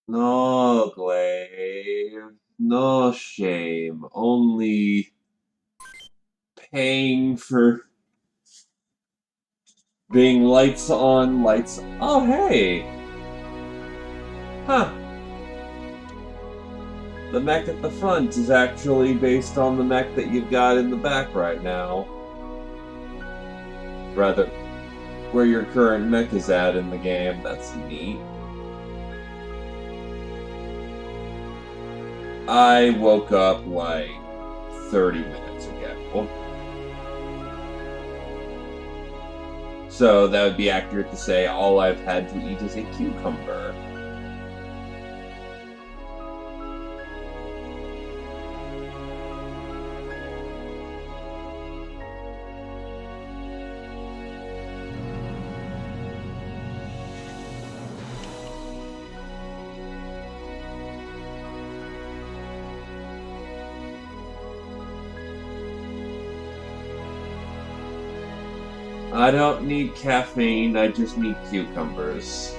No, Glaive. No shame. Only paying for being lights on, lights. Oh, hey! Huh. The mech at the front is actually based on the mech that you've got in the back right now. Rather, where your current mech is at in the game. That's neat. I woke up like 30 minutes ago. So that would be accurate to say all I've had to eat is a cucumber. I don't need caffeine, I just need cucumbers.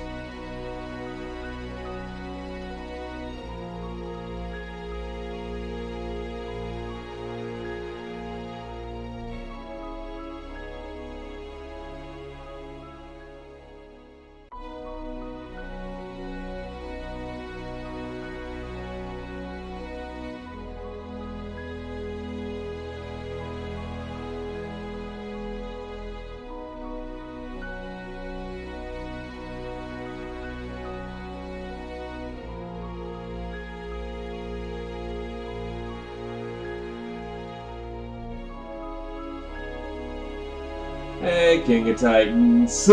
Hey, King of Titans.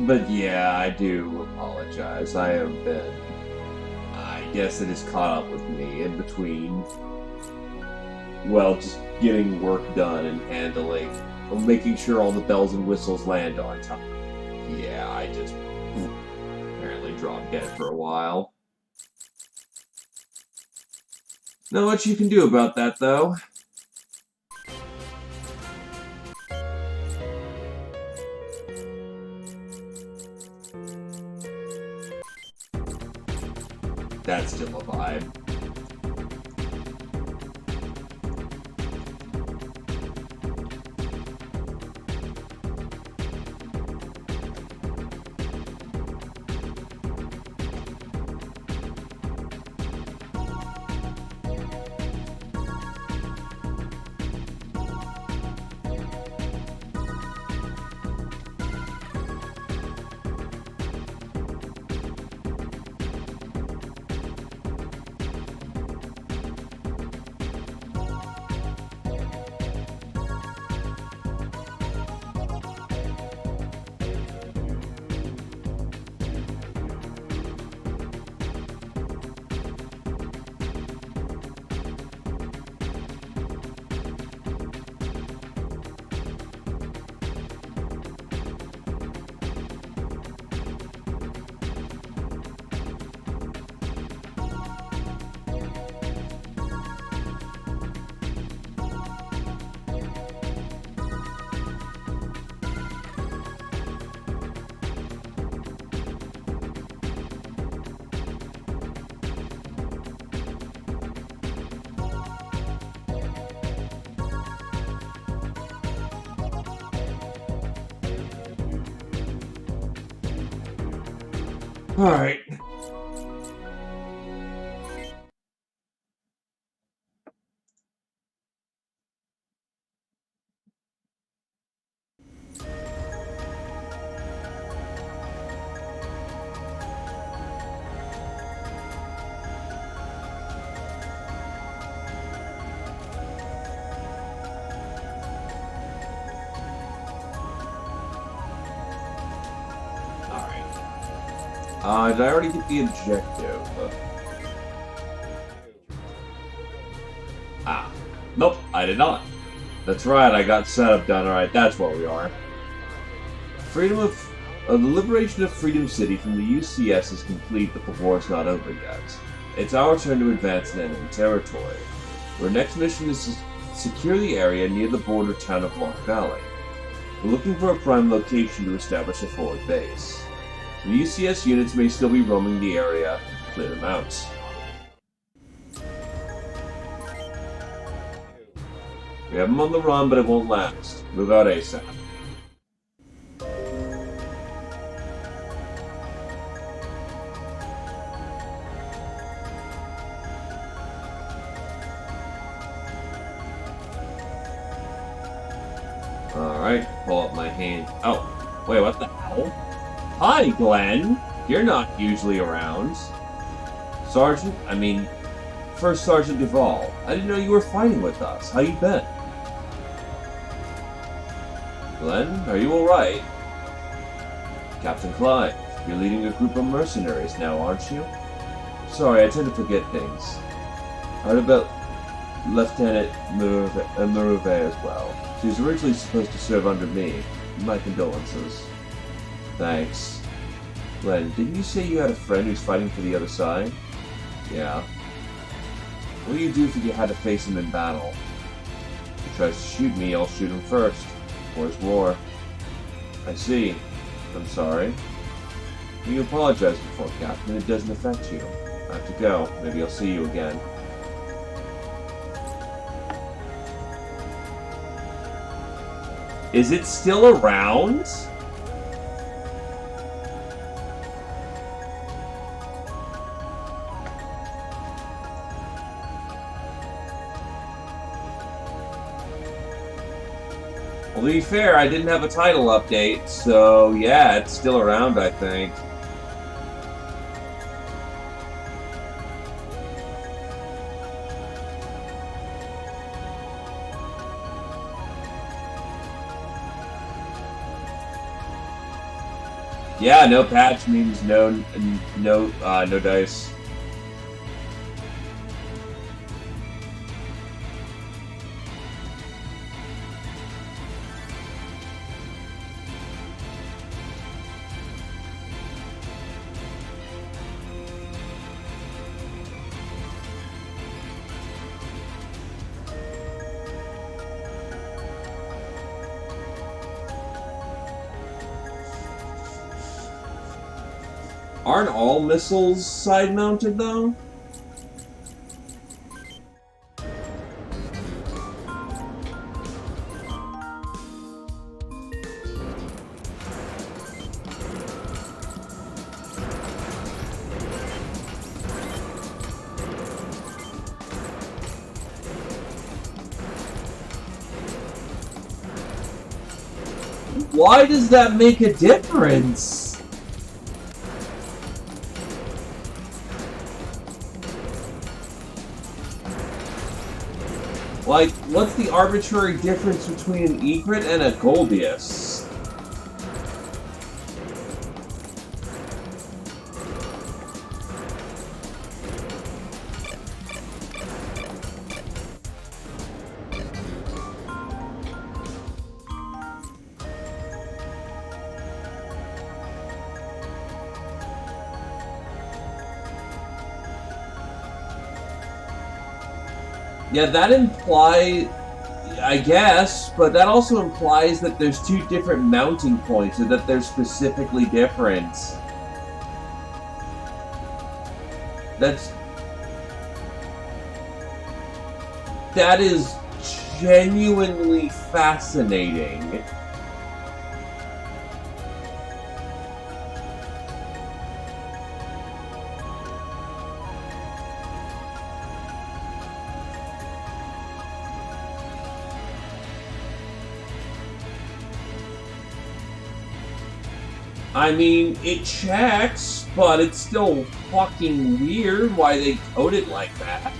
But yeah, I do apologize. I have been. I guess it has caught up with me in between. Well, just getting work done and handling, making sure all the bells and whistles land on time. Yeah, I just apparently dropped dead for a while. Not much you can do about that, though. That's still a vibe. Alright. Did I already get the objective? Ah. Nope, I did not. That's right, I got setup done. Alright, that's where we are. Freedom of... the liberation of Freedom City from the UCS is complete, but the war is not over yet. It's our turn to advance in enemy territory. Our next mission is to secure the area near the border town of Lock Valley. We're looking for a prime location to establish a forward base. The UCS units may still be roaming the area. Clear them out. We have them on the run, but it won't last. Move out ASAP. Alright, pull up my hand. Oh, wait, what the hell? Hi, Glenn! You're not usually around. First Sergeant Duvall. I didn't know you were fighting with us. How you been? Glenn, are you alright? Captain Clyde, you're leading a group of mercenaries now, aren't you? Sorry, I tend to forget things. I heard about Lieutenant Maruve as well. She was originally supposed to serve under me. My condolences. Thanks. Glenn, didn't you say you had a friend who's fighting for the other side? Yeah. What do you do if you had to face him in battle? If he tries to shoot me, I'll shoot him first. War's war. I see. I'm sorry. You apologized before, Captain. It doesn't affect you. I have to go. Maybe I'll see you again. Is it still around? Well, to be fair, I didn't have a title update, so yeah, it's still around, I think. Yeah, no patch means no dice. Aren't all missiles side-mounted, though? Why does that make a difference? Like, what's the arbitrary difference between an egret and a Goldius? Yeah, that implies, I guess, but that also implies that there's two different mounting points and that they're specifically different. That is genuinely fascinating. I mean, it checks, but it's still fucking weird why they code it like that.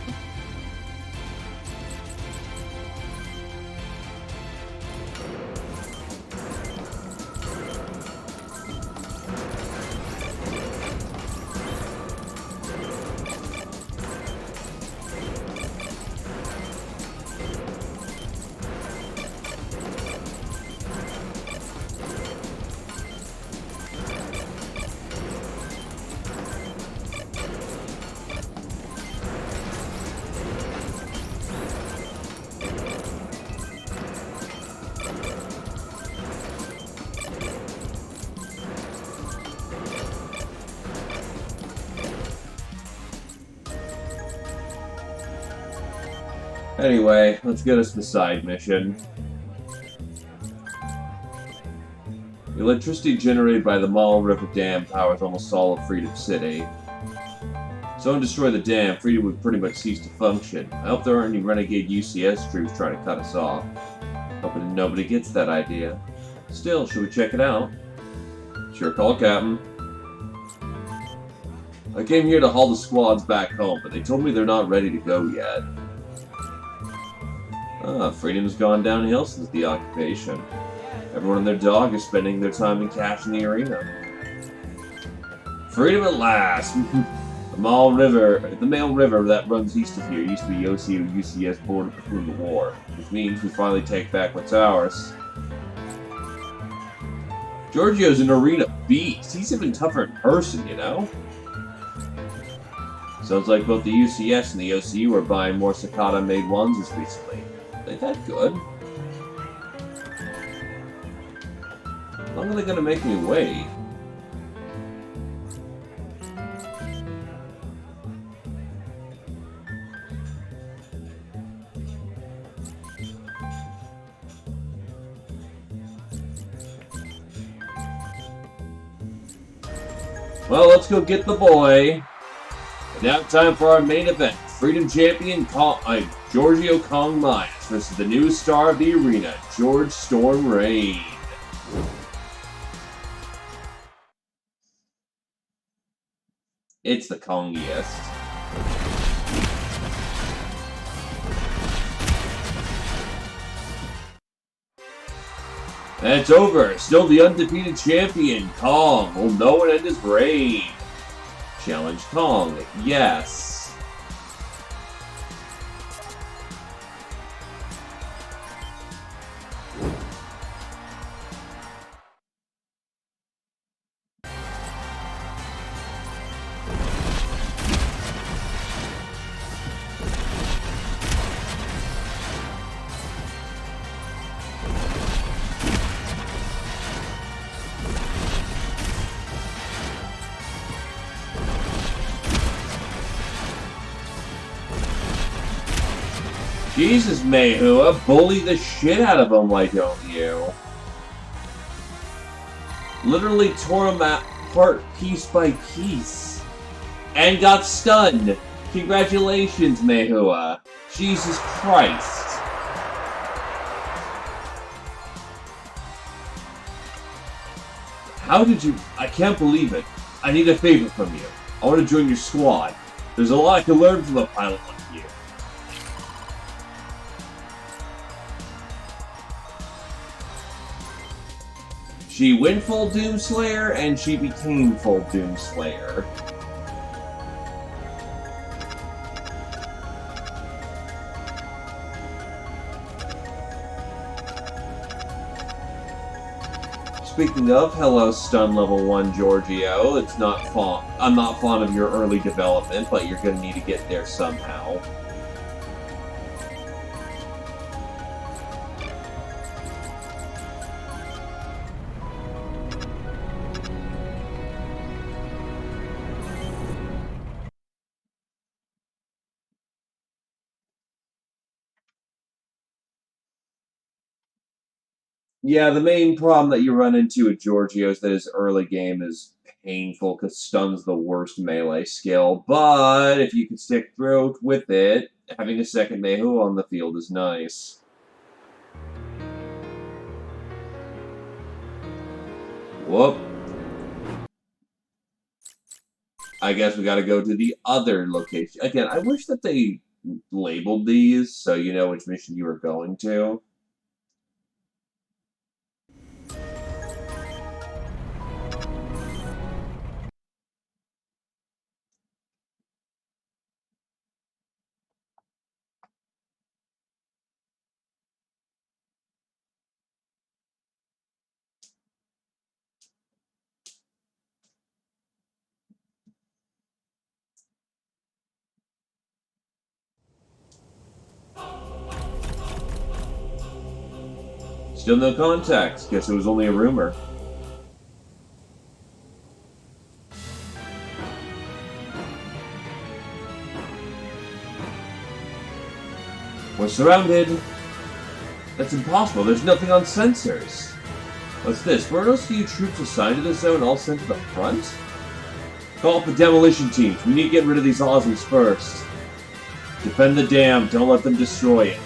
Anyway, let's get us the side mission. The electricity generated by the Mall River Dam powers almost all of Freedom City. Someone destroy the dam, Freedom would pretty much cease to function. I hope there aren't any renegade UCS troops trying to cut us off. Hoping nobody gets that idea. Still, should we check it out? Sure call, Captain. I came here to haul the squads back home, but they told me they're not ready to go yet. Freedom's gone downhill since the occupation. Everyone and their dog is spending their time in cash in the arena. Freedom at last! The Mail River that runs east of here used to be the OCU-UCS border before the war, which means we finally take back what's ours. Giorgio's an arena beast. He's even tougher in person, you know? Sounds like both the UCS and the OCU are buying more Sakata-made onesies recently. Ain't that good? How long are they gonna make me wait? Well, let's go get the boy. And now time for our main event. Freedom Champion Giorgio Kong Myers versus the new star of the arena, George Storm Rain. It's the Kongiest. And it's over. Still the undefeated champion, Kong will no one end his reign. Challenge Kong, yes. Jesus, Mehua, bully the shit out of him, why don't you? Literally tore him apart piece by piece. And got stunned. Congratulations, Mehua. Jesus Christ. How did you... I can't believe it. I need a favor from you. I want to join your squad. There's a lot I can learn from a pilot like you. She went full Doomslayer, and she became full Doomslayer. Speaking of, hello stun level 1 Giorgio. I'm not fond of your early development, but you're gonna need to get there somehow. Yeah, the main problem that you run into with Giorgio is that his early game is painful because stun's the worst melee skill, but if you can stick through with it, having a second Mehu on the field is nice. Whoop. I guess we gotta go to the other location. Again, I wish that they labeled these so you know which mission you are going to. Still no contacts. Guess it was only a rumor. We're surrounded. That's impossible. There's nothing on sensors. What's this? Were those few troops assigned to the zone all sent to the front? Call up the demolition teams. We need to get rid of these Aussies first. Defend the dam. Don't let them destroy it.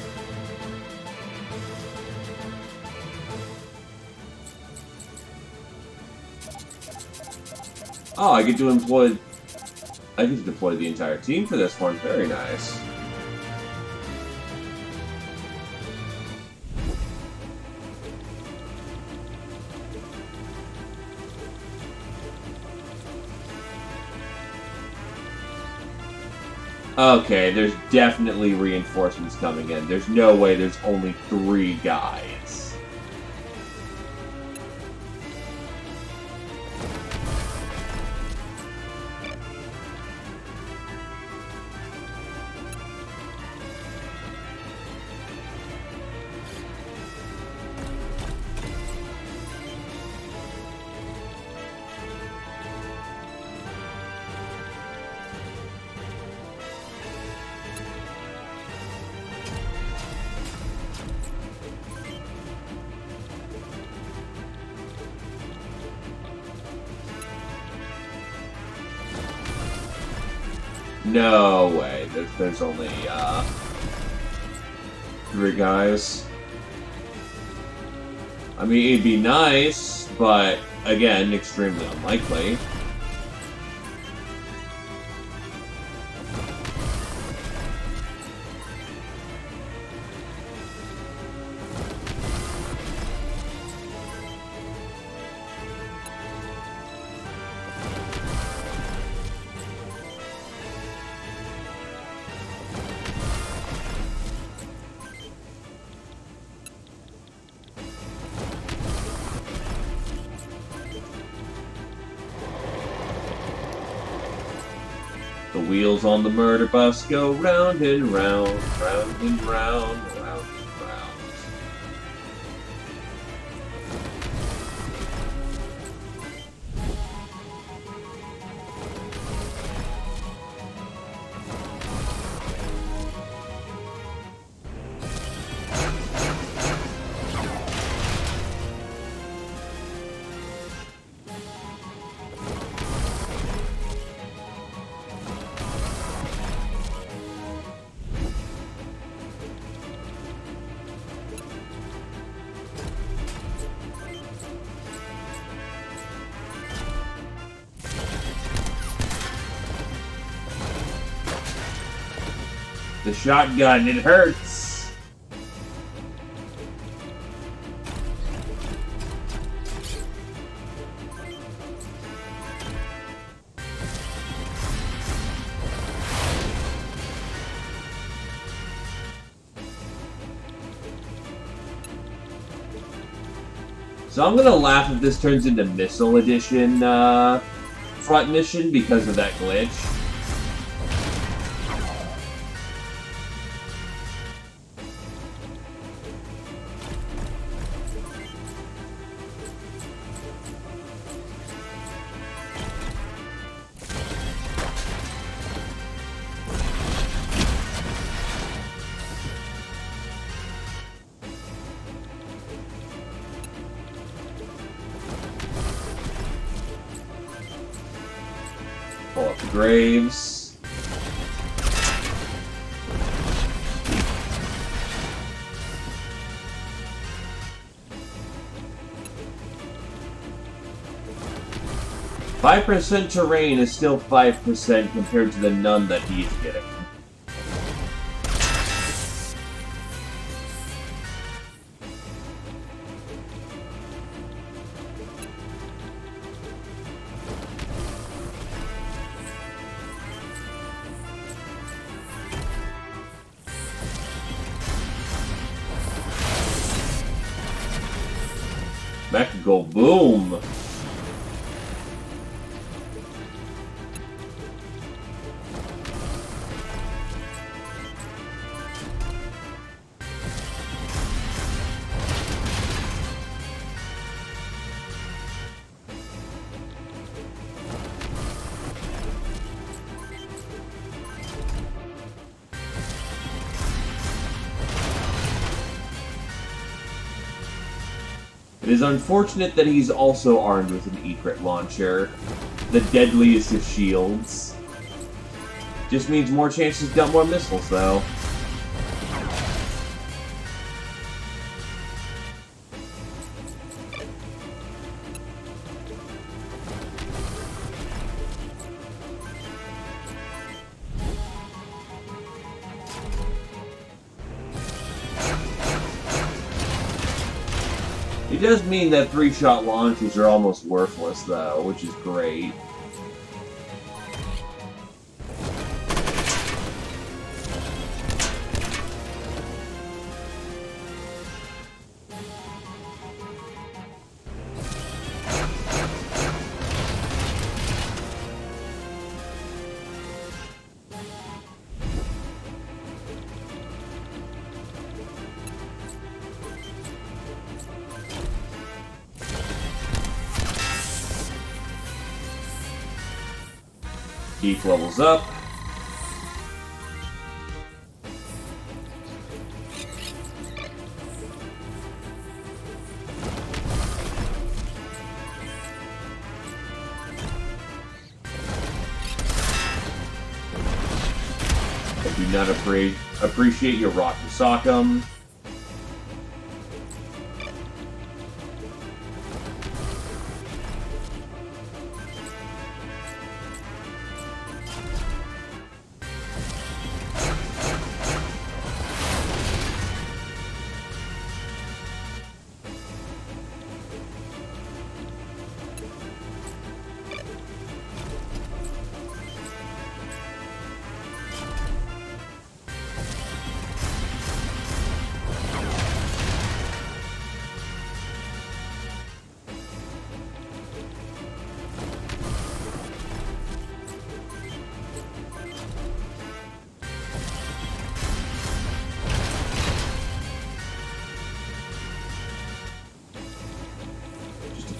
Oh, I get to deploy the entire team for this one. Very nice. Okay, there's definitely reinforcements coming in. There's no way there's only 3 guys. No way. There's only 3 guys. I mean, it'd be nice, but again, extremely unlikely. The wheels on the murder bus go round and round, round and round, round and round. The shotgun, it hurts! So I'm gonna laugh if this turns into Missile Edition front mission because of that glitch. Pull up the graves. "5% terrain is still 5% compared to the none that he's getting. That could go boom. is unfortunate that he's also armed with an E-crit launcher, the deadliest of shields. Just means more chances to dump more missiles, though. It does mean that 3-shot launches are almost worthless, though, which is great. Keith levels up. I do not appreciate your Rocky Sock'em.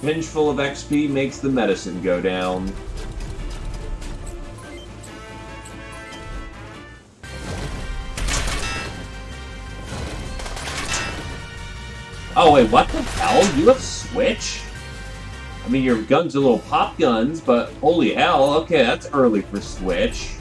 Pinch full of XP makes the medicine go down. Oh wait, what the hell? You have Switch? I mean, your guns are little pop guns, but holy hell, okay, that's early for Switch.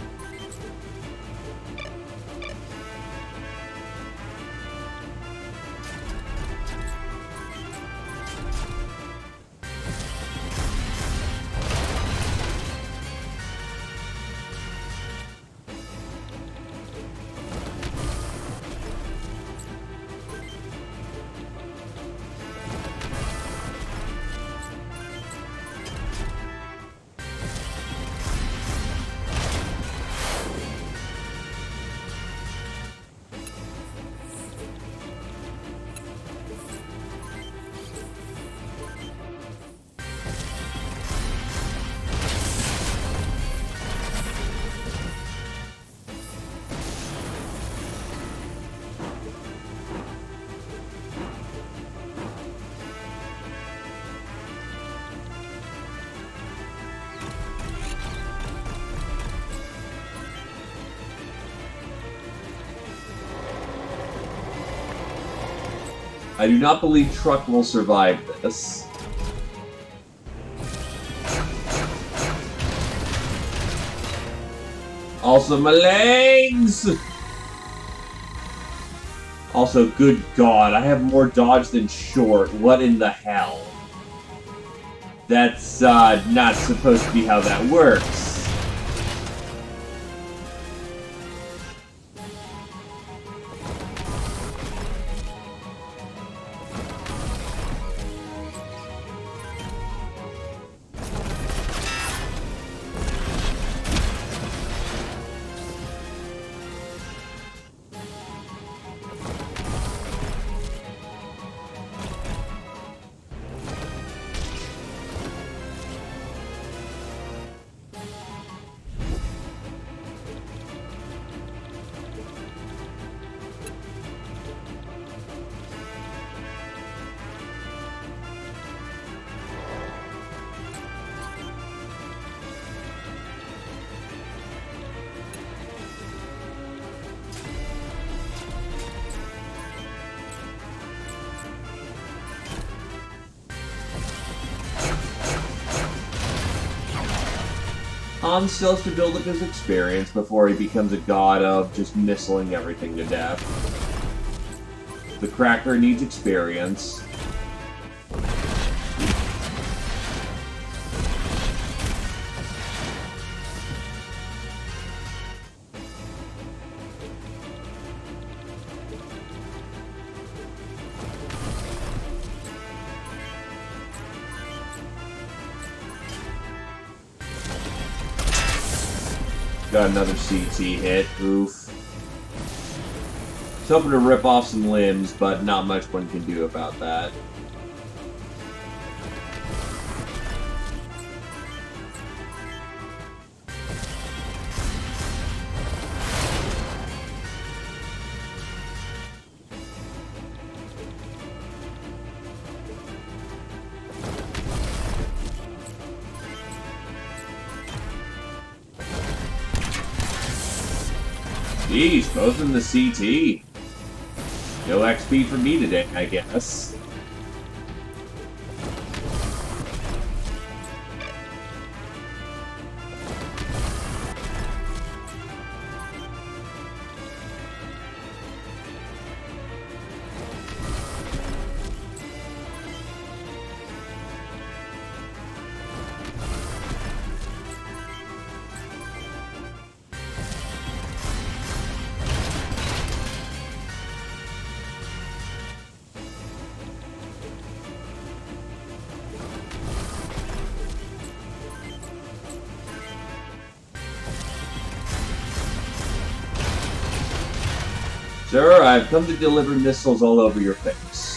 I do not believe Truck will survive this. Also, my legs! Also, good God, I have more dodge than short. What in the hell? That's, not supposed to be how that works. Han still has to build up his experience before he becomes a god of just missiling everything to death. The Cracker needs experience. Got another CT hit. Oof. It's hoping to rip off some limbs, but not much one can do about that. Jeez, both in the CT. No XP for me today, I guess. Sir, I've come to deliver missiles all over your face.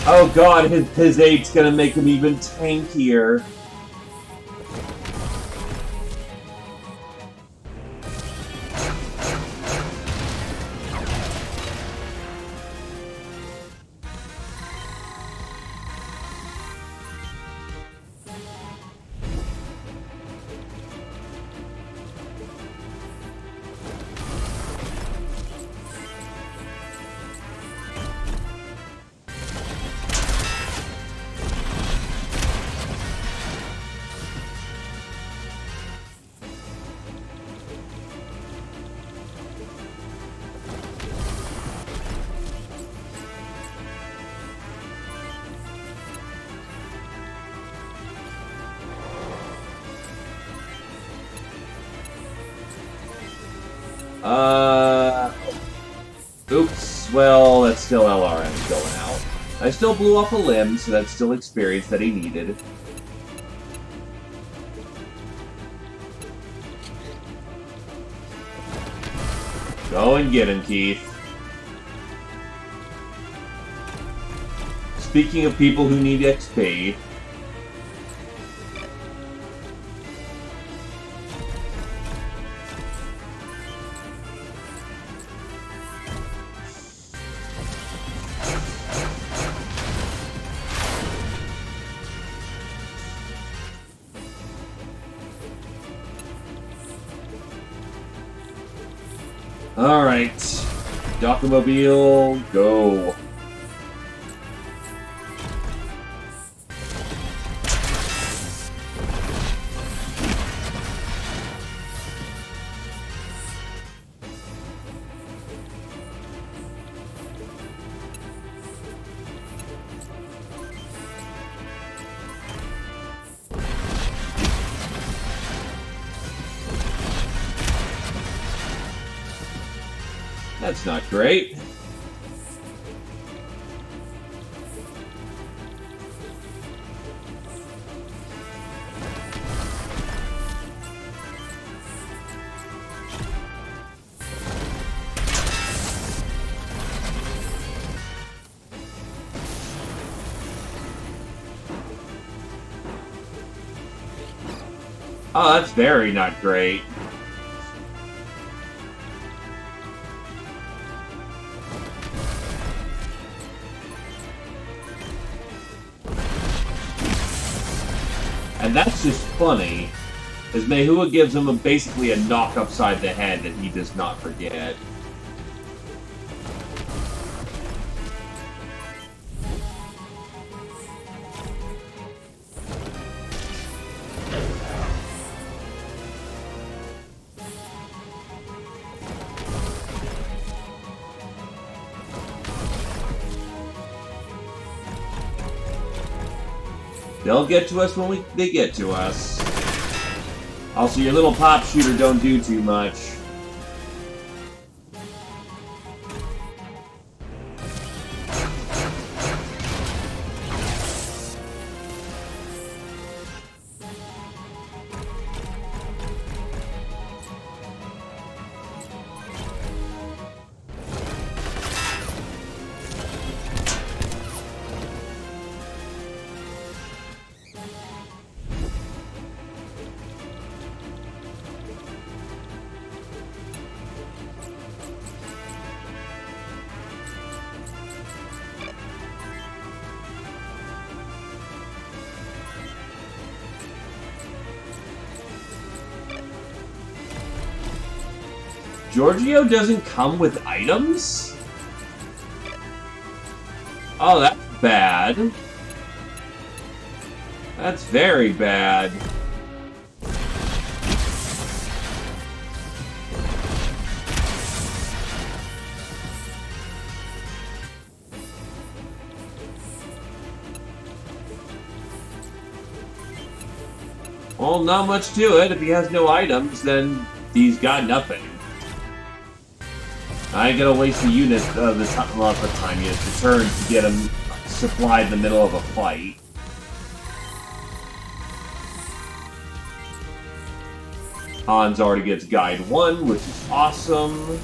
Oh god, his 8's gonna make him even tankier. Oops. Well, that's still LRM going out. I still blew off a limb, so that's still experience that he needed. Go and get him, Keith. Speaking of people who need XP... Alright. Docomobile, go. That's not great. Oh, that's very not great. And that's just funny, as Mehua gives him basically a knock upside the head that he does not forget. They'll get to us when they get to us. Also, your little pop shooter don't do too much. Giorgio doesn't come with items? Oh, that's bad. That's very bad. Well, not much to it. If he has no items, then he's got nothing. I ain't gonna waste a unit of the time unit's turn to get him supplied in the middle of a fight. Hans already gets Guide 1, which is awesome.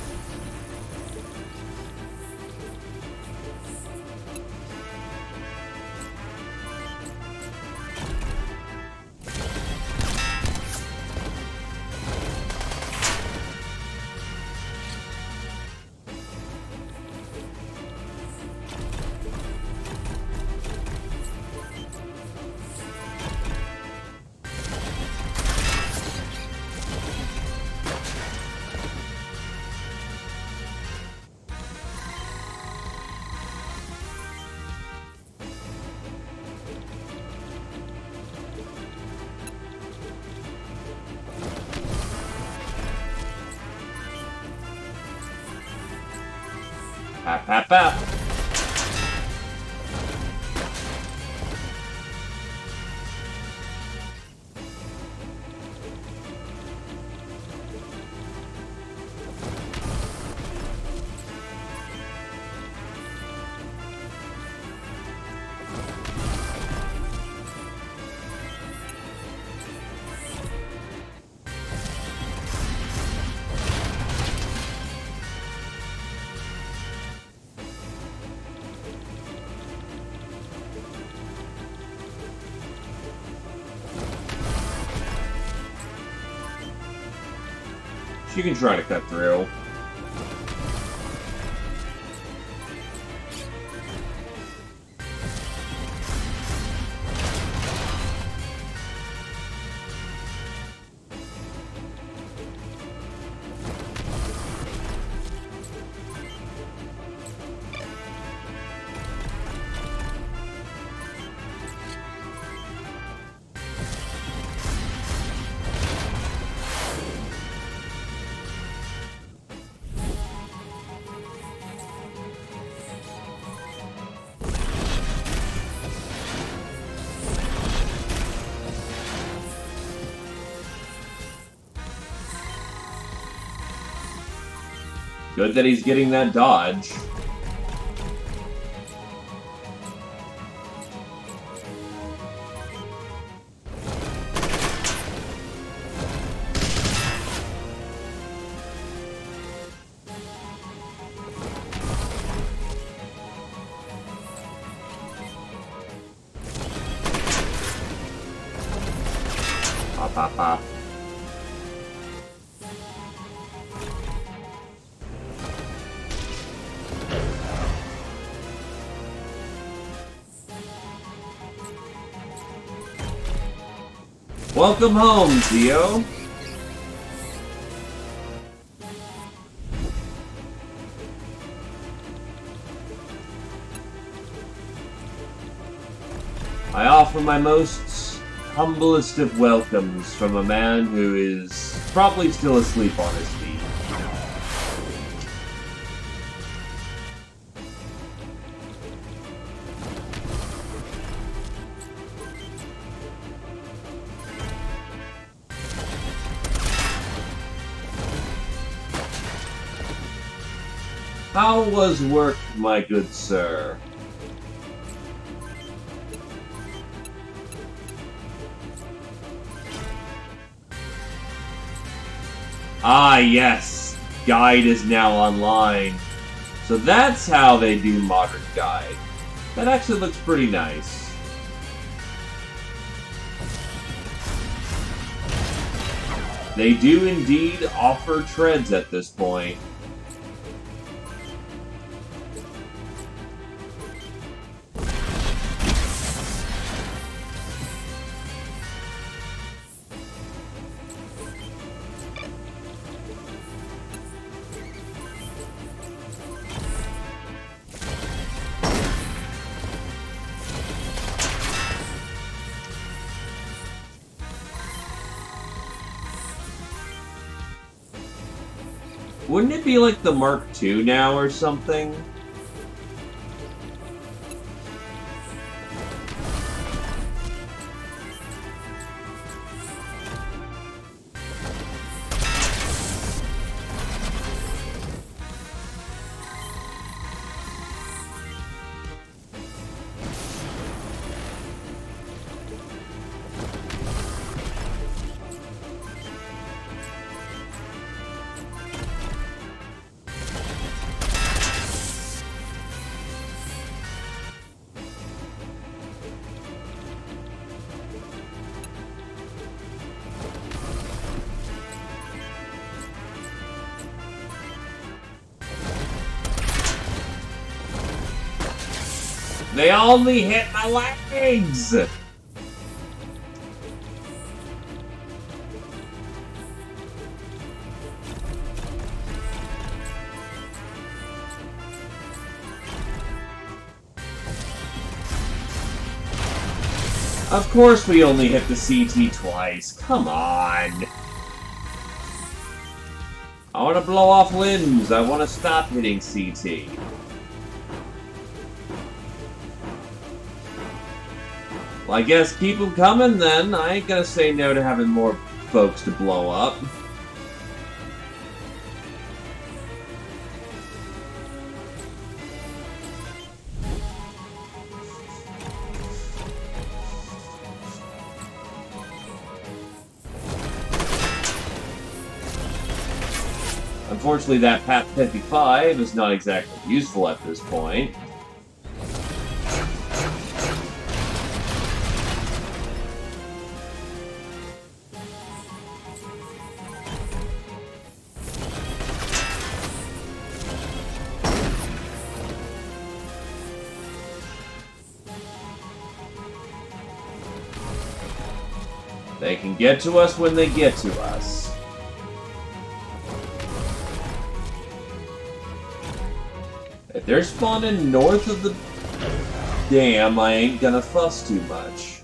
Pap, pap, pap. You can try to cut through. Good that he's getting that dodge. Pop, pop, pop. Welcome home, Theo. I offer my most humblest of welcomes from a man who is probably still asleep on his feet. How was work, my good sir? Ah, yes. Guide is now online. So that's how they do Modern Guide. That actually looks pretty nice. They do indeed offer treads at this point. Wouldn't it be like the Mark II now or something? They only hit my legs! Of course we only hit the CT twice. Come on. I want to blow off limbs. I want to stop hitting CT. Well, I guess keep them coming then. I ain't gonna say no to having more folks to blow up. Unfortunately, that PAP 55 is not exactly useful at this point. They can get to us when they get to us. If they're spawning north of the dam, I ain't gonna fuss too much.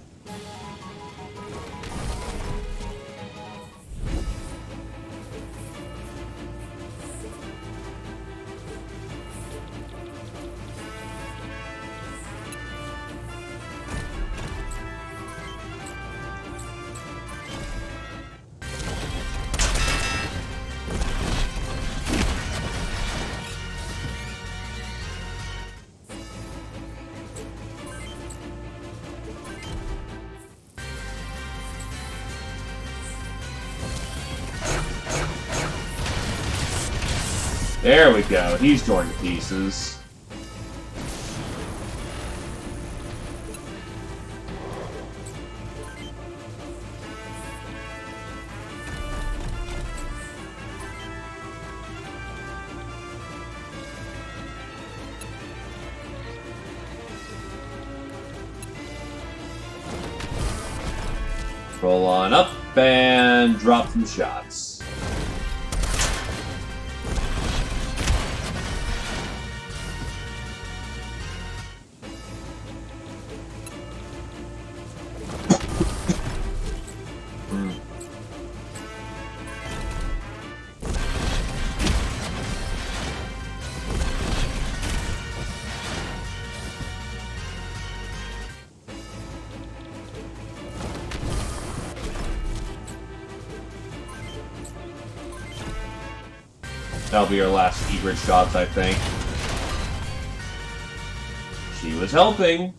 There we go, he's torn to pieces. Roll on up and drop some shots. That'll be our last egret shots, I think. She was helping.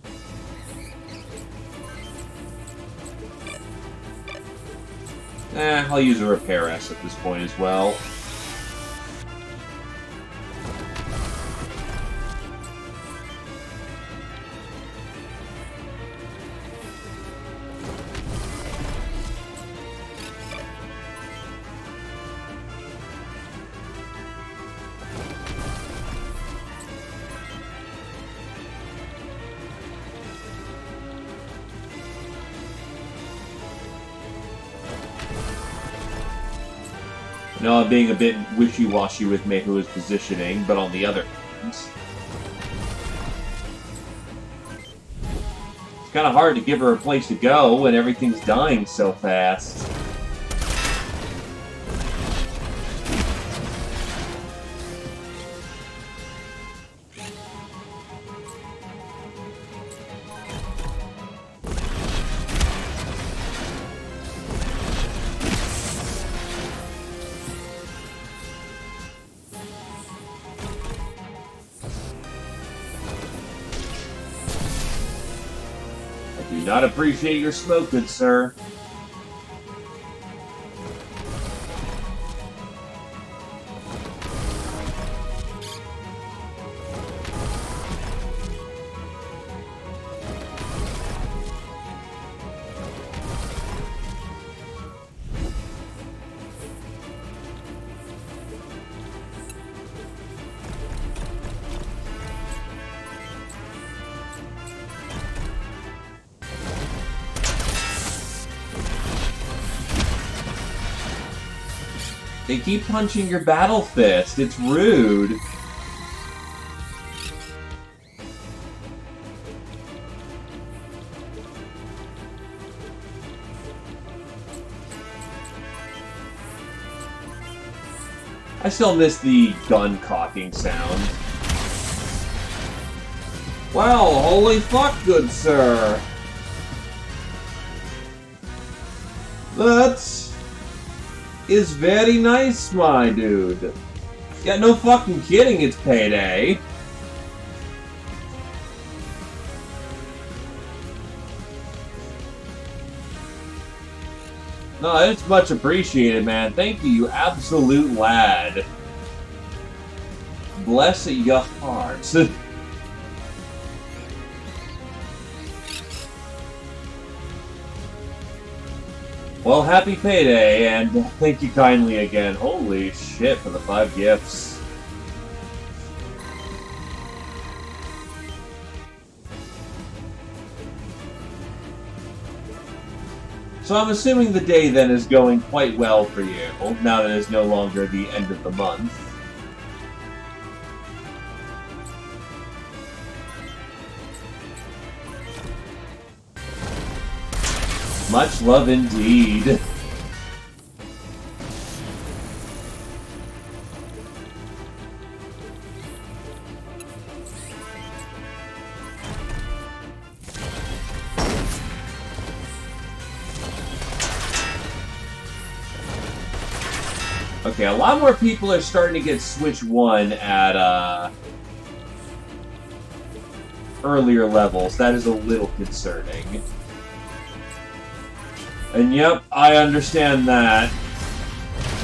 I'll use a repair S at this point as well. I know I'm being a bit wishy-washy with Mehu's positioning, but on the other hand, it's kind of hard to give her a place to go when everything's dying so fast. Do not appreciate your smoke, good sir. They keep punching your battle fist. It's rude. I still miss the gun cocking sound. Well, holy fuck, good sir. That is very nice, my dude. Yeah, no fucking kidding, it's payday. No, it's much appreciated, man. Thank you, you absolute lad. Bless your heart. Well, happy payday, and thank you kindly again. Holy shit for the 5 gifts. So I'm assuming the day then is going quite well for you, now that it's no longer the end of the month. Much love indeed. Okay, a lot more people are starting to get Switch 1 at earlier levels. That is a little concerning. And yep, I understand that.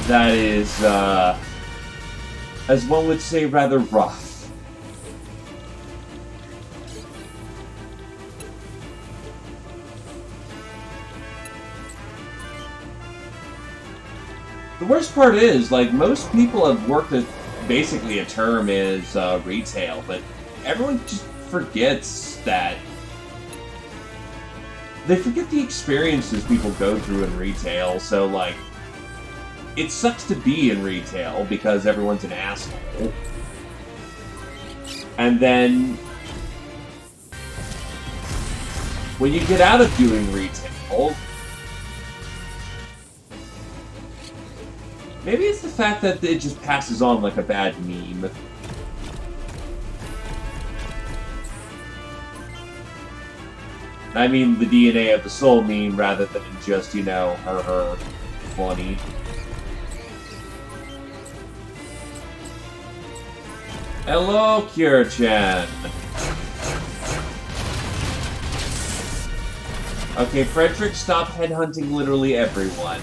That is, as one would say, rather rough. The worst part is, like, most people have worked at basically a term is retail, but everyone just forgets that they forget the experiences people go through in retail, so, like, it sucks to be in retail because everyone's an asshole. And then, when you get out of doing retail, maybe it's the fact that it just passes on like a bad meme. I mean the DNA of the soul meme rather than just, you know, her funny. Hello, Kira-chan. Okay, Frederick, stop headhunting literally everyone.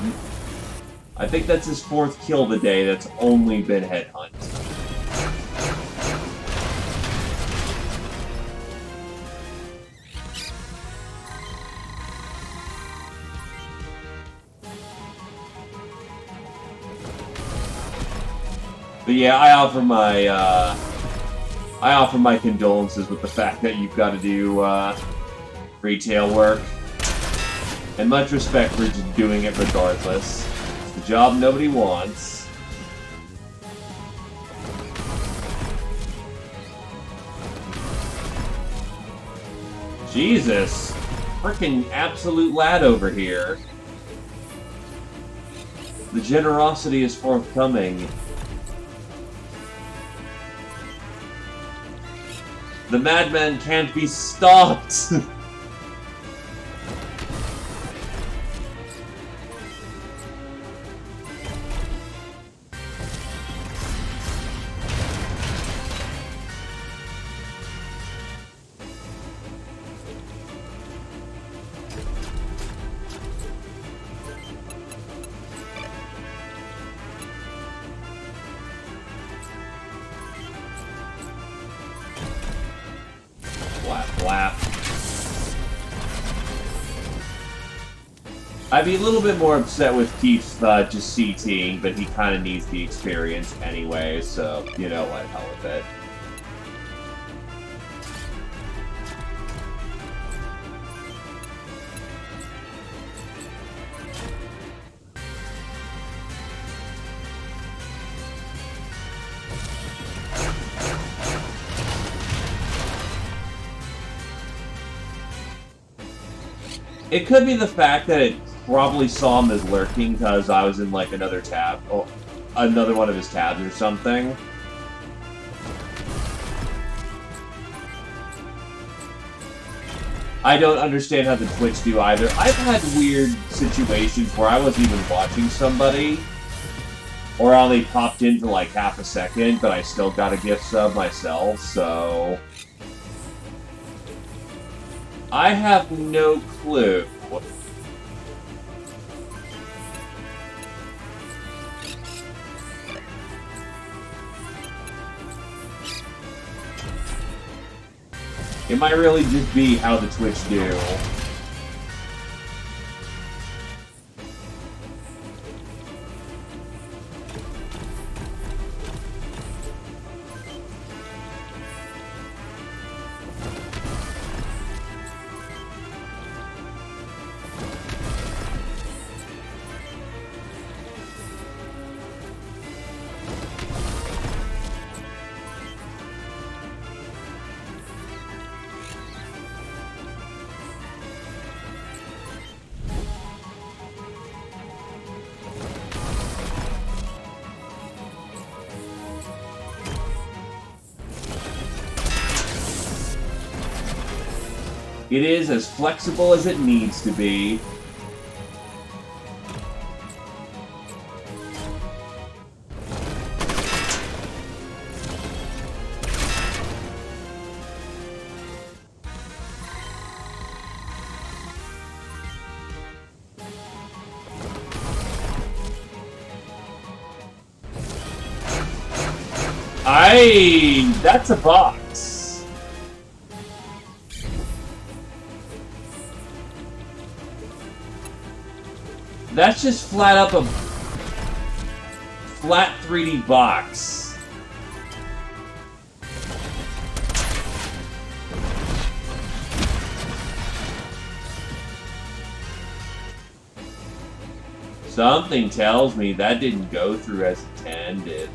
I think that's his 4th kill today that's only been headhunt. But yeah, I offer my condolences with the fact that you've got to do retail work. And much respect for just doing it regardless. It's the job nobody wants. Jesus! Frickin' absolute lad over here. The generosity is forthcoming. The madman can't be stopped! I'd be a little bit more upset with Keith just CTing, but he kind of needs the experience anyway, so, you know what, hell with it. It could be the fact that it probably saw him as lurking because I was in like another tab, or another one of his tabs or something. I don't understand how the Twitch do either. I've had weird situations where I wasn't even watching somebody, or I only popped in for like half a second, but I still got a gift sub myself, so I have no clue. It might really just be how the Twitch do. It is as flexible as it needs to be. That's a box. That's just flat up a flat 3D box. Something tells me that didn't go through as intended.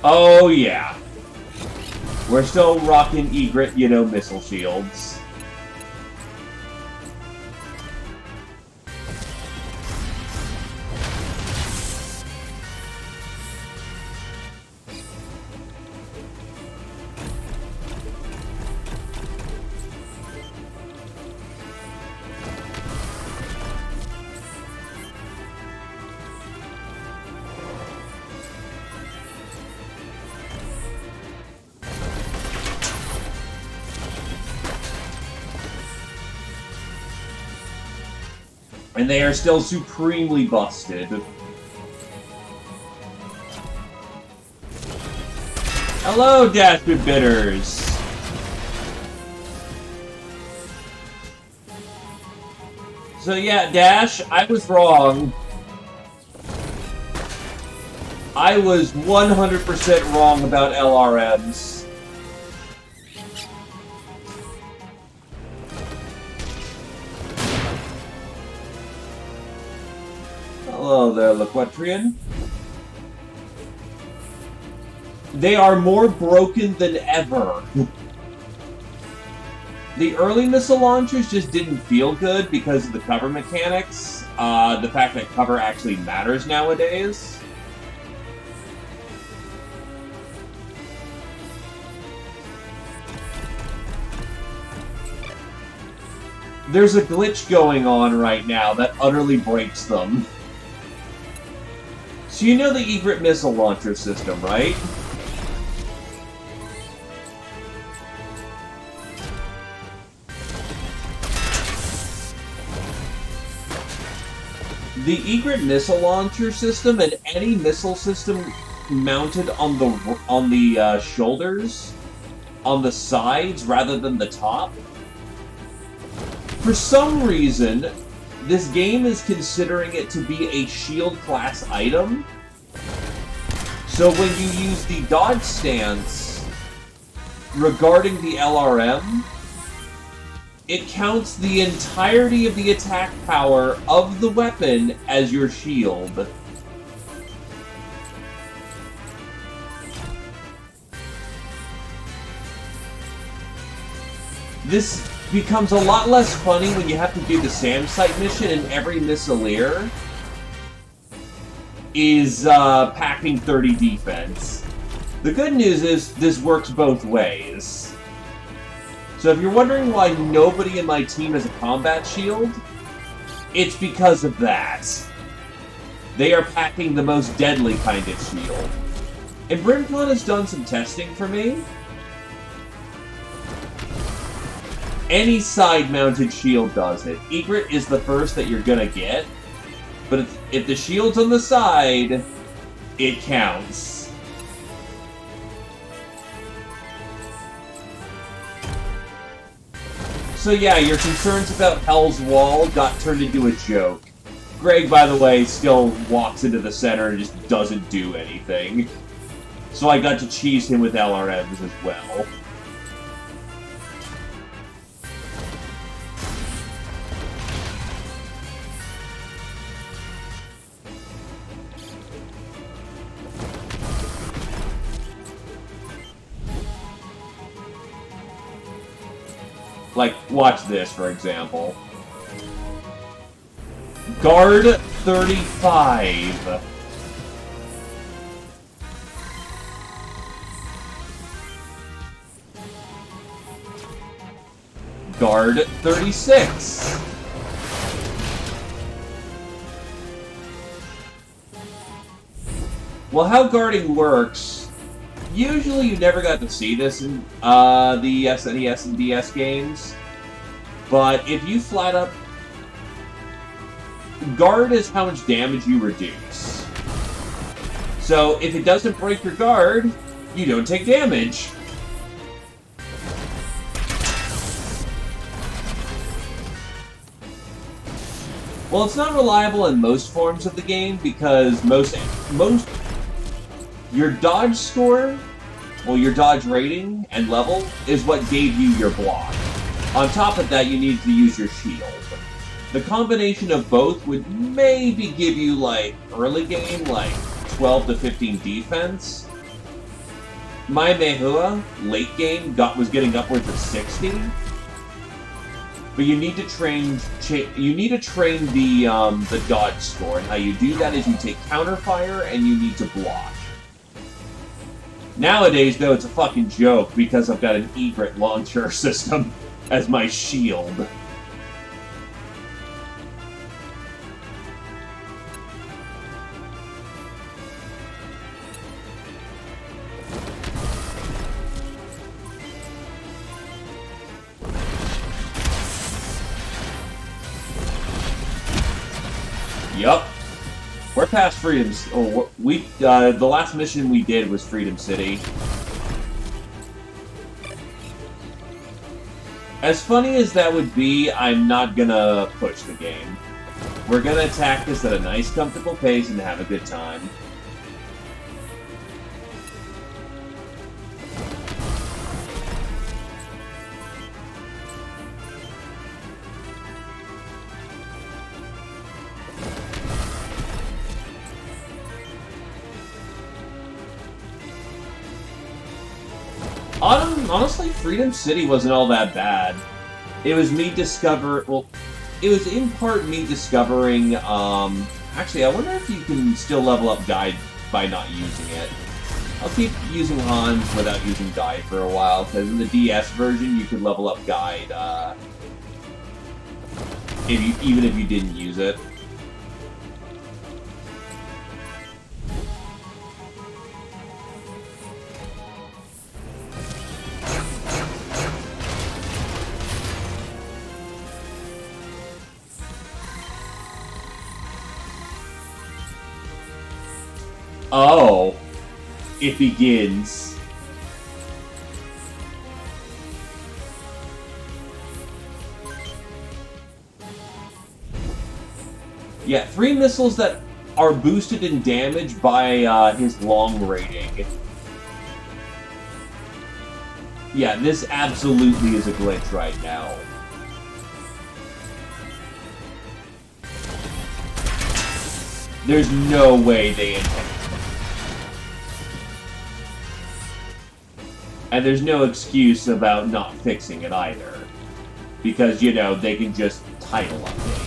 Oh, yeah. We're still rocking egret, missile shields. And they are still supremely busted. Hello, Dastard Bitters! So yeah, Dash, I was wrong. I was 100% wrong about LRMs. Hello there, Laquetrian. They are more broken than ever. The early missile launchers just didn't feel good because of the cover mechanics. The fact that cover actually matters nowadays. There's a glitch going on right now that utterly breaks them. So you know the egret missile launcher system, right? The egret missile launcher system and any missile system mounted on the shoulders, on the sides rather than the top. For some reason, this game is considering it to be a shield class item. So when you use the dodge stance regarding the LRM, it counts the entirety of the attack power of the weapon as your shield. This becomes a lot less funny when you have to do the SAM site mission and every missileer is packing 30 defense. The good news is this works both ways. So if you're wondering why nobody in my team has a combat shield, it's because of that. They are packing the most deadly kind of shield. And Brimcon has done some testing for me. Any side-mounted shield does it. Egret is the first that you're gonna get, but if the shield's on the side, it counts. So yeah, your concerns about Hell's Wall got turned into a joke. Greg, by the way, still walks into the center and just doesn't do anything. So I got to cheese him with LRMs as well. Like, watch this, for example. Guard 35. Guard 36. Well, how guarding works, usually you never got to see this in the SNES and DS games, but if you flat up... Guard is how much damage you reduce. So, if it doesn't break your guard, you don't take damage. Well, it's not reliable in most forms of the game because most your dodge score, well, your dodge rating and level is what gave you your block. On top of that, you need to use your shield. The combination of both would maybe give you, like, early game, like, 12 to 15 defense. My Mehua, late game, was getting upwards of 60. But you need to train the dodge score, and how you do that is you take counterfire and you need to block. Nowadays, though, it's a fucking joke because I've got an egret launcher system as my shield. Yup. We're past Freedom... Oh, the last mission we did was Freedom City. As funny as that would be, I'm not gonna push the game. We're gonna attack this at a nice, comfortable pace and have a good time. Honestly, Freedom City wasn't all that bad. It was me it was in part me discovering, actually, I wonder if you can still level up Guide by not using it. I'll keep using Hans without using Guide for a while, because in the DS version, you could level up Guide, even if you didn't use it. Oh, it begins. Yeah, 3 missiles that are boosted in damage by his long rating. Yeah, this absolutely is a glitch right now. There's no way they intended. And there's no excuse about not fixing it either. Because, you know, they can just title update it.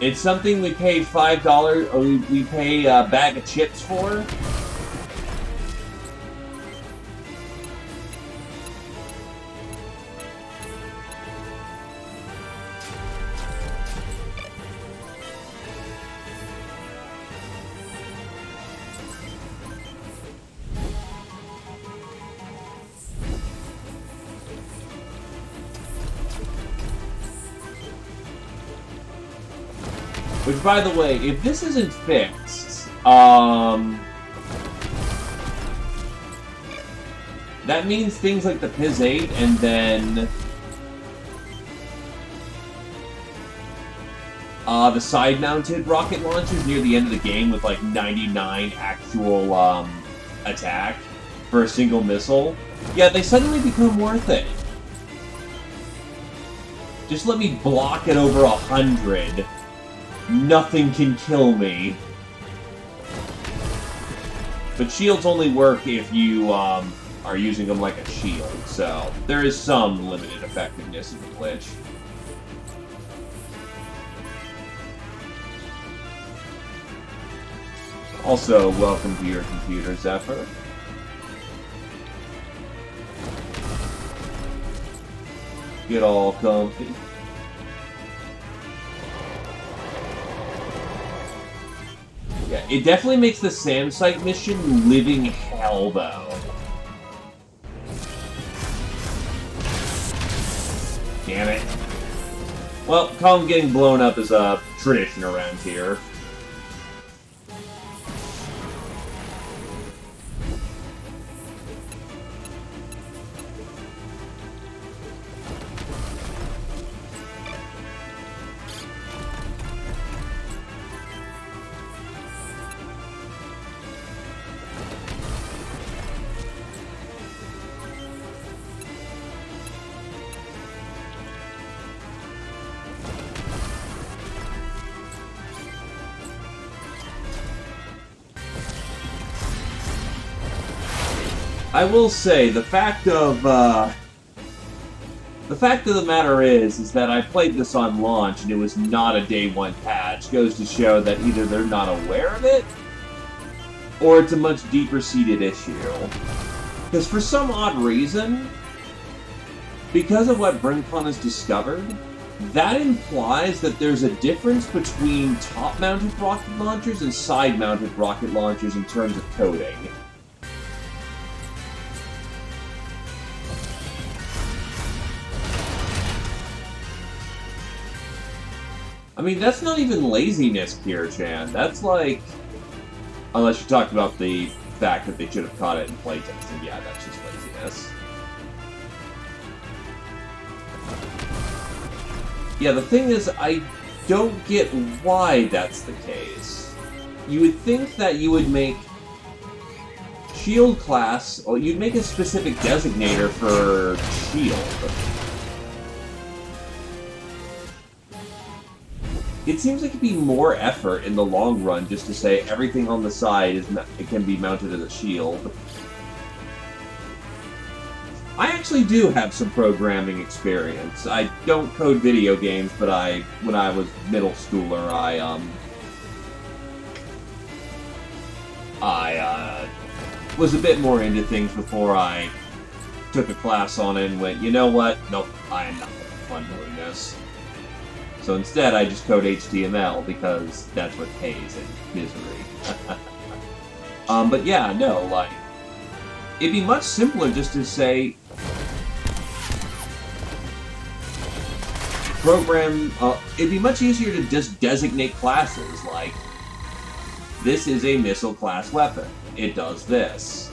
It's something we pay $5, or we pay a bag of chips for. Which, by the way, if this isn't fixed, That means things like the Piz 8 and then the side-mounted rocket launchers near the end of the game with like 99 actual attack for a single missile. Yeah, they suddenly become worth it. Just let me block at over 100. Nothing can kill me. But shields only work if you are using them like a shield, so there is some limited effectiveness in the glitch. Also, welcome to your computer, Zephyr. Get all comfy. Yeah, it definitely makes the SAM site mission living hell, though. Damn it. Well, Colin getting blown up is a tradition around here. I will say, the fact of the matter is that I played this on launch and it was not a day one patch. Goes to show that either they're not aware of it, or it's a much deeper seated issue. Because for some odd reason, because of what BrimCon has discovered, that implies that there's a difference between top-mounted rocket launchers and side-mounted rocket launchers in terms of coding. I mean, that's not even laziness, Kier-chan. That's like... Unless you talked about the fact that they should have caught it in playtesting. Yeah, that's just laziness. Yeah, the thing is, I don't get why that's the case. You would think that you would make shield class, or you'd make a specific designator for shield. It seems like it'd be more effort in the long run just to say everything on the side it can be mounted as a shield. I actually do have some programming experience. I don't code video games, but when I was middle schooler, I was a bit more into things before I took a class on it and went, you know what? Nope, I am not having fun doing this. So instead, I just code HTML because that's what pays in misery. But yeah, no, like, it'd be much simpler just to say, it'd be much easier to just designate classes, like, this is a missile class weapon, it does this.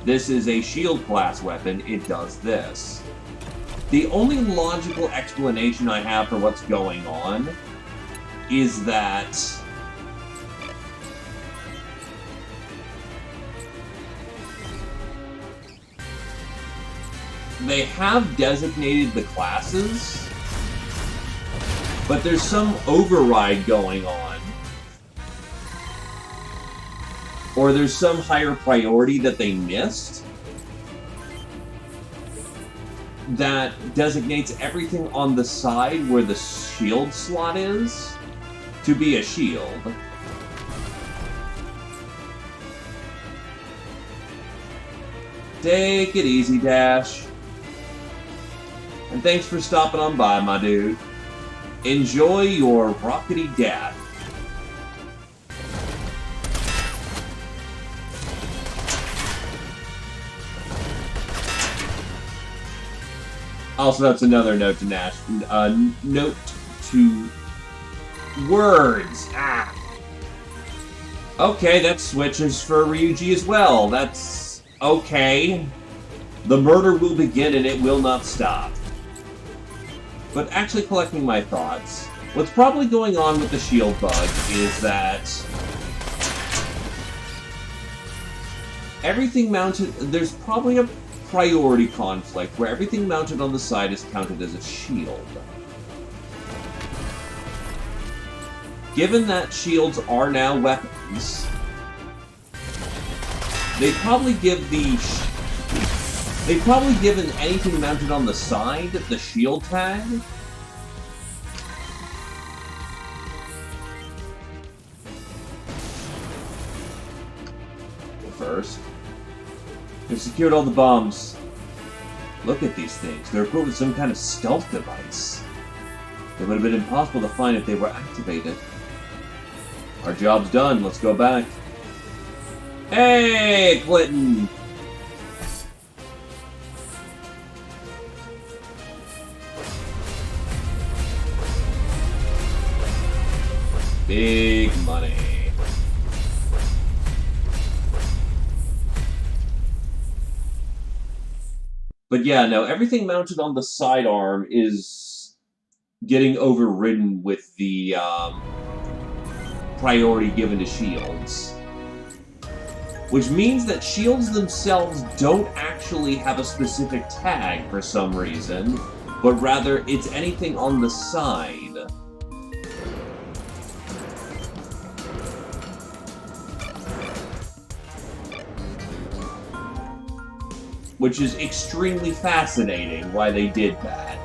This is a shield class weapon, it does this. The only logical explanation I have for what's going on is that they have designated the classes, but there's some override going on. Or there's some higher priority that they missed that designates everything on the side where the shield slot is to be a shield. Take it easy, Dash. And thanks for stopping on by, my dude. Enjoy your rockety death. Also, that's another note to Nash. Note to words. Ah. Okay, that switches for Ryuji as well. That's okay. The murder will begin and it will not stop. But actually collecting my thoughts, what's probably going on with the shield bug is that everything mounted... There's probably a priority conflict where everything mounted on the side is counted as a shield. Given that shields are now weapons, they've probably given anything mounted on the side the shield tag. First, they've secured all the bombs. Look at these things. They're equipped with some kind of stealth device. It would have been impossible to find if they were activated. Our job's done. Let's go back. Hey, Clinton! Big money. But yeah, no, everything mounted on the sidearm is getting overridden with the priority given to shields. Which means that shields themselves don't actually have a specific tag for some reason, but rather it's anything on the side. Which is extremely fascinating why they did that.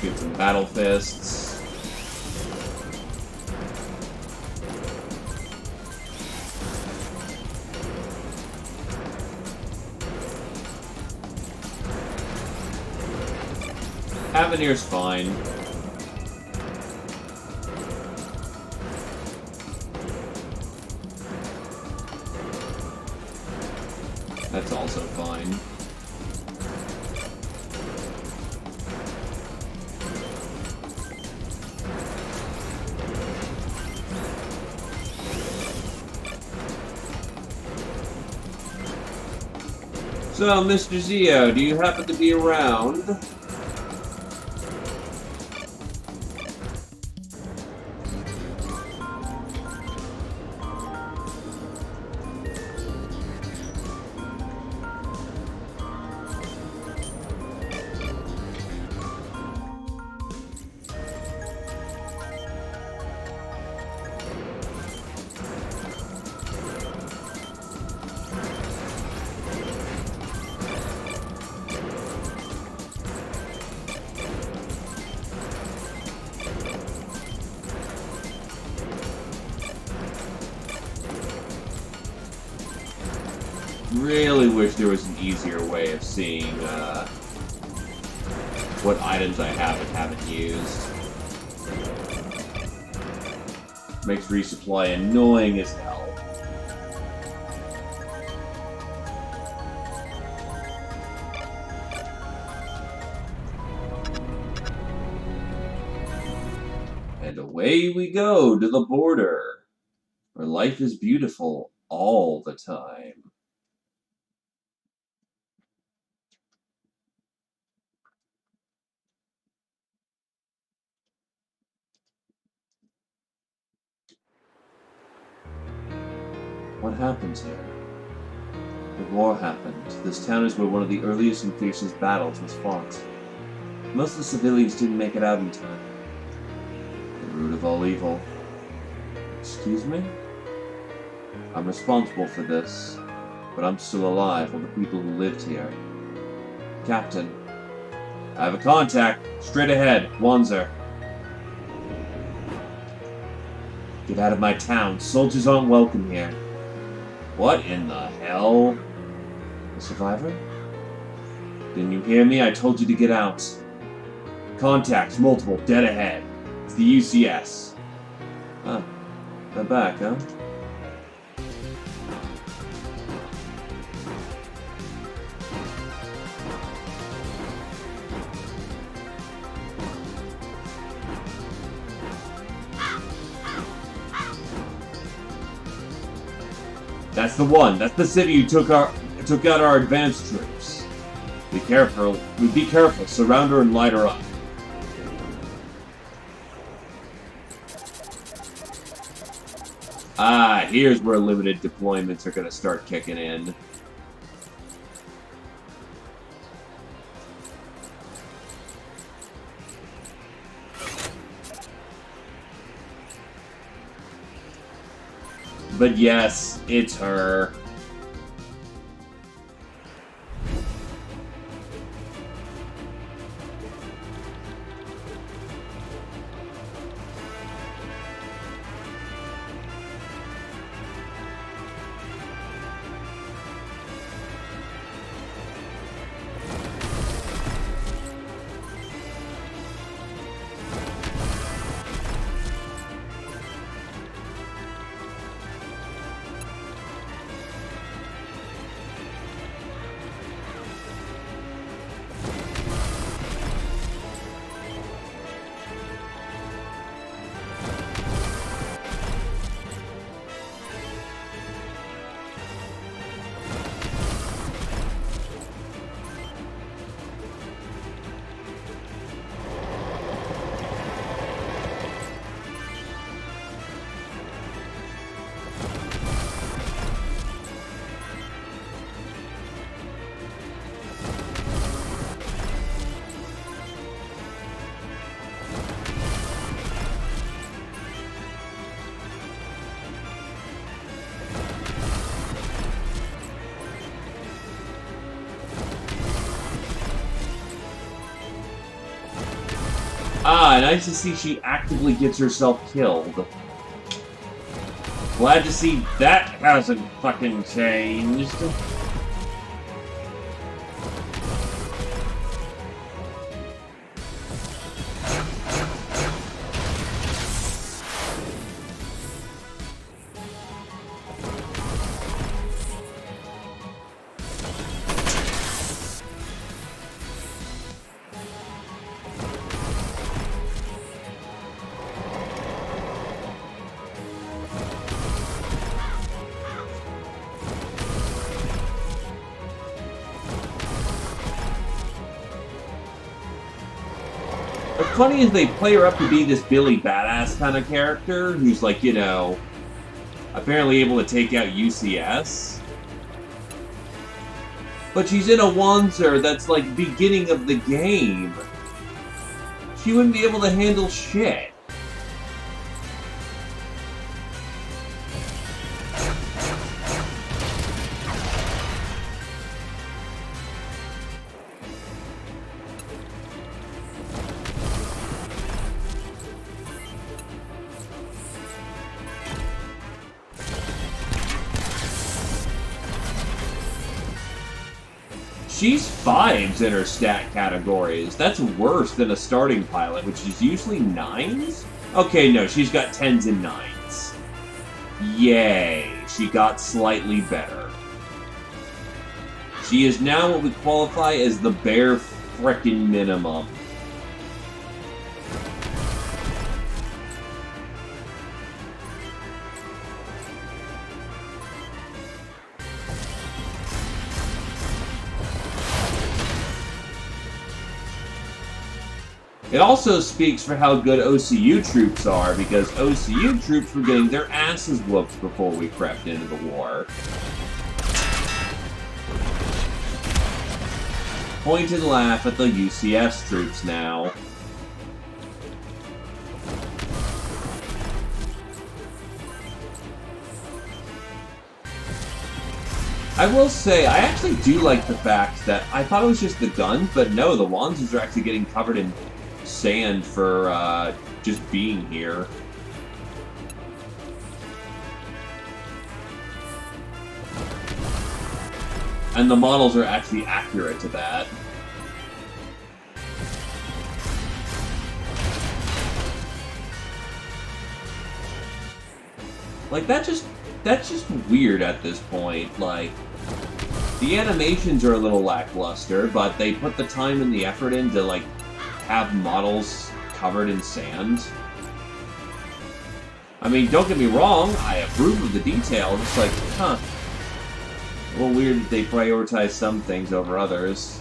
Get some battle fists. Avenir's fine. That's also fine. So, Mr. Zio, do you happen to be around? Really wish there was an easier way of seeing what items I have and haven't used. Makes resupply annoying as hell. And away we go to the border, where life is beautiful all the time. What happens here? The war happened. This town is where one of the earliest and fiercest battles was fought. Most of the civilians didn't make it out in time. The root of all evil. Excuse me? I'm responsible for this, but I'm still alive for the people who lived here. Captain, I have a contact. Straight ahead, Wanzer. Get out of my town. Soldiers aren't welcome here. What in the hell? A survivor? Didn't you hear me? I told you to get out. Contacts multiple, dead ahead. It's the UCS. Ah, they're back, huh? That's the one. That's the city who took out our advanced troops. Be careful. Be careful. Surround her and light her up. Ah, here's where limited deployments are going to start kicking in. But yes, it's her. Ah, nice to see she actively gets herself killed. Glad to see that hasn't fucking changed. What's funny is they play her up to be this Billy Badass kind of character who's like, you know, apparently able to take out UCS. But she's in a Wanzer that's like beginning of the game. She wouldn't be able to handle shit. She's 5s in her stat categories. That's worse than a starting pilot, which is usually 9s? Okay, no, she's got 10s and 9s. Yay, she got slightly better. She is now what we qualify as the bare frickin' minimum. It also speaks for how good OCU troops are, because OCU troops were getting their asses whooped before we crept into the war. Point and laugh at the UCS troops now. I will say, I actually do like the fact that I thought it was just the guns, but no, the Wanzers are actually getting covered in sand for just being here. And the models are actually accurate to that. Like, that's just weird at this point. Like, the animations are a little lackluster, but they put the time and the effort in to, like, have models covered in sand. I mean, don't get me wrong, I approve of the detail. It's like, huh. A little weird that they prioritize some things over others.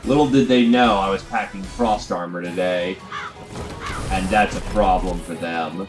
Little did they know I was packing frost armor today, and that's a problem for them.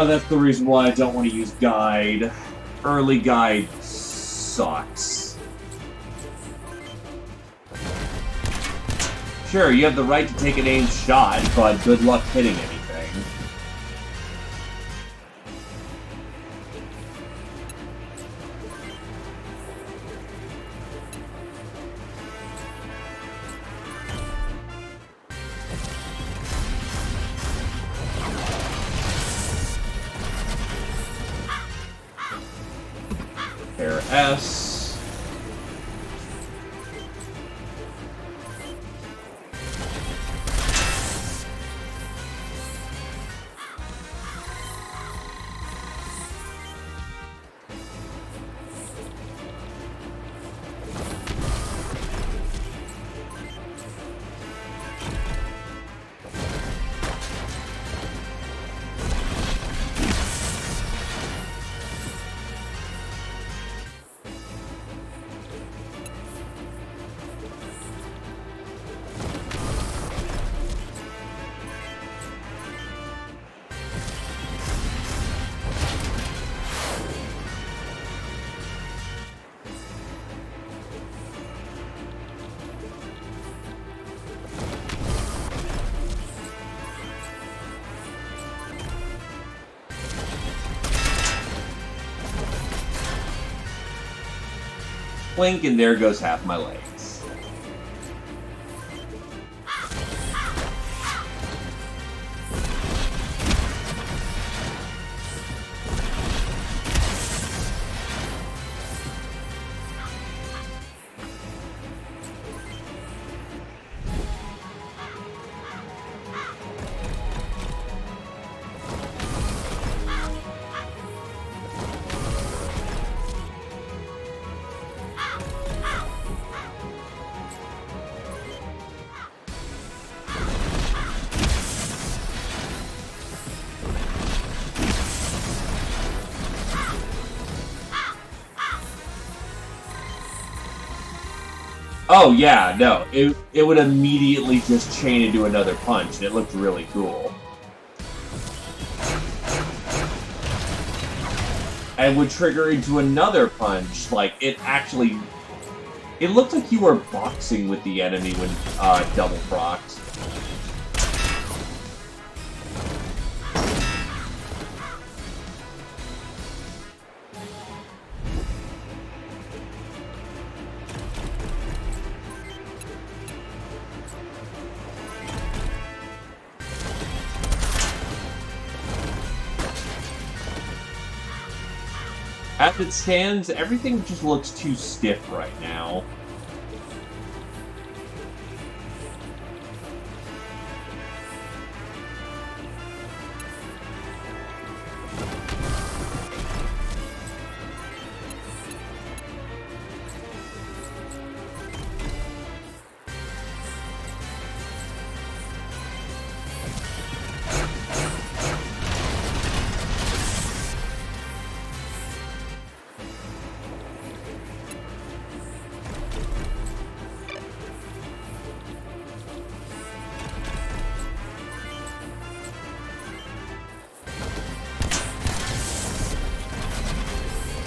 That's the reason why I don't want to use guide. Early guide sucks. Sure, you have the right to take an aimed shot, but good luck hitting anything. S. Blink, and there goes half my legs. Oh yeah, no, it would immediately just chain into another punch, and it looked really cool. And would trigger into another punch. Like, it actually... It looked like you were boxing with the enemy when double procced. As it stands, everything just looks too stiff right now.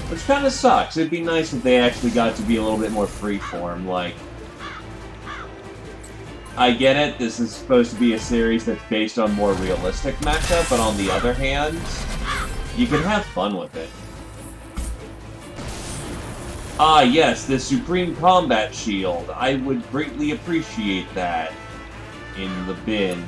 Which kind of sucks. It'd be nice if they actually got to be a little bit more freeform. Like, I get it, this is supposed to be a series that's based on more realistic mecha, but on the other hand, you can have fun with it. Ah, yes, the Supreme Combat Shield. I would greatly appreciate that in the bin.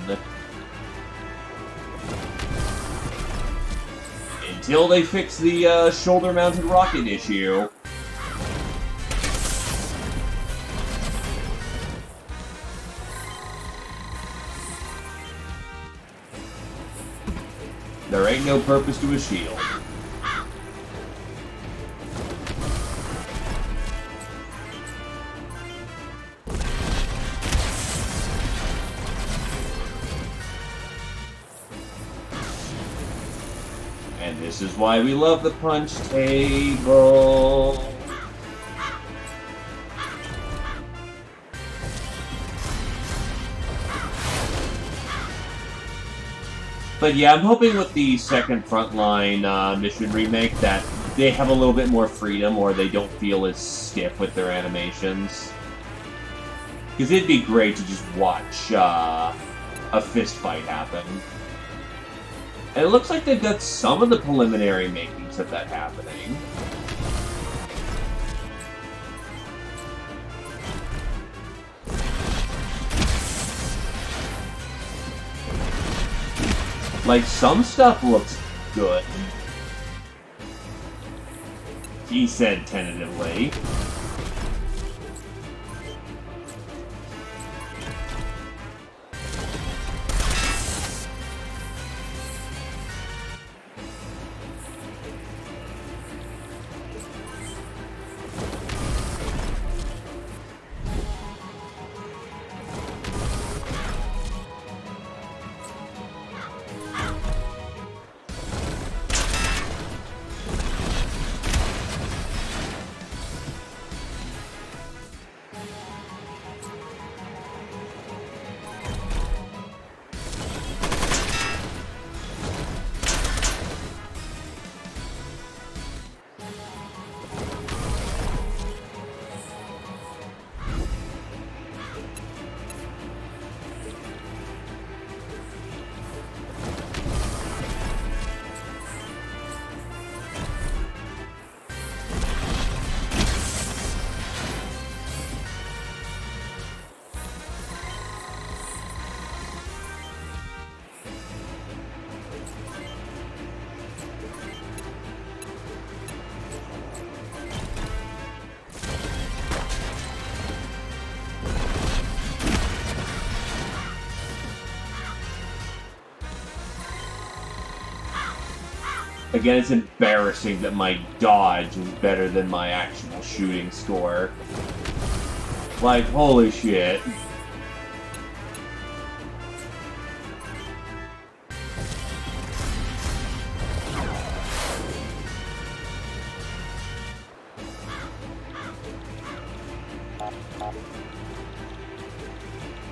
Until they fix the shoulder-mounted rocket issue. There ain't no purpose to a shield. And this is why we love the punch table. But yeah, I'm hoping with the second Frontline mission remake that they have a little bit more freedom, or they don't feel as stiff with their animations. Because it'd be great to just watch a fist fight happen. And it looks like they've got some of the preliminary makings of that happening. Like, some stuff looks good. He said tentatively. Again, it's embarrassing that my dodge is better than my actual shooting score. Like, holy shit.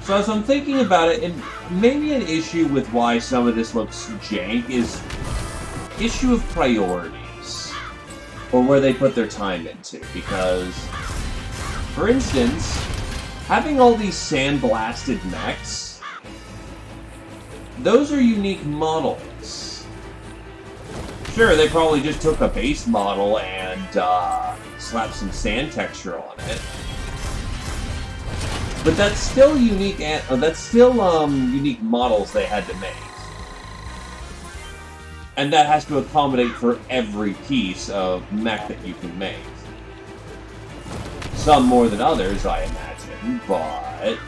So as I'm thinking about it, and maybe an issue with why some of this looks jank is issue of priorities, or where they put their time into. Because, for instance, having all these sandblasted mechs, those are unique models. Sure, they probably just took a base model and slapped some sand texture on it. But that's still unique. Unique models they had to make, and that has to accommodate for every piece of mech that you can make. Some more than others, I imagine, but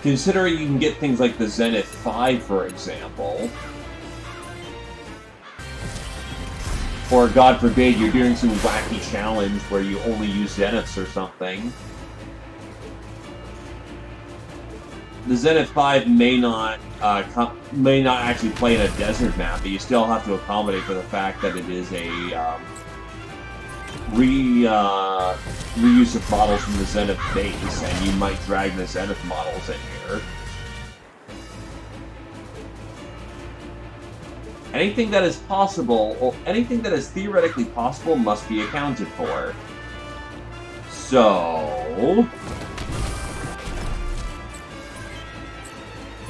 considering you can get things like the Zenith 5, for example. Or, God forbid, you're doing some wacky challenge where you only use Zeniths or something. The Zenith 5 may not actually play in a desert map, but you still have to accommodate for the fact that it is a reuse of models from the Zenith base, and you might drag the Zenith models in here. Anything that is possible, or anything that is theoretically possible, must be accounted for. So,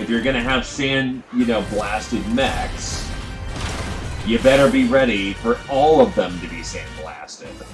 if you're gonna have blasted mechs, you better be ready for all of them to be sandblasted.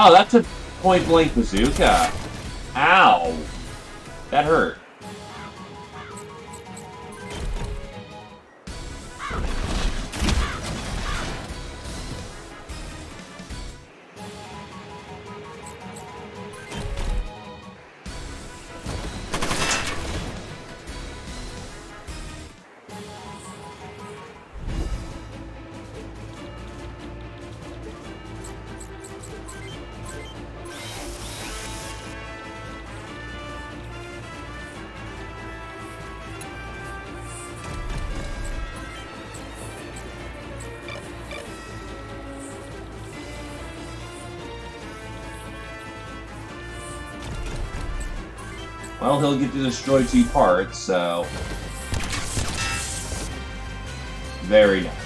Oh, that's a point-blank bazooka. Ow. That hurt. Well, he'll get to destroy 2 parts, so... Very nice.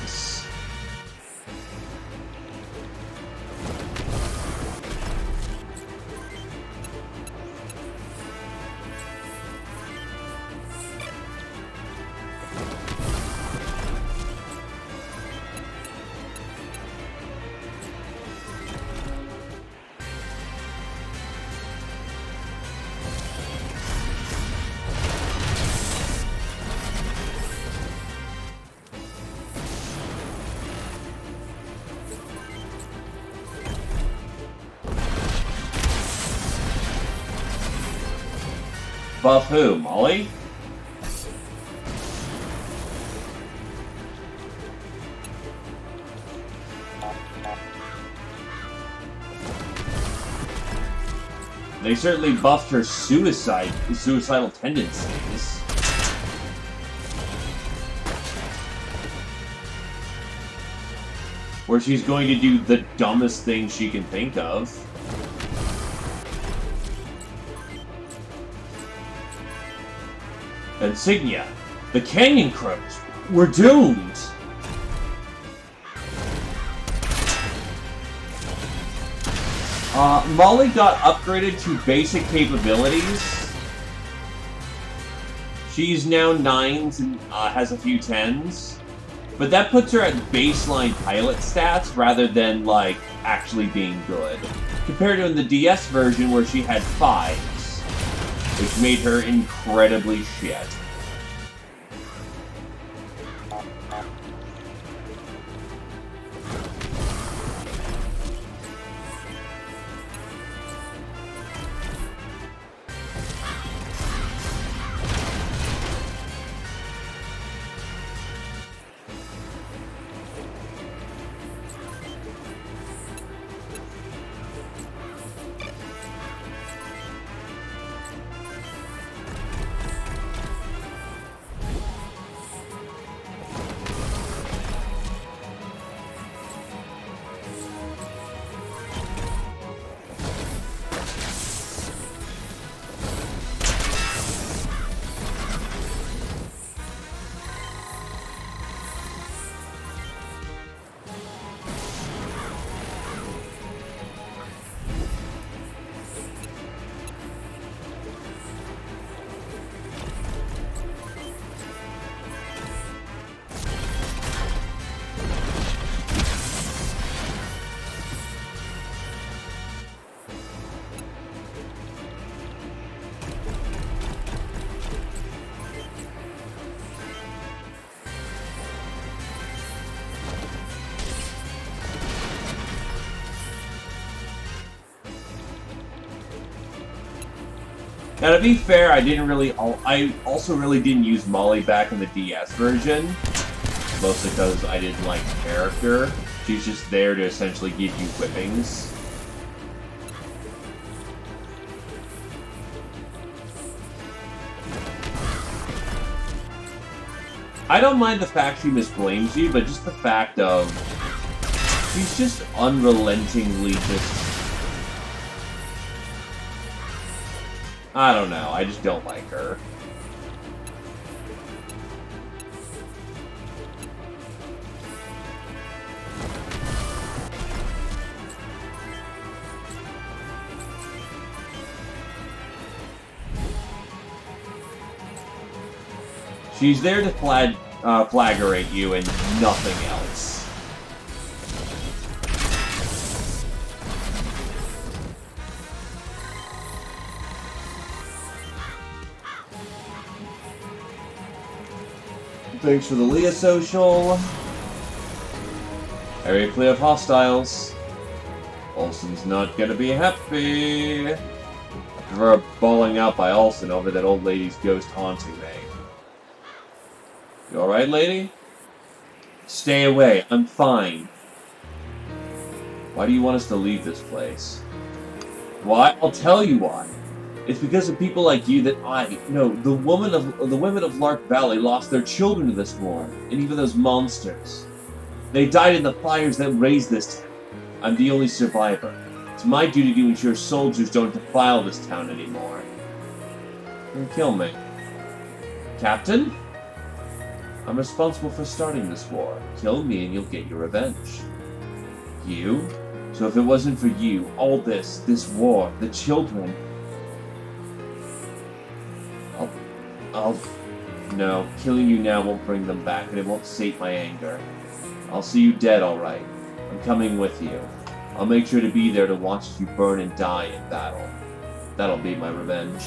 Buff who, Molly? They certainly buffed her suicidal tendencies. Where she's going to do the dumbest thing she can think of. Insignia, the Canyon Crows, we're doomed! Molly got upgraded to basic capabilities. She's now 9s and has a few 10s. But that puts her at baseline pilot stats rather than, like, actually being good. Compared to in the DS version where she had 5s. Which made her incredibly shit. Now, to be fair, I also really didn't use Molly back in the DS version, mostly because I didn't like the character. She's just there to essentially give you whippings. I don't mind the fact she misblames you, but just the fact of she's just unrelentingly just... I don't know, I just don't like her. She's there to flaggerate you and nothing else. Thanks for the Leah social. Area clear of hostiles. Olsen's not gonna be happy. After her bawling out by Olsen over that old lady's ghost haunting me. You alright, lady? Stay away. I'm fine. Why do you want us to leave this place? Why? I'll tell you why. It's because of people like you that the women of Lark Valley lost their children to this war, and even those monsters. They died in the fires that raised this town. I'm the only survivor. It's my duty to ensure soldiers don't defile this town anymore. And kill me. Captain? I'm responsible for starting this war. Kill me and you'll get your revenge. You? So if it wasn't for you, all this war, the children... No, killing you now won't bring them back, and it won't sate my anger. I'll see you dead, alright. I'm coming with you. I'll make sure to be there to watch you burn and die in battle. That'll be my revenge.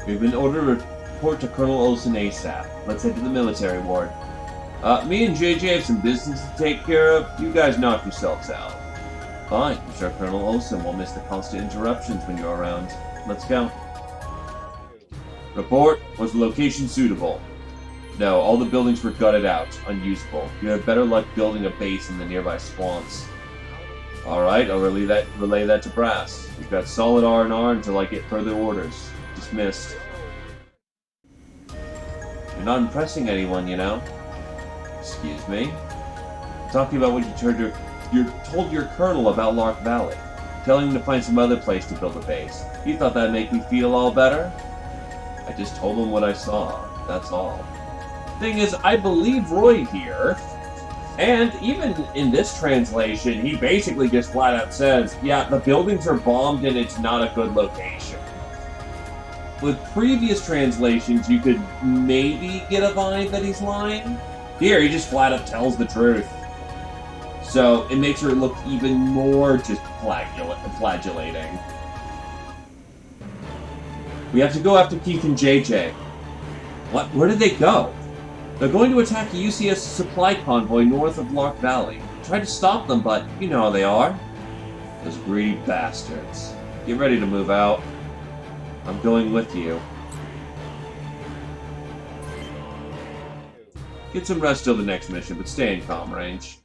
We've been ordered to report to Colonel Olsen ASAP. Let's head to the military ward. Me and JJ have some business to take care of. You guys knock yourselves out. Fine. I'm sure Colonel Olsen won't miss the constant interruptions when you're around. Let's go. Report. Was the location suitable? No, all the buildings were gutted out. Unusable. You have better luck building a base in the nearby swamps. Alright, I'll relay that to Brass. We've got solid R&R until I get further orders. Dismissed. You're not impressing anyone, you know. Excuse me? I'm talking about what you told your colonel about Lark Valley. Telling him to find some other place to build a base. You thought that'd make me feel all better? I just told him what I saw. That's all. Thing is, I believe Roy here. And even in this translation, he basically just flat out says, yeah, the buildings are bombed and it's not a good location. With previous translations, you could maybe get a vibe that he's lying. Here, he just flat out tells the truth. So, it makes her look even more just flagellating. We have to go after Keith and JJ. What? Where did they go? They're going to attack a UCS supply convoy north of Lark Valley. Tried to stop them, but you know how they are. Those greedy bastards. Get ready to move out. I'm going with you. Get some rest till the next mission, but stay in comm range.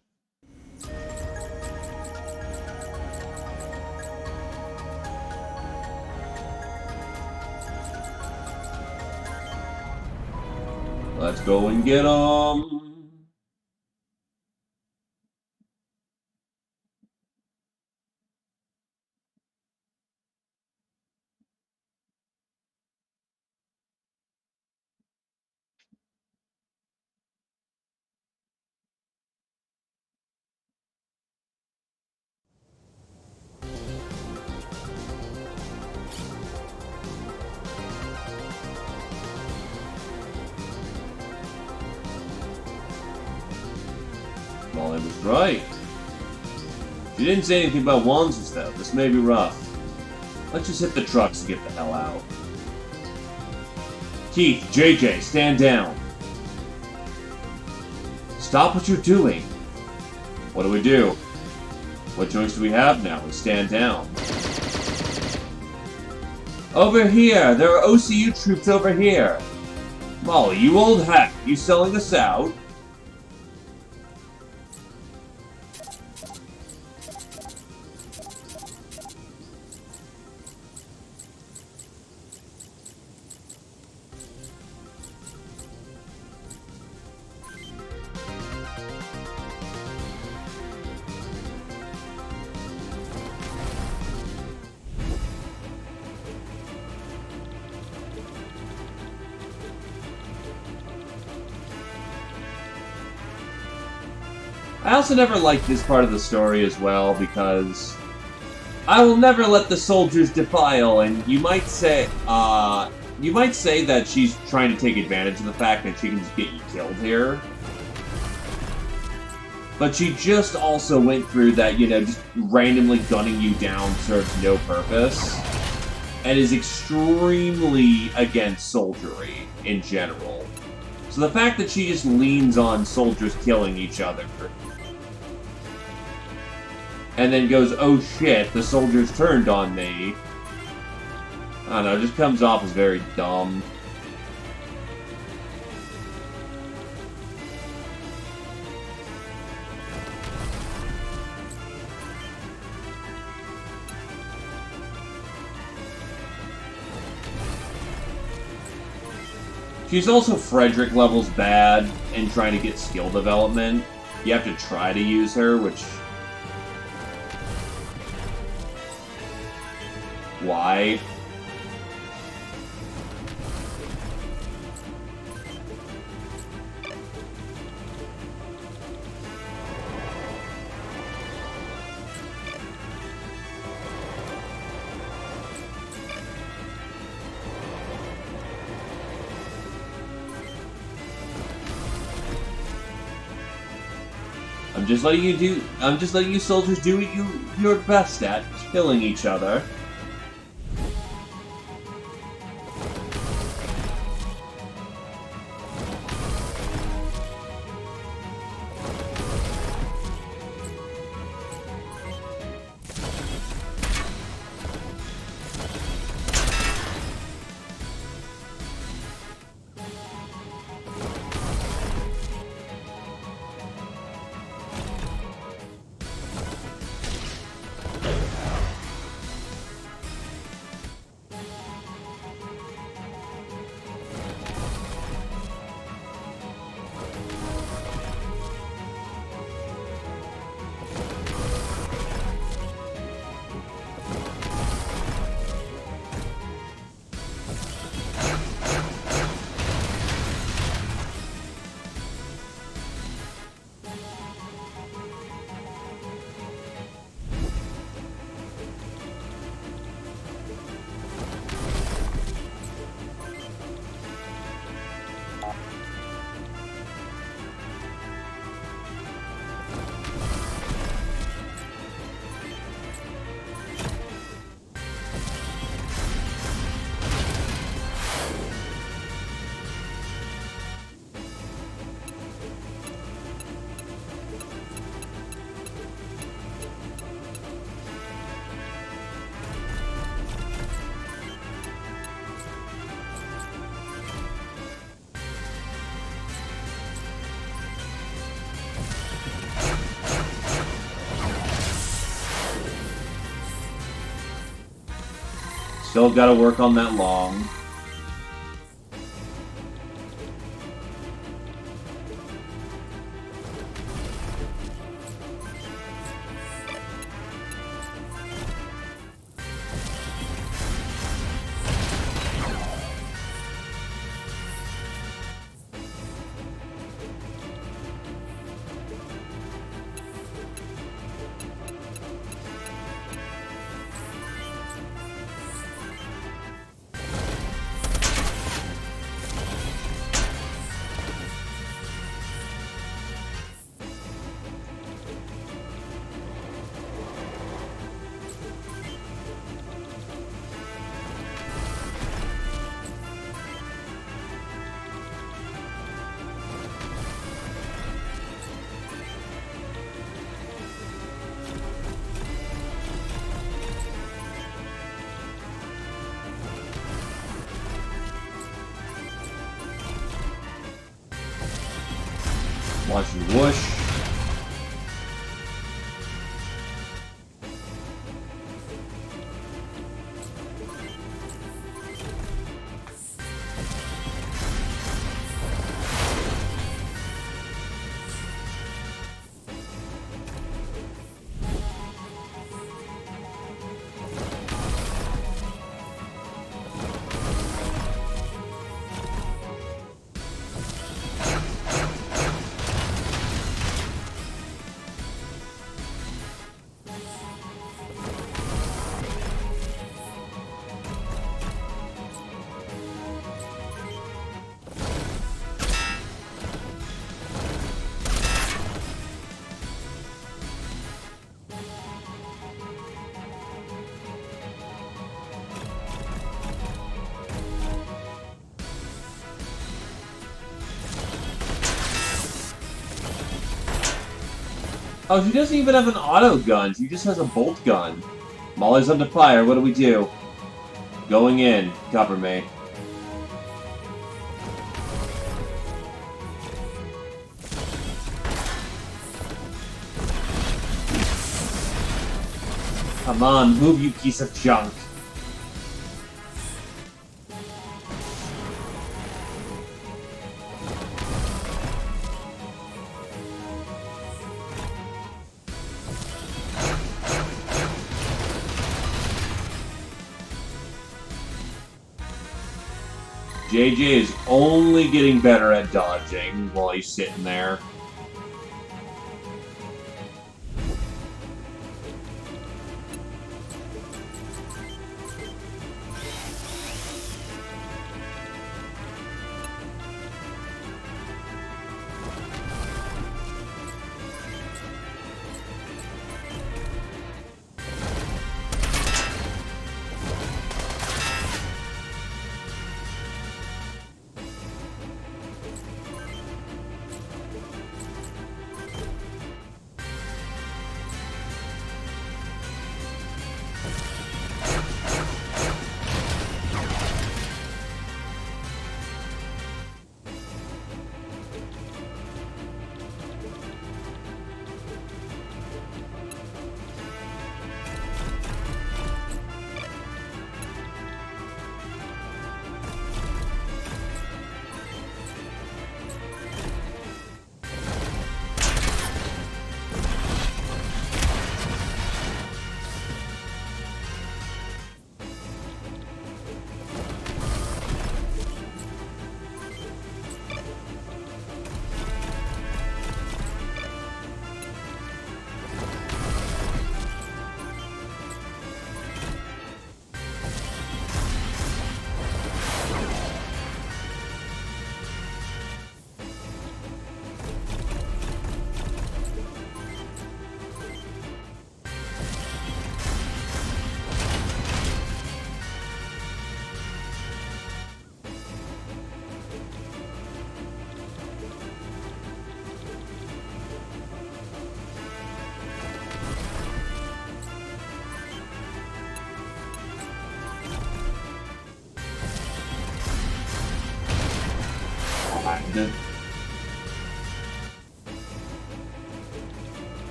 Let's go and get 'em. Molly was right. She didn't say anything about wands, though. This may be rough. Let's just hit the trucks and get the hell out. Keith, JJ, stand down. Stop what you're doing. What do we do? What choice do we have now? We stand down. Over here! There are OCU troops over here! Molly, you old hack! You selling us out? I also never liked this part of the story as well, because I will never let the soldiers defile, and you might say that she's trying to take advantage of the fact that she can just get you killed here. But she just also went through that, just randomly gunning you down serves no purpose, and is extremely against soldiery in general. So the fact that she just leans on soldiers killing each other, and then goes, oh shit, the soldiers turned on me. I don't know, it just comes off as very dumb. She's also Frederick levels bad in trying to get skill development. You have to try to use her, which... Why? I'm just letting you soldiers do what you're best at, killing each other. Still gotta work on that long. Launch and whoosh. Oh, she doesn't even have an auto gun. She just has a bolt gun. Molly's under fire. What do we do? Going in. Cover me. Come on, move, you piece of junk. JJ is only getting better at dodging while he's sitting there.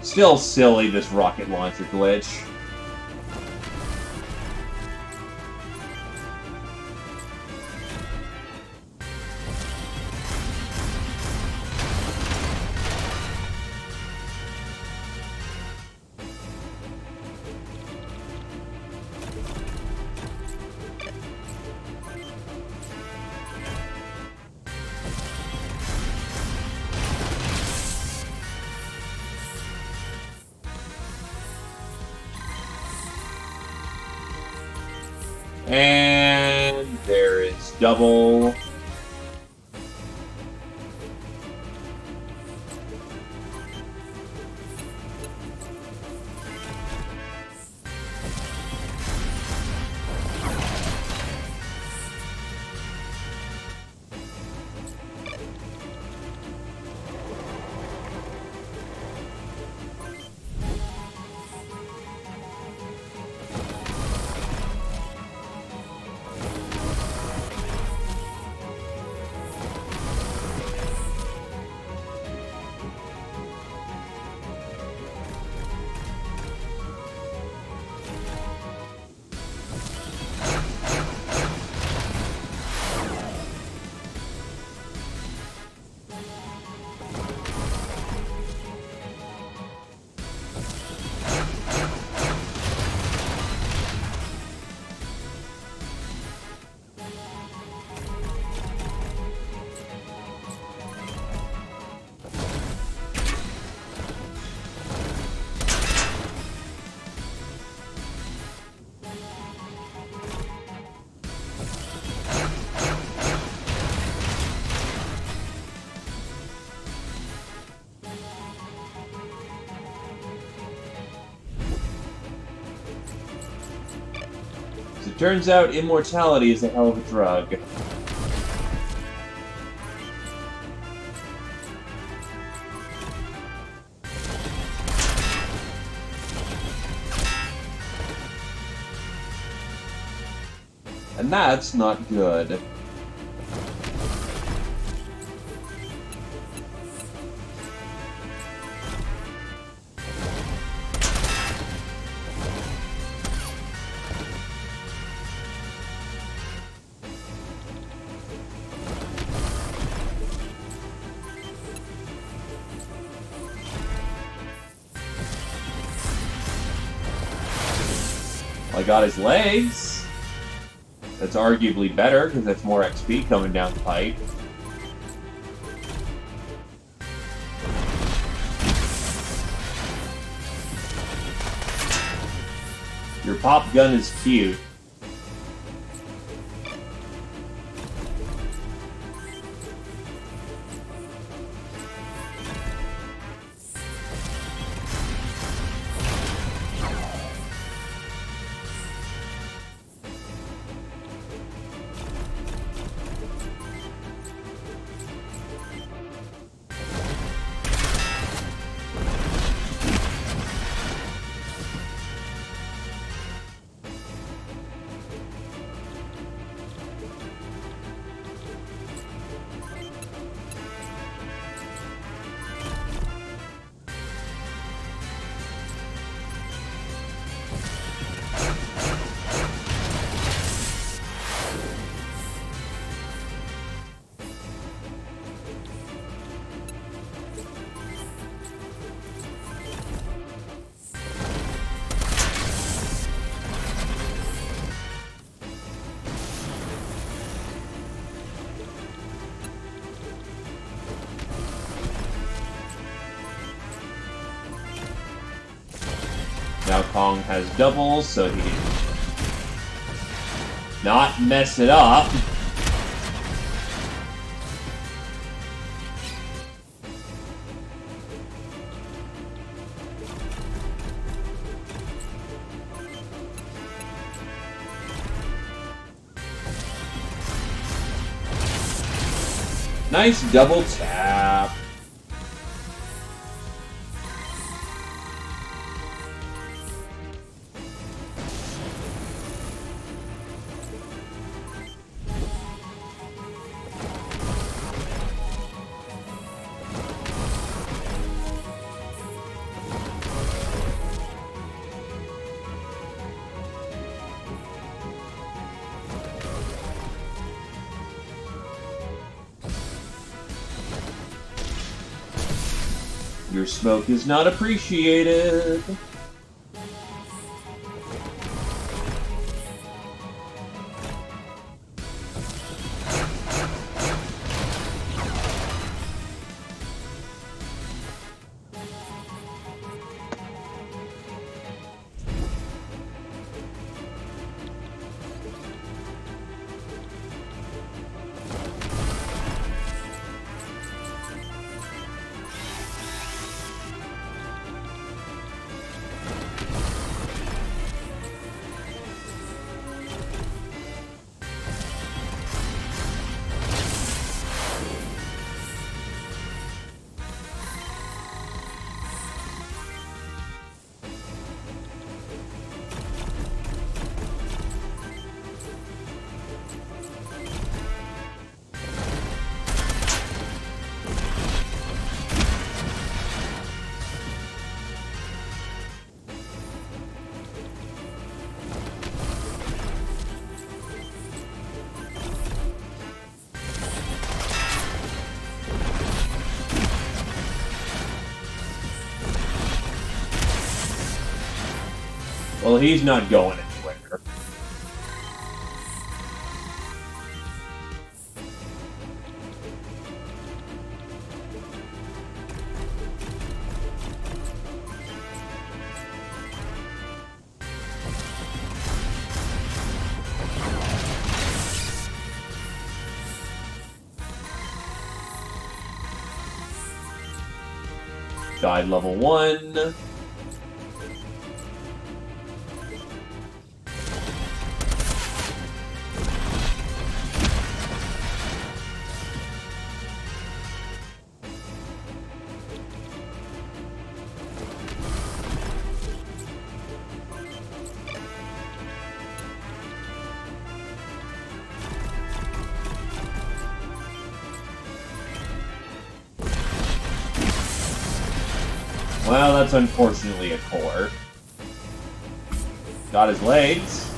Still silly, this rocket launcher glitch. And there is double. Turns out immortality is a hell of a drug. And that's not good. I got his legs. That's arguably better, because that's more XP coming down the pipe. Your pop gun is cute. Now Kong has doubles, so he can not mess it up. Nice double tap. Your smoke is not appreciated. Well, he's not going anywhere. Died level 1. Well, that's unfortunately a core. Got his legs.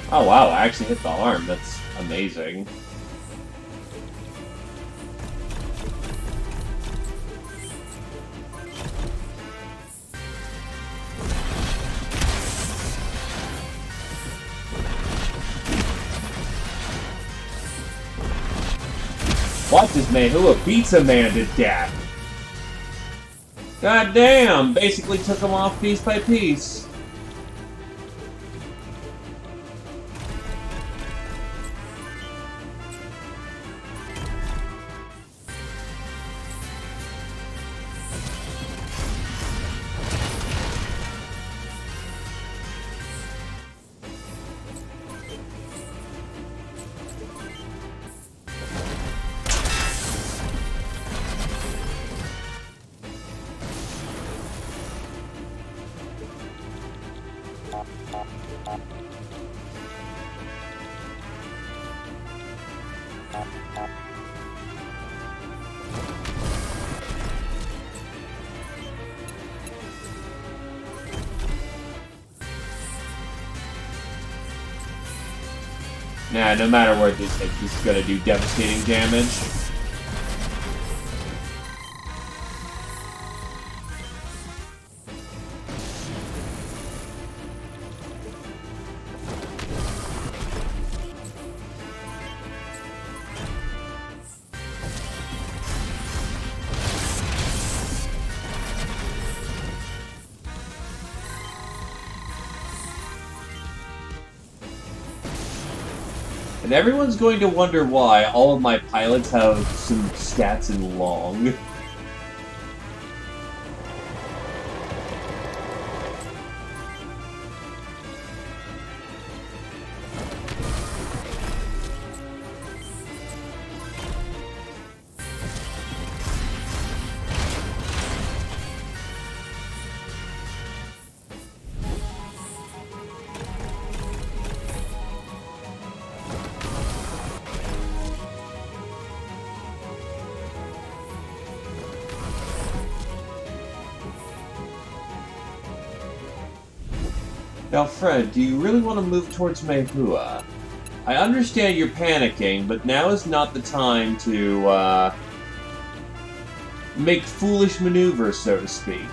Oh wow, I actually hit the arm. That's amazing. Watch this man, who beats a man to death. God damn, basically took him off piece by piece. Nah, no matter where this hits, this is gonna do devastating damage. And everyone's going to wonder why all of my pilots have some stats in long. Now, Fred, do you really want to move towards Mehua? I understand you're panicking, but now is not the time to, make foolish maneuvers, so to speak.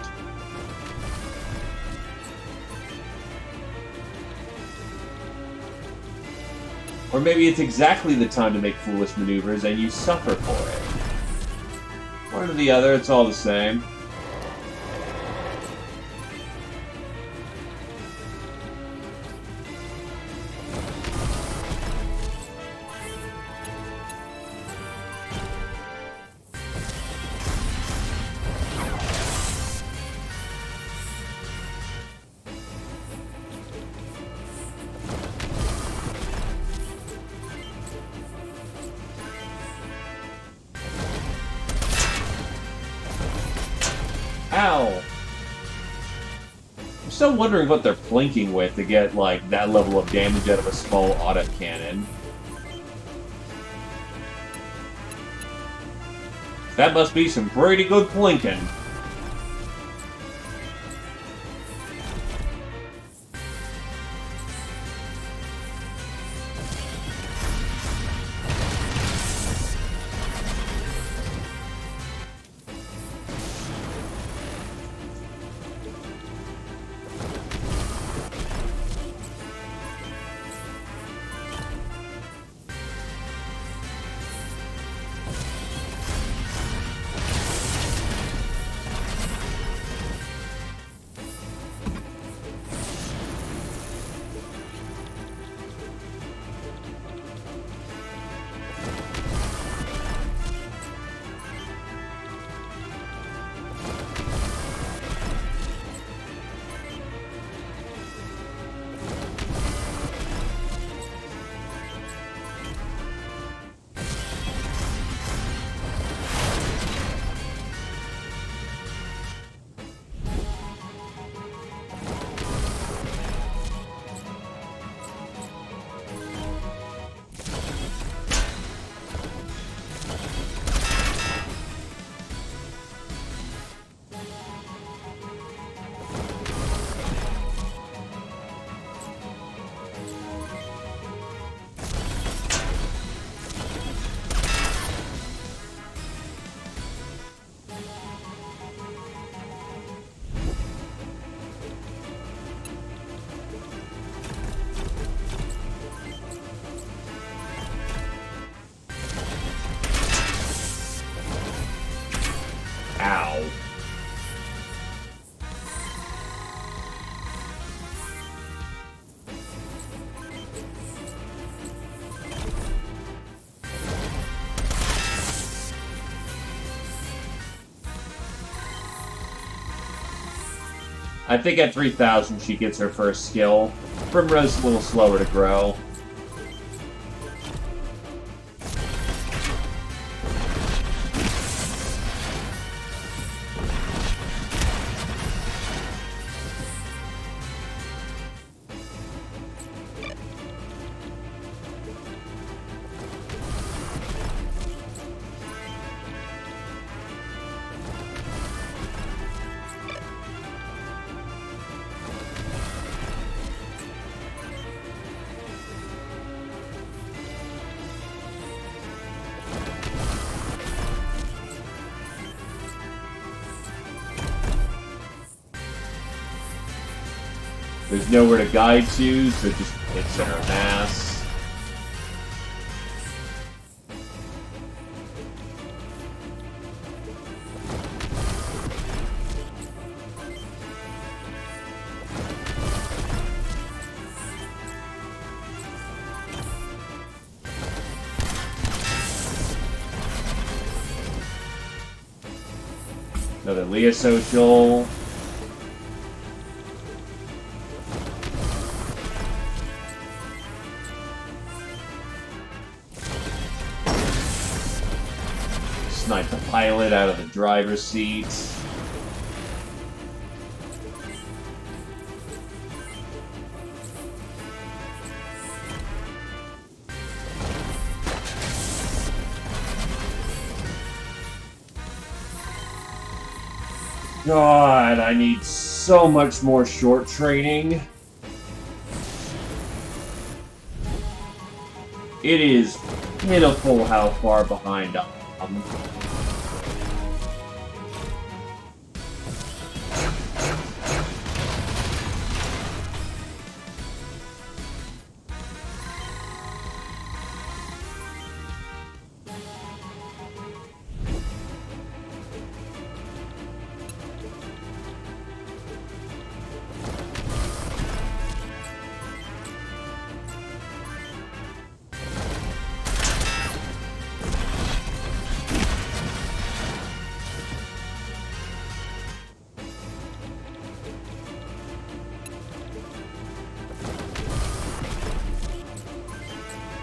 Or maybe it's exactly the time to make foolish maneuvers and you suffer for it. One or the other, it's all the same. Ow! I'm still wondering what they're plinking with to get, like, that level of damage out of a small autocannon. That must be some pretty good plinking. Ow. I think at 3,000 she gets her first skill. Primrose's a little slower to grow. There's nowhere to guide to, so just hit center mass. Another Leah social. Snipe the pilot out of the driver's seat. God, I need so much more short training. It is pitiful how far behind I am.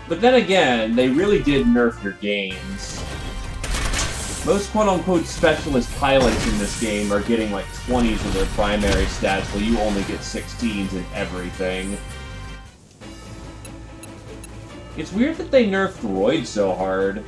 But then again, they really did nerf your games. Most quote-unquote specialist pilots in this game are getting like 20s in their primary stats, while you only get 16s in everything. It's weird that they nerfed Royd so hard.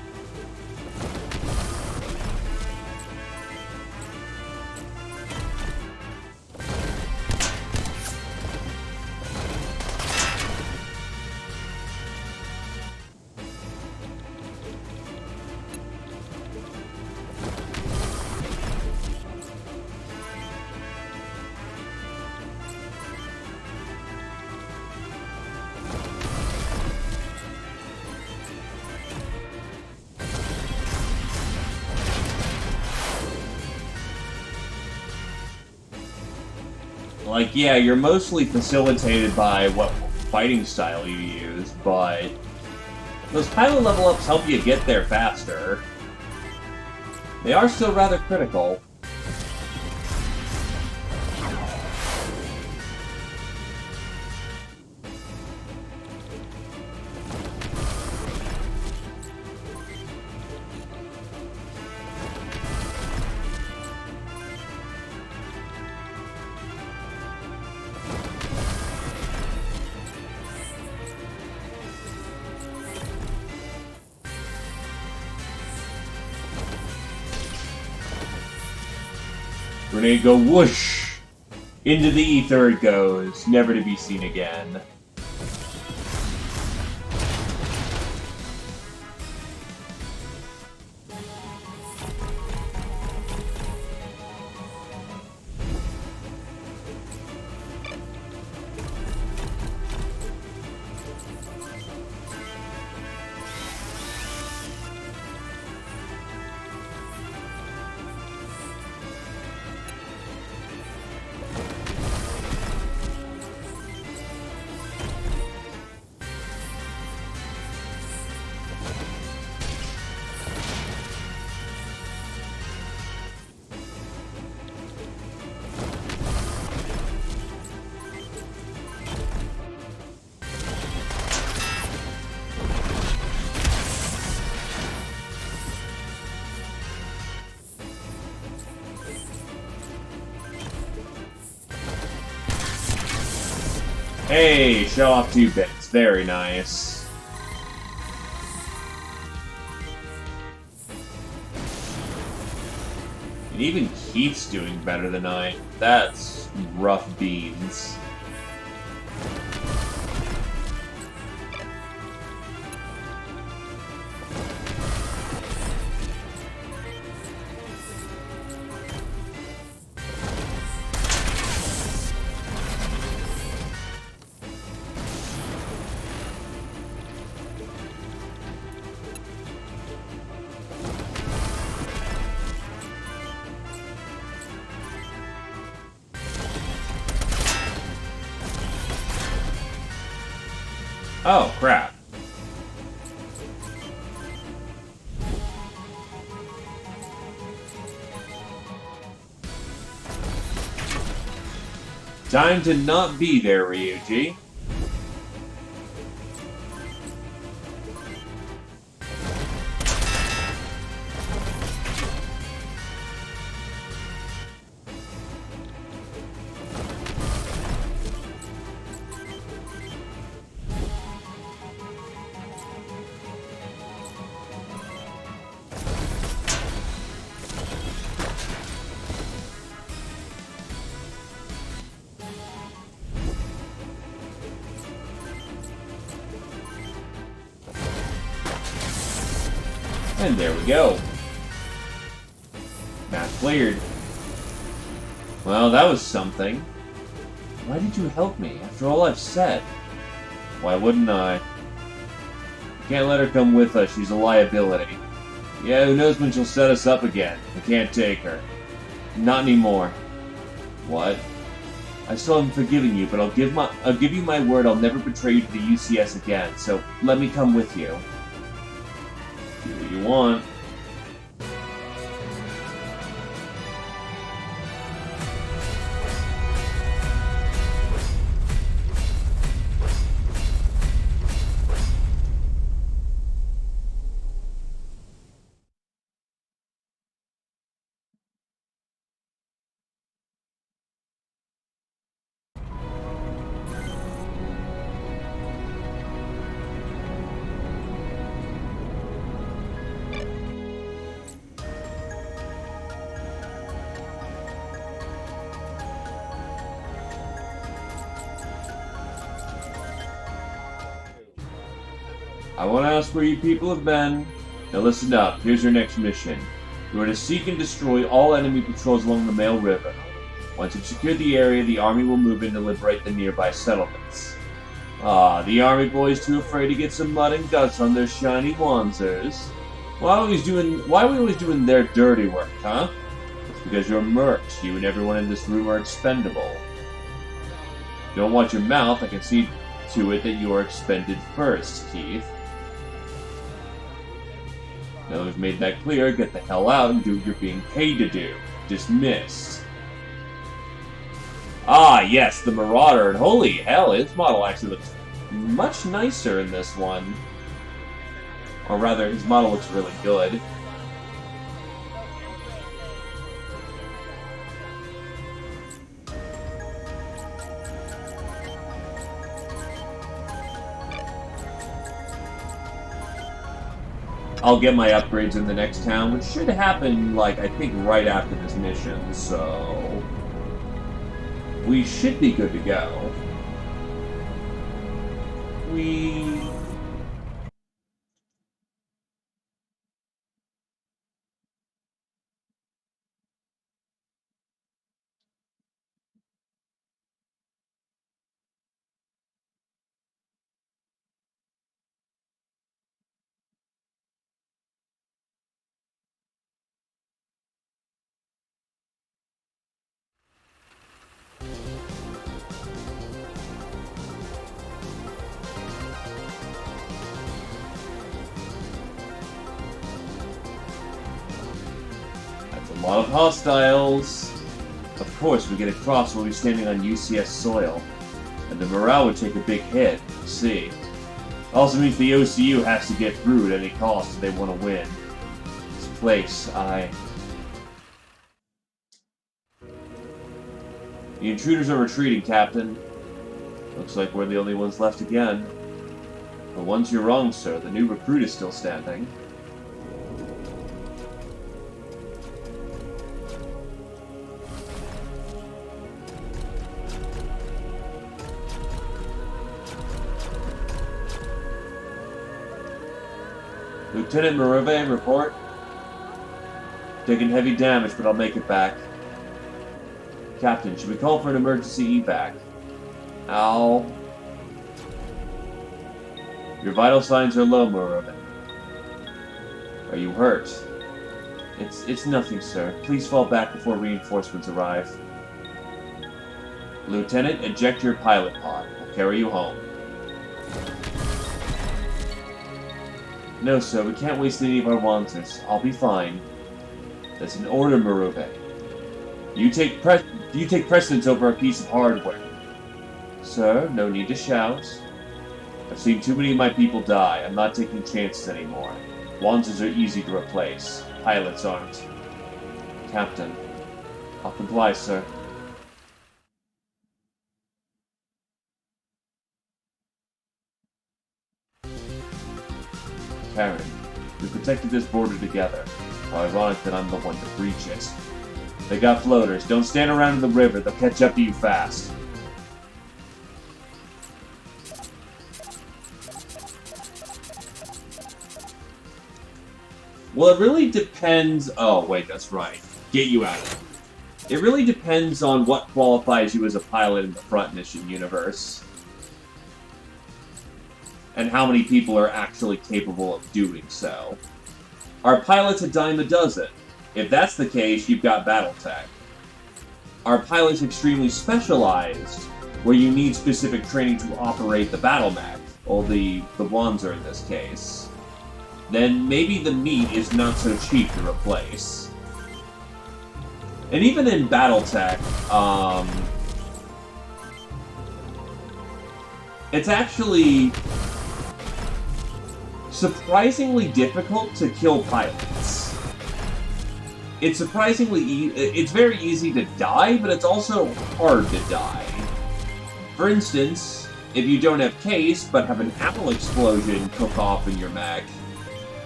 Like, yeah, you're mostly facilitated by what fighting style you use, but those pilot level ups help you get there faster. They are still rather critical. Grenade go whoosh! Into the ether it goes, never to be seen again. Hey, show off 2 bits. Very nice. And even Keith's doing better than I. That's rough beans. Oh, crap. Time to not be there, Ryuji. And there we go. Map cleared. Well, that was something. Why did you help me, after all I've said? Why wouldn't I? You can't let her come with us, she's a liability. Yeah, who knows when she'll set us up again. We can't take her. Not anymore. What? I still haven't forgiven you, but I'll give you my word I'll never betray you to the UCS again, so let me come with you. Do what you want. I won't ask where you people have been. Now listen up. Here's your next mission. You are to seek and destroy all enemy patrols along the Mail River. Once you've secured the area, the army will move in to liberate the nearby settlements. The army boys too afraid to get some mud and guts on their shiny Wanzers. Why are we always doing their dirty work, huh? It's because you're mercs. You and everyone in this room are expendable. Don't watch your mouth. I can see to it that you are expended first, Keith. Now that we've made that clear, get the hell out and do what you're being paid to do. Dismissed. Ah, yes, the Marauder, and holy hell, his model actually looks much nicer in this one. Or rather, his model looks really good. I'll get my upgrades in the next town, which should happen, like, I think right after this mission, so we should be good to go. That's a lot of hostiles. Of course, we get across, we'll be standing on UCS soil, and the morale would take a big hit. See. Also means the OCU has to get through at any cost if they want to win. This place, The intruders are retreating, Captain. Looks like we're the only ones left again. But once you're wrong, sir. The new recruit is still standing. Lieutenant Marive, report. Taking heavy damage, but I'll make it back. Captain, should we call for an emergency evac? Ow. Your vital signs are low, Marive. Are you hurt? It's nothing, sir. Please fall back before reinforcements arrive. Lieutenant, eject your pilot pod. I'll carry you home. No, sir, we can't waste any of our Wanzers. I'll be fine. That's an order, Marube. You take precedence over a piece of hardware. Sir, no need to shout. I've seen too many of my people die. I'm not taking chances anymore. Wanzers are easy to replace. Pilots aren't. Captain, I'll comply, sir. Karen, we protected this border together. How ironic that I'm the one to breach it. They got floaters. Don't stand around in the river. They'll catch up to you fast. Well, it really depends... Oh, wait, that's right. Get you out of it. It really depends on what qualifies you as a pilot in the front mission universe. And how many people are actually capable of doing so. Are pilots a dime a dozen? If that's the case, you've got Battletech. Are pilots extremely specialized, where you need specific training to operate the battle mech, or the Wanzer in this case, then maybe the meat is not so cheap to replace. And even in Battletech, it's actually surprisingly difficult to kill pilots. It's it's very easy to die, but it's also hard to die. For instance, if you don't have case, but have an apple explosion cook off in your mech,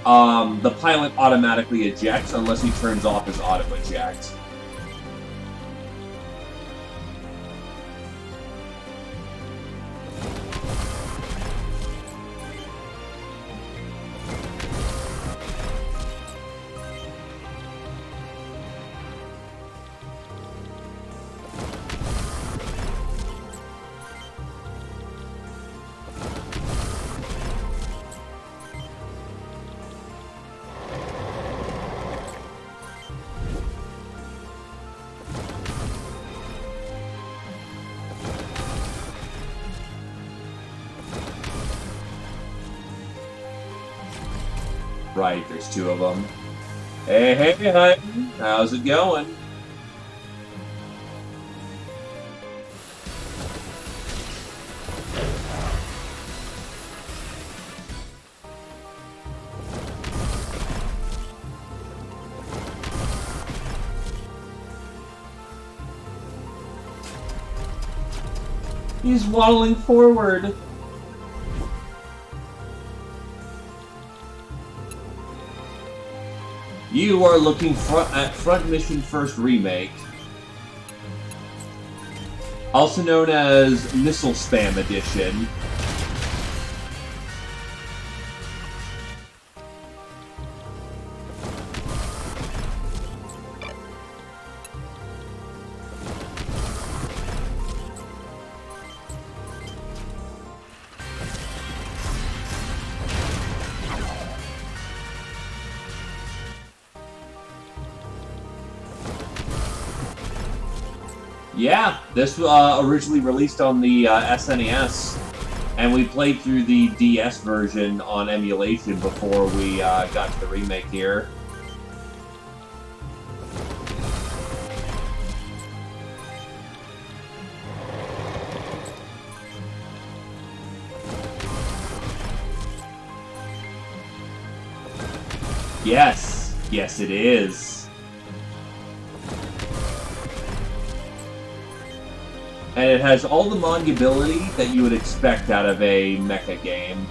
the pilot automatically ejects unless he turns off his auto-eject. Right, there's two of them. Hey, hey, honey. How's it going? He's waddling forward. You are looking at Front Mission First Remake, also known as Missile Spam Edition. Yeah, this originally released on the SNES, and we played through the DS version on emulation before we got to the remake here. Yes, yes it is. And it has all the moddability that you would expect out of a mecha game.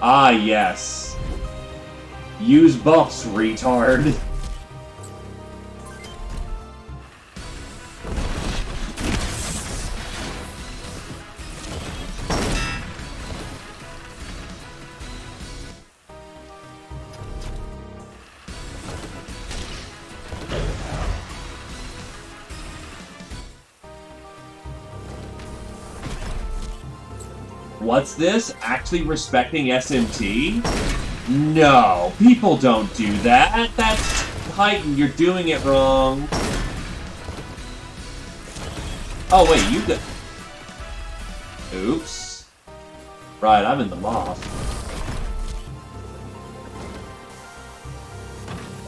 Ah, yes. Use buffs, retard. What's this? Actually respecting SMT? No, people don't do that. That's Titan, you're doing it wrong. Oh wait, you got... Oops. Right, I'm in the moth.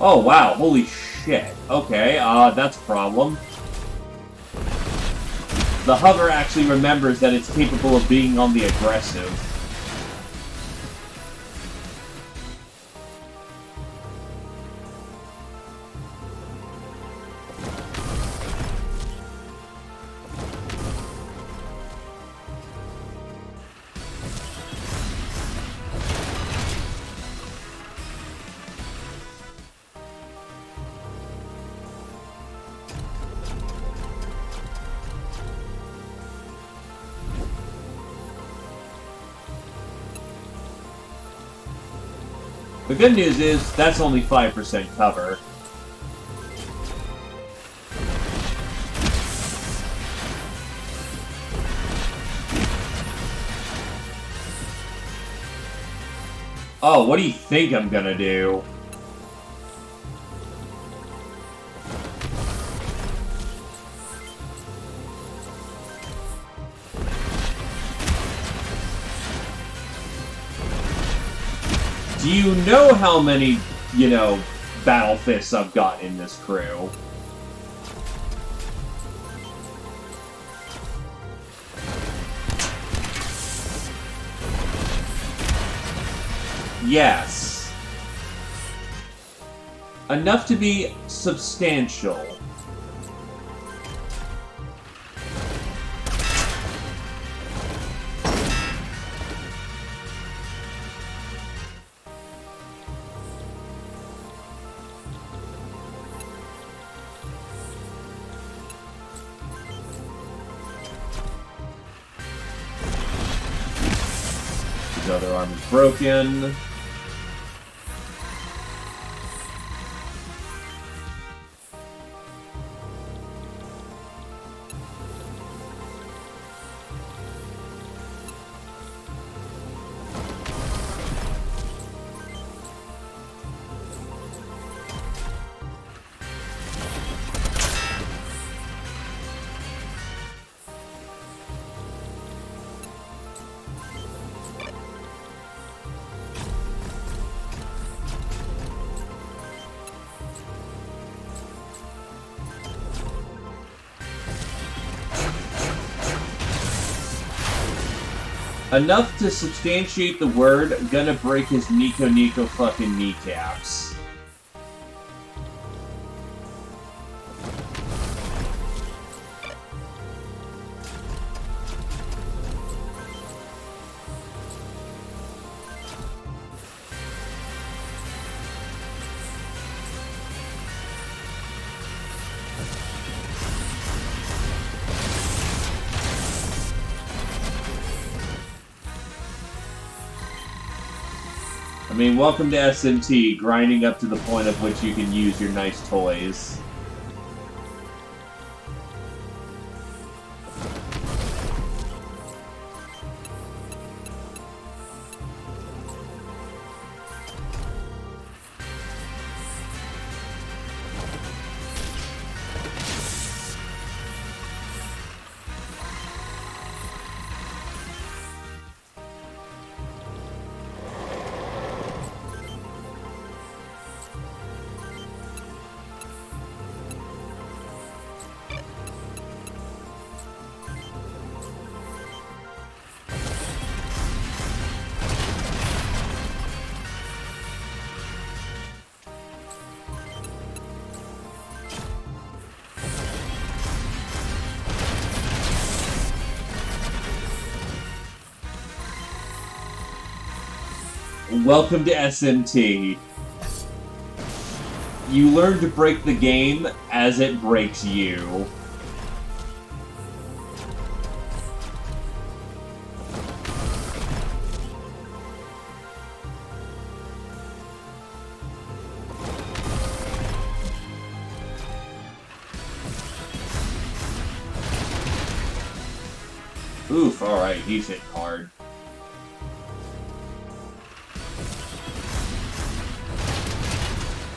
Oh wow, holy shit. Okay, that's a problem. The hover actually remembers that it's capable of being on the aggressive. The good news is, that's only 5% cover. Oh, what do you think I'm gonna do? Do you know how many, Battle Fists I've got in this crew? Yes. Enough to be substantial. His other arm is broken. Enough to substantiate the word, gonna break his Nico Nico fucking kneecaps. I mean, welcome to SMT, grinding up to the point of which you can use your nice toys. Welcome to SMT. You learn to break the game as it breaks you. Oof, alright, he's hit hard.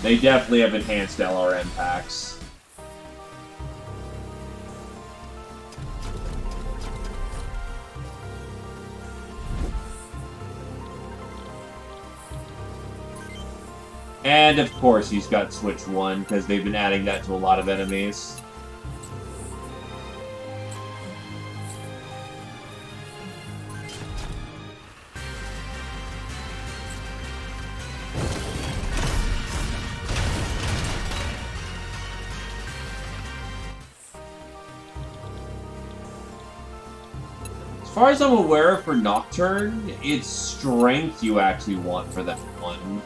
They definitely have enhanced LRM packs. And of course he's got Switch 1, because they've been adding that to a lot of enemies. As far as I'm aware, for Nocturne, it's strength you actually want for that one.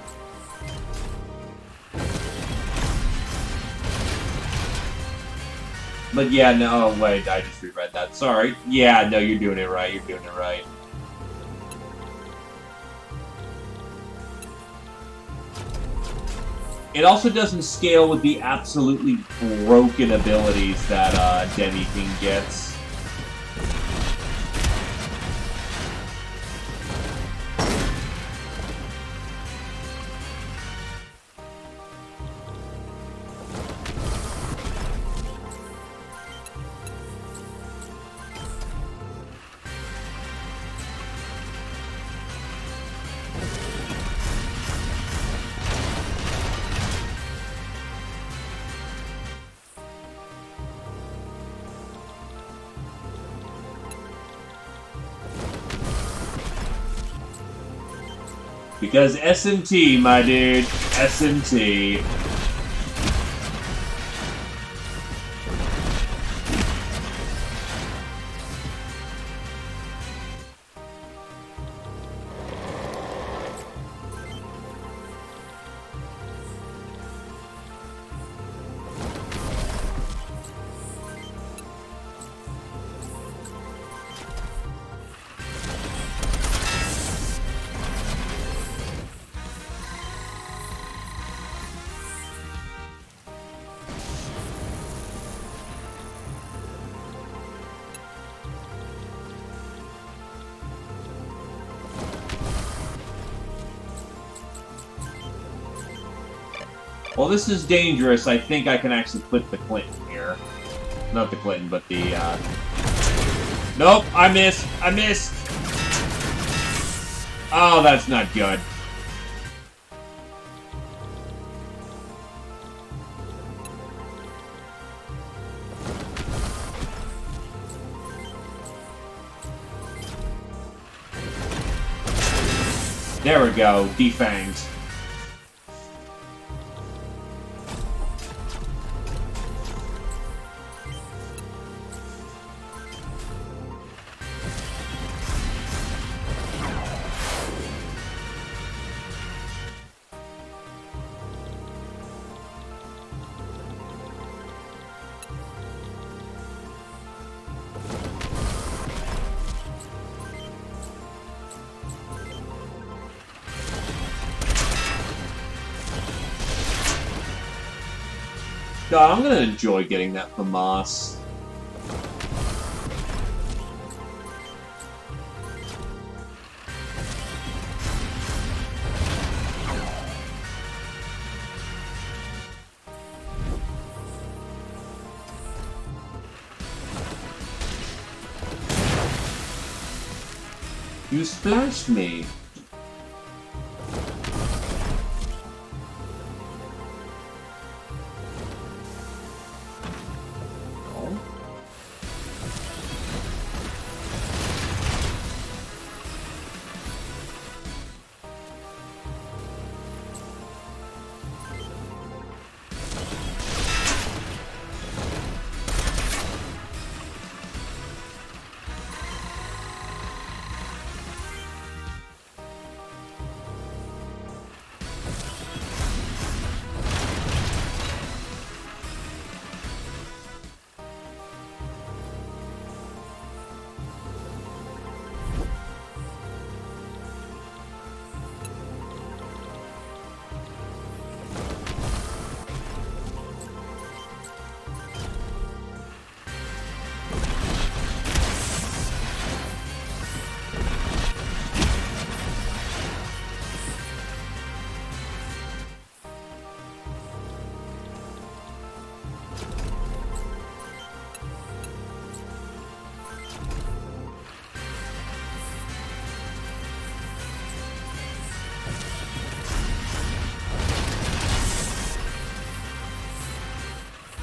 But yeah, no, wait, I just reread that. Sorry. Yeah, no, you're doing it right, you're doing it right. It also doesn't scale with the absolutely broken abilities that Demi King gets. Because SMT, my dude. SMT. Well, this is dangerous. I think I can actually clip the Clinton here. Not the Clinton, but the, Nope, I missed. I missed. Oh, that's not good. There we go, defanged. God, I'm gonna enjoy getting that FAMAS. You splashed me.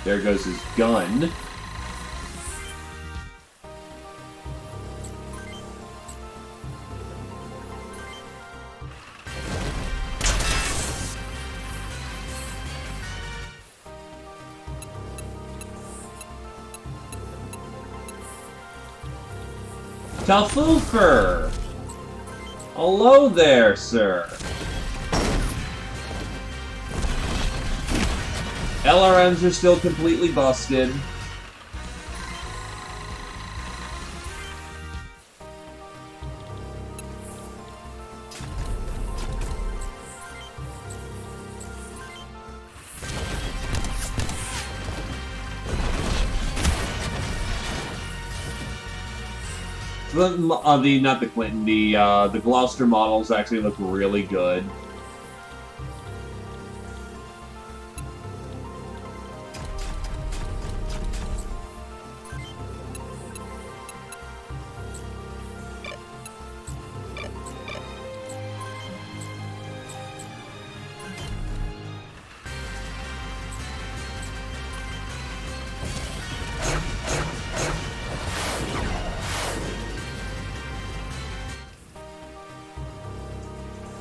There goes his gun. Talfoofer! Hello there, sir. LRMs are still completely busted. Not the Clinton, the Gloucester models actually look really good.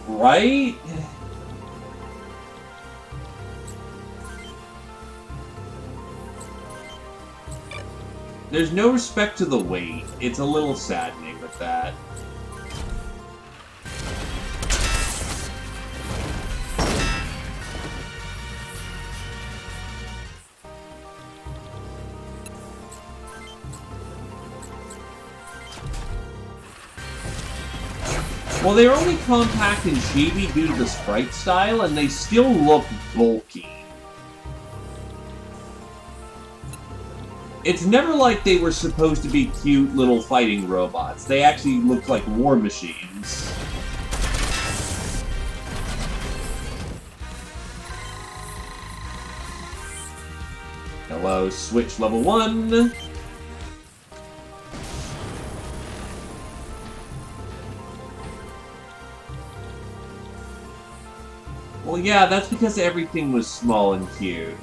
Right? There's no respect to the weight. It's a little saddening with that. Well, they're only compact and chibi due to the sprite style, and they still look bulky. It's never like they were supposed to be cute little fighting robots. They actually look like war machines. Hello, Switch level 1. Well, yeah, that's because everything was small and cute.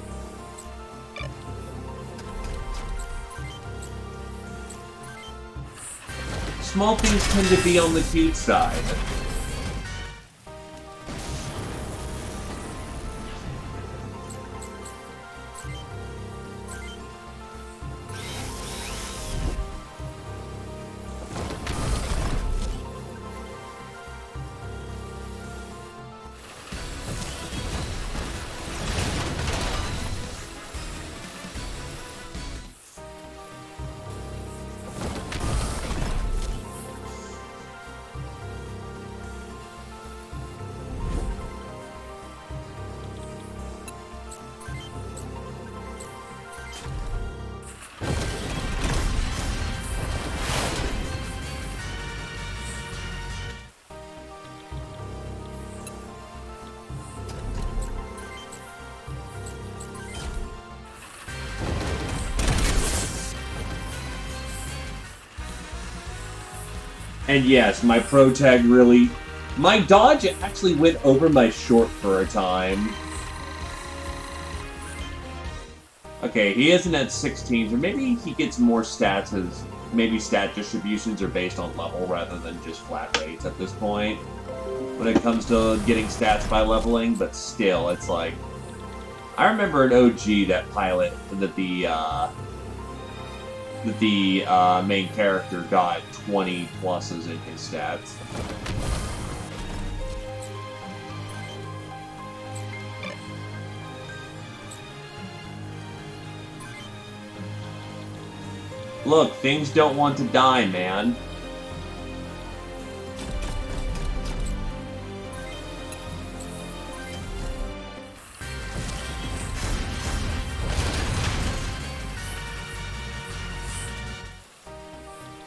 Small things tend to be on the cute side. And yes, my pro tag really... My dodge actually went over my short for a time. Okay, he isn't at 16, or maybe he gets more stats as... Maybe stat distributions are based on level rather than just flat rates at this point. When it comes to getting stats by leveling, but still, it's like... I remember an OG that pilot that the main character got 20 pluses in his stats. Look, things don't want to die, man.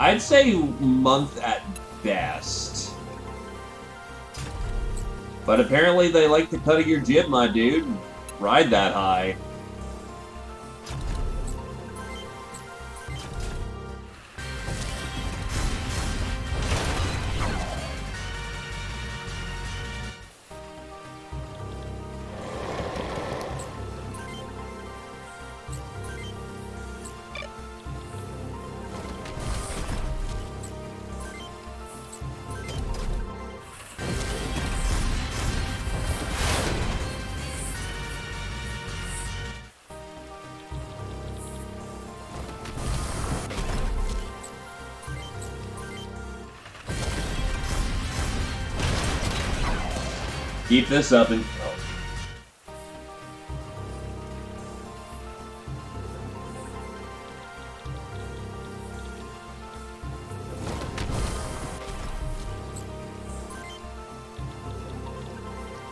I'd say month at best. But apparently they like the cut of your jib, my dude. Ride that high. Keep this up and... Oh.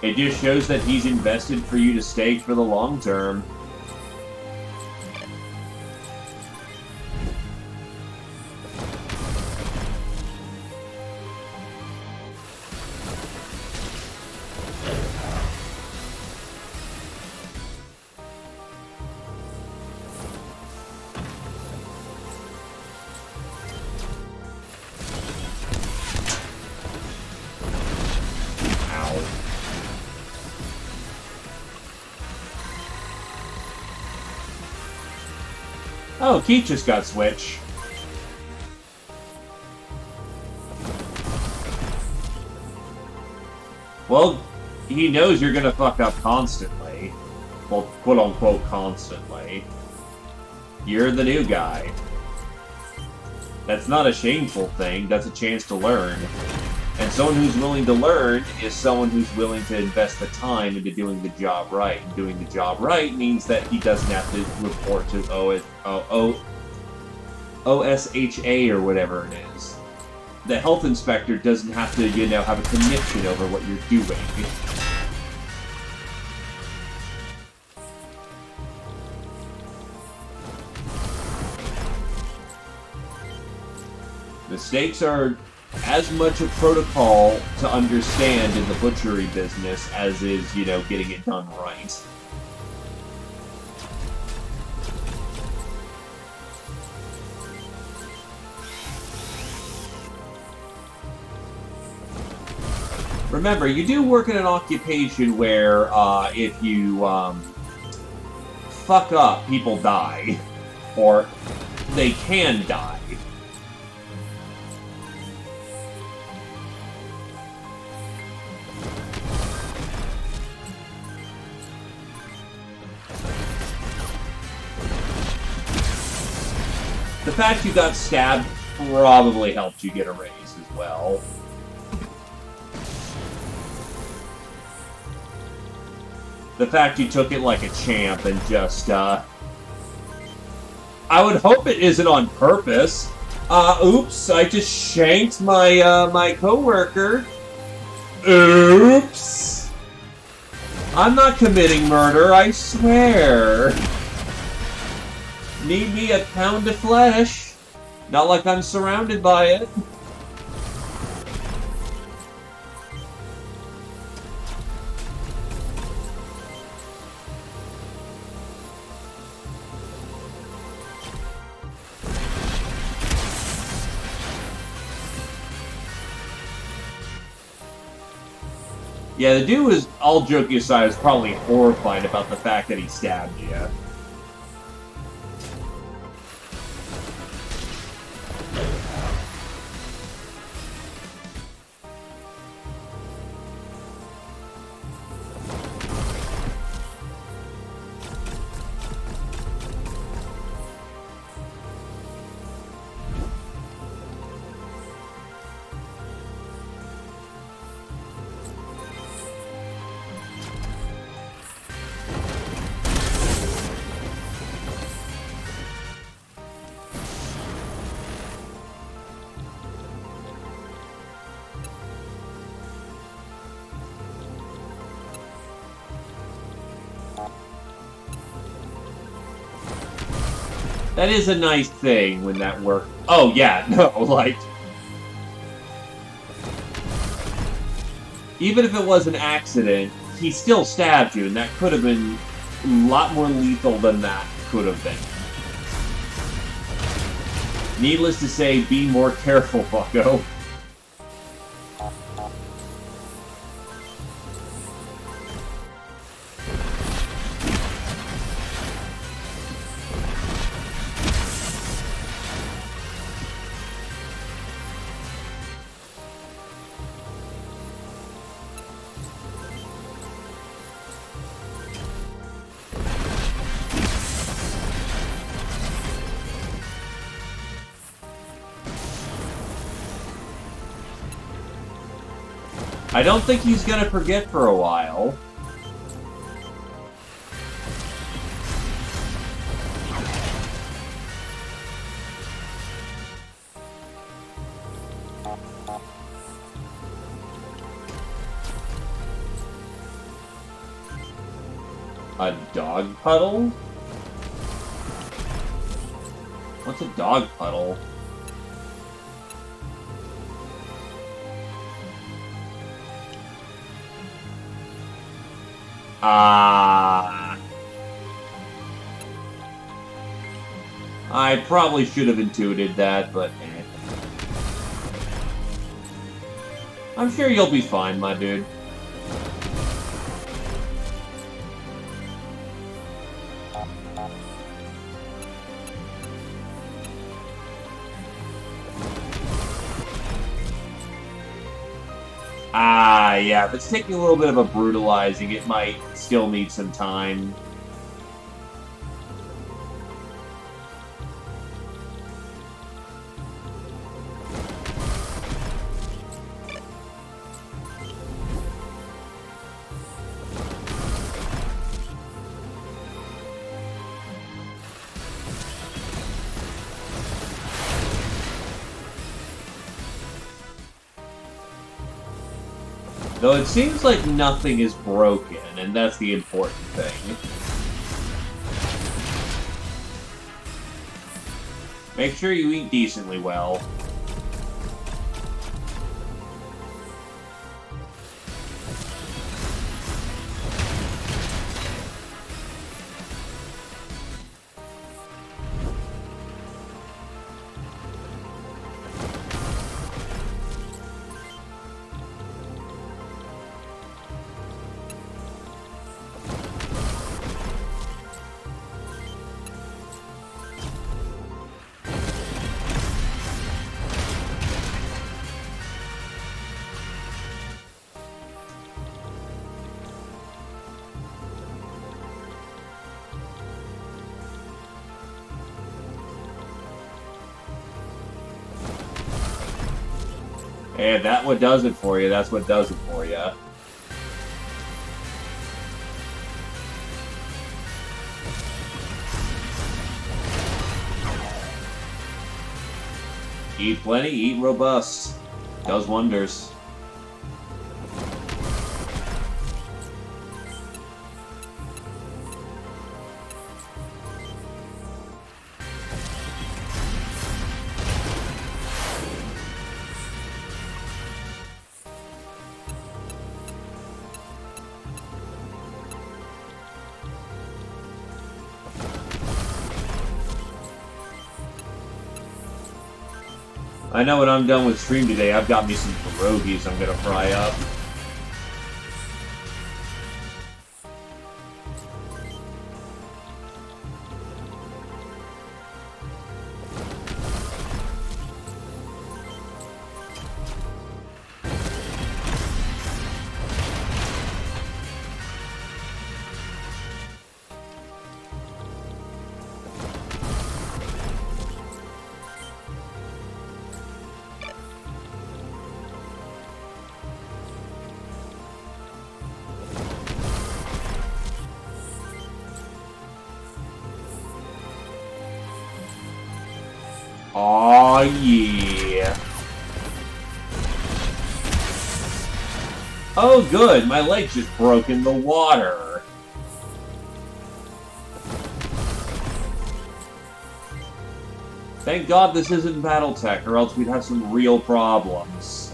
It just shows that he's invested for you to stake for the long term. Oh, Keith just got Switch. Well, he knows you're gonna fuck up constantly. Well, quote-unquote constantly. You're the new guy. That's not a shameful thing, that's a chance to learn. And someone who's willing to learn is someone who's willing to invest the time into doing the job right. And doing the job right means that he doesn't have to report to OSHA or whatever it is. The health inspector doesn't have to, you know, have a conviction over what you're doing. Mistakes are as much a protocol to understand in the butchery business as is, you know, getting it done right. Remember, you do work in an occupation where, if you, fuck up, people die. Or they can die. The fact you got stabbed probably helped you get a raise as well. The fact you took it like a champ and just, I would hope it isn't on purpose. Oops, I just shanked my, my coworker. Oops. I'm not committing murder, I swear. Need me a pound of flesh. Not like I'm surrounded by it. Yeah, the dude was, all joking aside, was probably horrified about the fact that he stabbed you. That is a nice thing when that works. Oh, yeah, no, like... Even if it was an accident, he still stabbed you, and that could have been a lot more lethal than that could have been. Needless to say, be more careful, bucko. I don't think he's gonna forget for a while. A dog puddle? What's a dog puddle? I probably should have intuited that, but eh. I'm sure you'll be fine, my dude. Yeah, if it's taking a little bit of a brutalizing, it might still need some time. Though it seems like nothing is broken, and that's the important thing. Make sure you eat decently well. And that what does it for you. That's what does it for you. Eat plenty, eat robust. Does wonders. I know when I'm done with stream today, I've got me some pierogies I'm gonna fry up. Aw, yeah. Oh, good. My leg just broke in the water. Thank God this isn't Battletech, or else we'd have some real problems.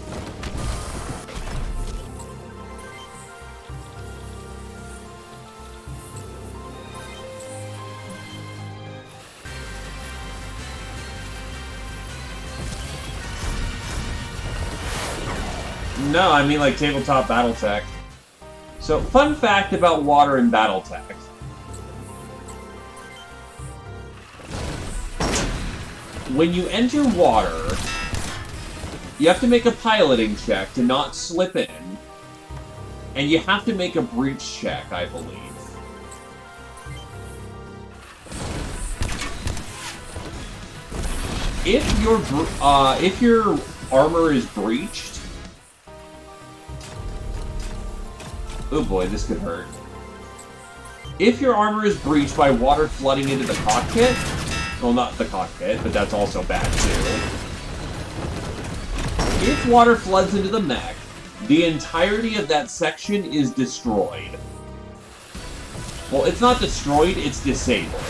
No, I mean like tabletop Battletech. So, fun fact about water in Battletech. When you enter water, you have to make a piloting check to not slip in, and you have to make a breach check, I believe. If your armor is breached, oh boy, this could hurt. If your armor is breached by water flooding into the cockpit, well, not the cockpit, but that's also bad too. If water floods into the mech, the entirety of that section is destroyed. Well, it's not destroyed, it's disabled.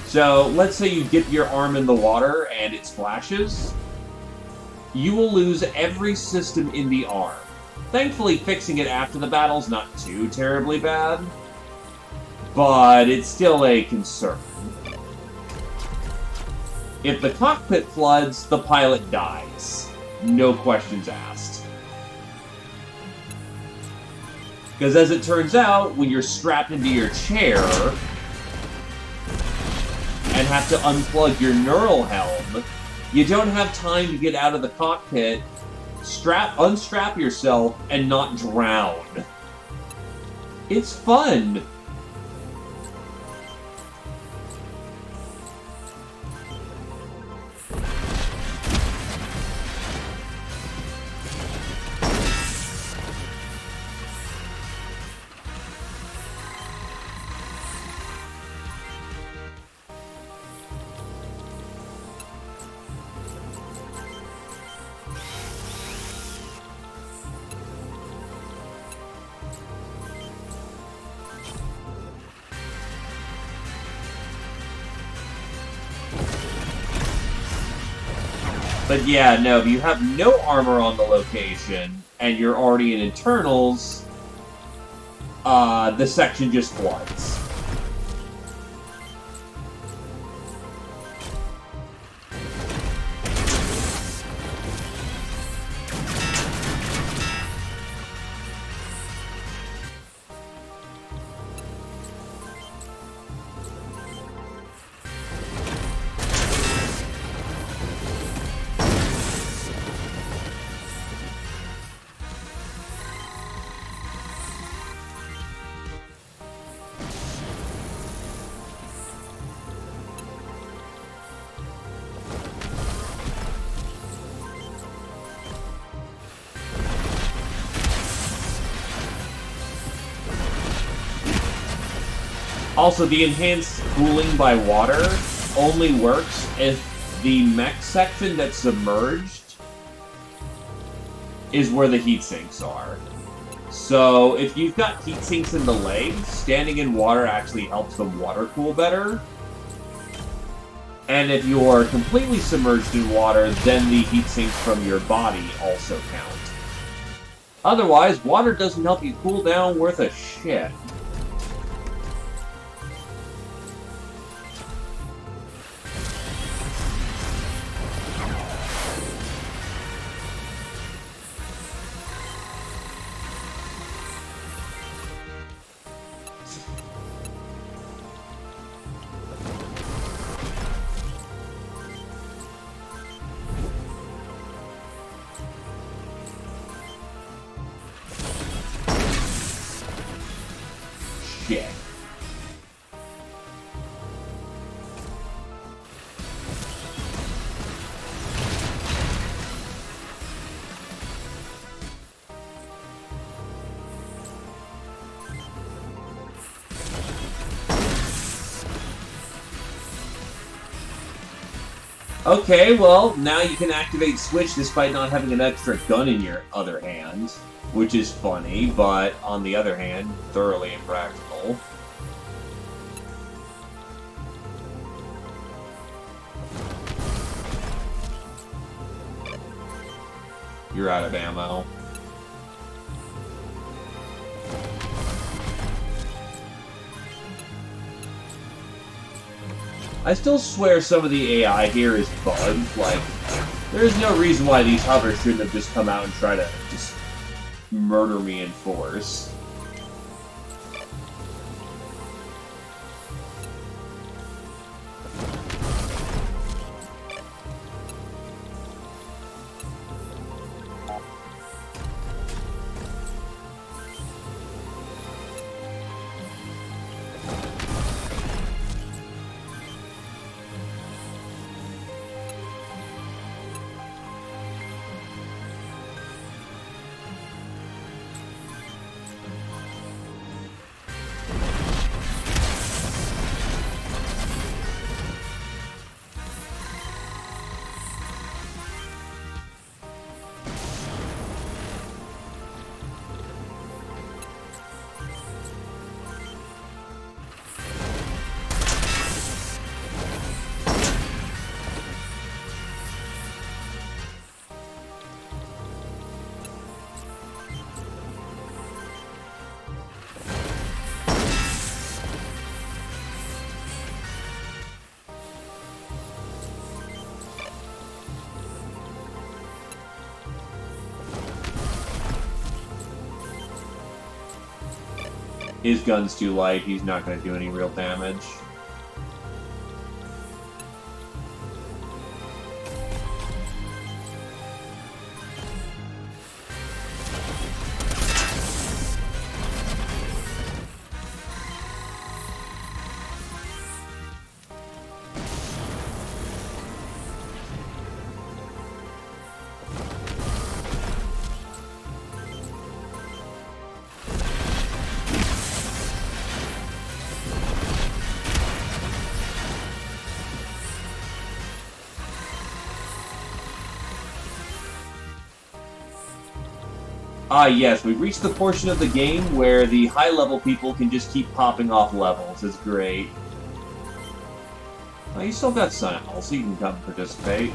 So, let's say you dip your arm in the water and it splashes. You will lose every system in the arm. Thankfully, fixing it after the battle is not too terribly bad, but it's still a concern. If the cockpit floods, the pilot dies. No questions asked. Because as it turns out, when you're strapped into your chair and have to unplug your neural helm, you don't have time to get out of the cockpit, unstrap yourself, and not drown. It's fun! But yeah, no, if you have no armor on the location, and you're already in internals, the section just floods. Also, the enhanced cooling by water only works if the mech section that's submerged is where the heat sinks are. So, if you've got heat sinks in the legs, standing in water actually helps them water cool better. And if you're completely submerged in water, then the heat sinks from your body also count. Otherwise, water doesn't help you cool down worth a shit. Okay, well, now you can activate Switch despite not having an extra gun in your other hand, which is funny, but on the other hand, thoroughly impractical. You're out of ammo. I still swear some of the AI here is bugged. Like, there's no reason why these hovers shouldn't have just come out and try to just murder me in force. His gun's too light, he's not going to do any real damage. Ah, yes, we've reached the portion of the game where the high-level people can just keep popping off levels. It's great. Oh, you still got Sentinel, so you can come participate.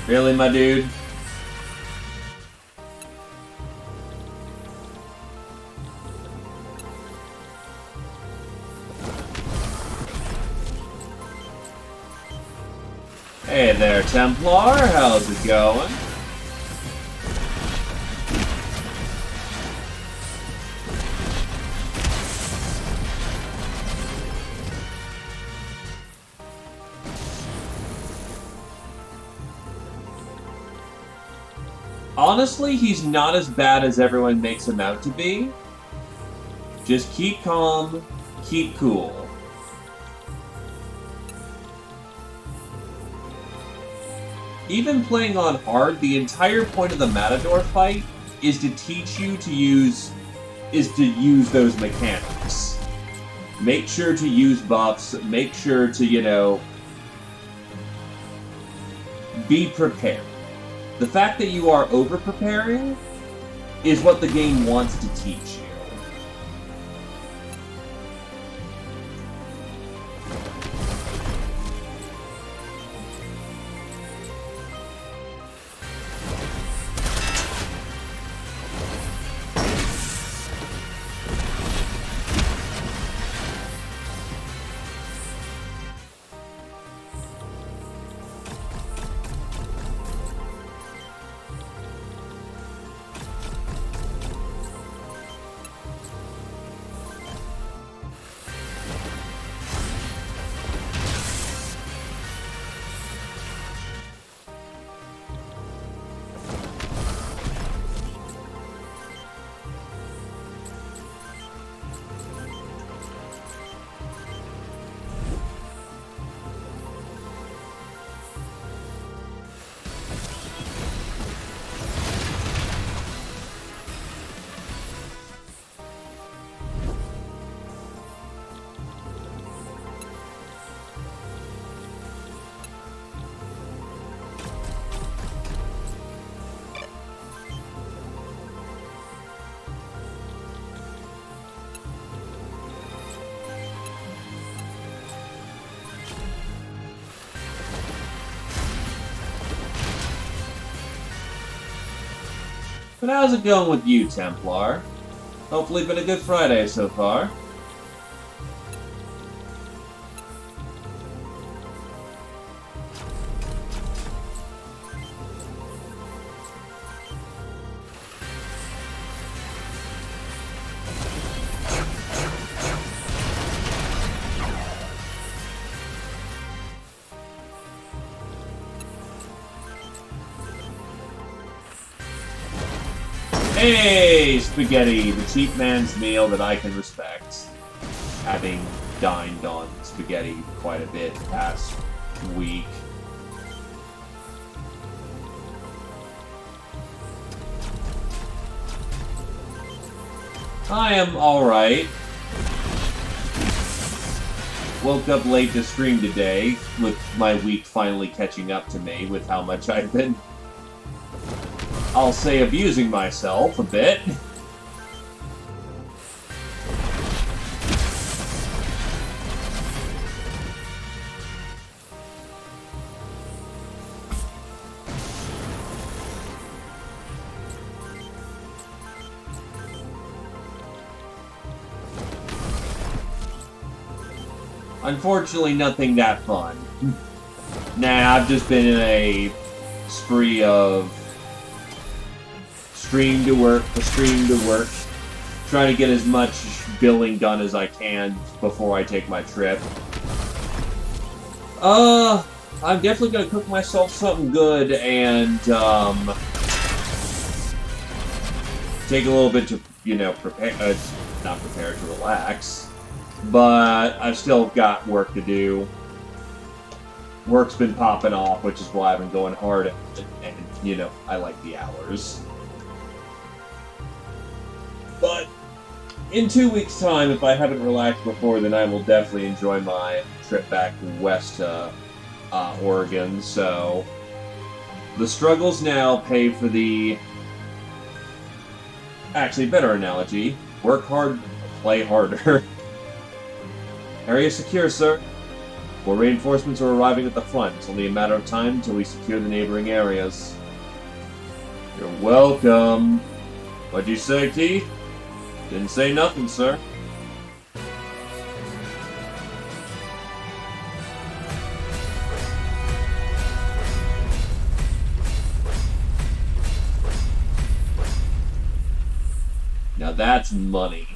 Really, my dude? Hey there, Templar. How's it going? Honestly, he's not as bad as everyone makes him out to be. Just keep calm, keep cool. Even playing on hard, the entire point of the Matador fight is to teach you to use those mechanics. Make sure to use buffs, make sure to, be prepared. The fact that you are over-preparing is what the game wants to teach you. But how's it going with you, Templar? Hopefully been a good Friday so far. Hey, spaghetti, the cheap man's meal that I can respect. Having dined on spaghetti quite a bit the past week. I am alright. Woke up late to stream today, with my week finally catching up to me with how much I've been, I'll say, abusing myself a bit. Unfortunately, nothing that fun. Nah, I've just been in a spree of stream to work, trying to get as much billing done as I can before I take my trip. I'm definitely gonna cook myself something good and, take a little bit to, you know, prepare, not prepare, to relax. But I've still got work to do. Work's been popping off, which is why I've been going hard at it, and, you know, I like the hours. But in 2 weeks' time, if I haven't relaxed before, then I will definitely enjoy my trip back west to Oregon. So the struggles now pay for the... Actually, better analogy. Work hard, play harder. Area secure, sir. More reinforcements are arriving at the front. It's only a matter of time until we secure the neighboring areas. You're welcome. What'd you say, Keith? Didn't say nothing, sir. Now that's money.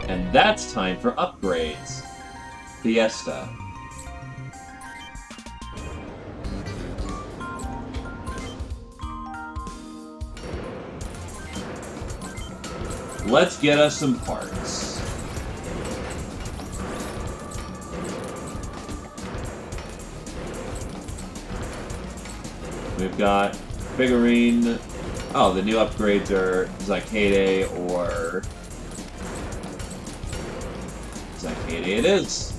And that's time for upgrades. Fiesta. Let's get us some parts. We've got figurine. Oh, the new upgrades are Zacade or... Zacade it is.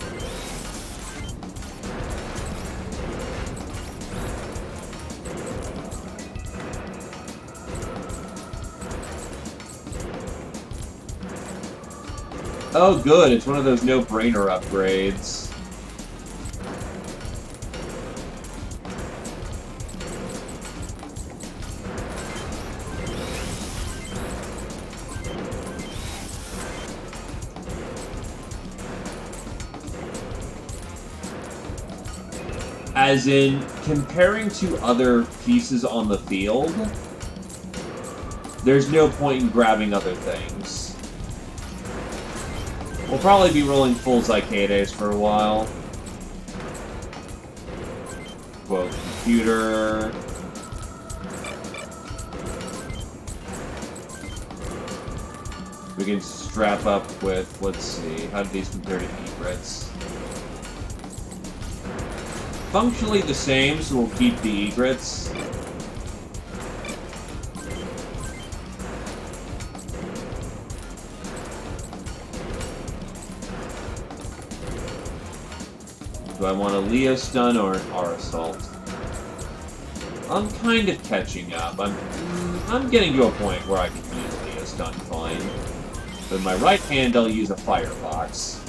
Oh, good. It's one of those no-brainer upgrades. As in, comparing to other pieces on the field, there's no point in grabbing other things. We'll probably be rolling full Zacades for a while. Quote, computer. We can strap up with, let's see, how do these compare to egrets? Functionally the same, so we'll keep the egrets. Do I want a Leo stun or an R assault? I'm kind of catching up. I'm getting to a point where I can use Leo stun fine. With my right hand, I'll use a firebox.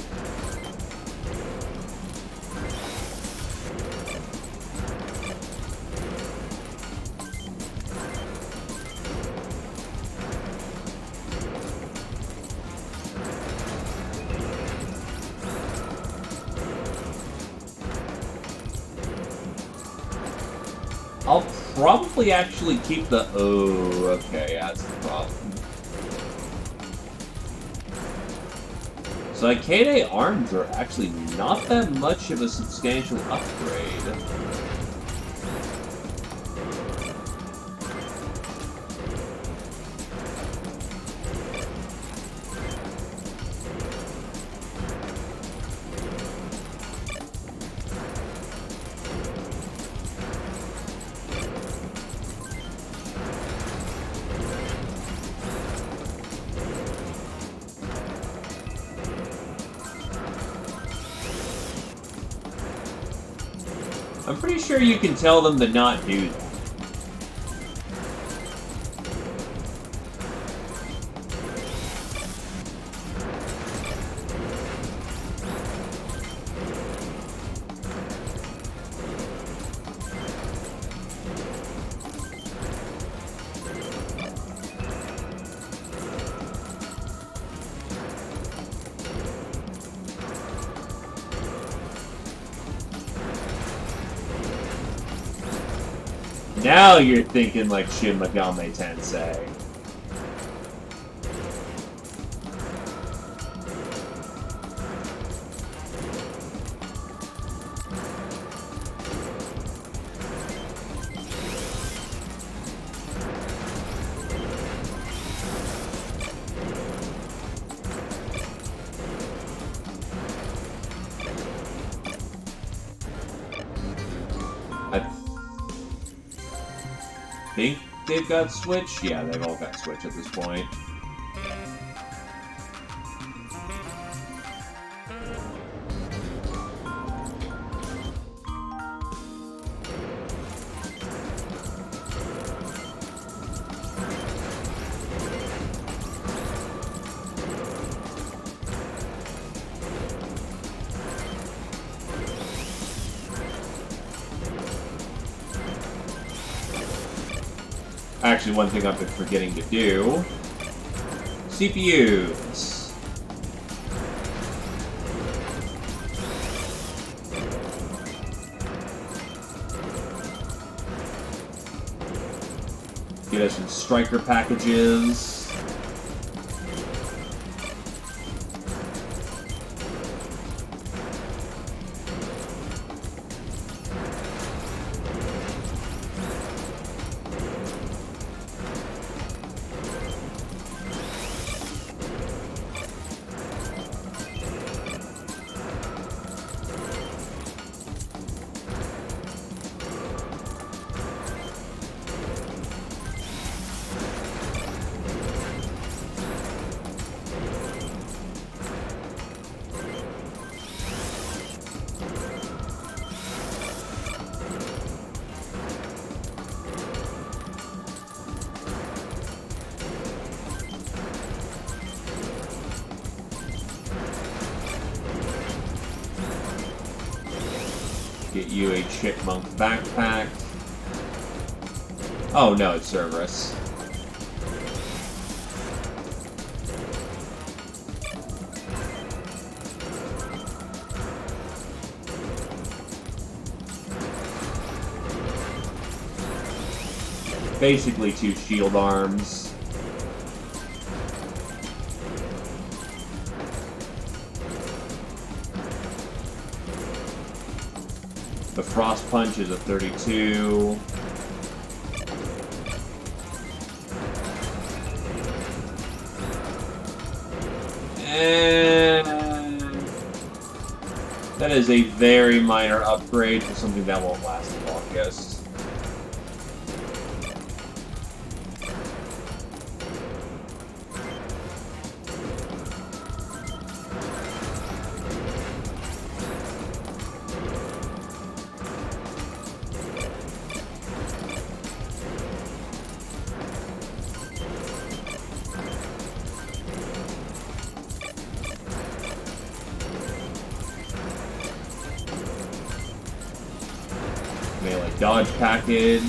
probably actually keep the... Oh, okay, that's the problem. So Ikede arms are actually not that much of a substantial upgrade. I'm pretty sure you can tell them to not do that. Now you're thinking like Shin Megami Tensei. I think they've got Switch? Yeah, they've all got Switch at this point. Actually, one thing I've been forgetting to do... CPUs. Get us some striker packages. Get you a chipmunk backpack. Oh no, it's Cerberus. Basically 2 shield arms. The Frost Punch is a 32. And that is a very minor upgrade for something that won't last the longest. Melee dodge package.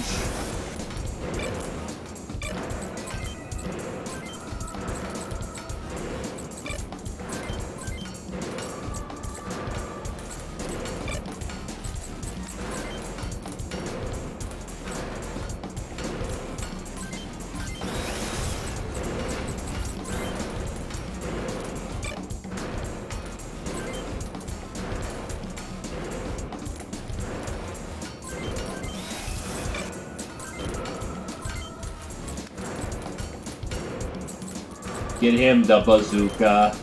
Get him the bazooka.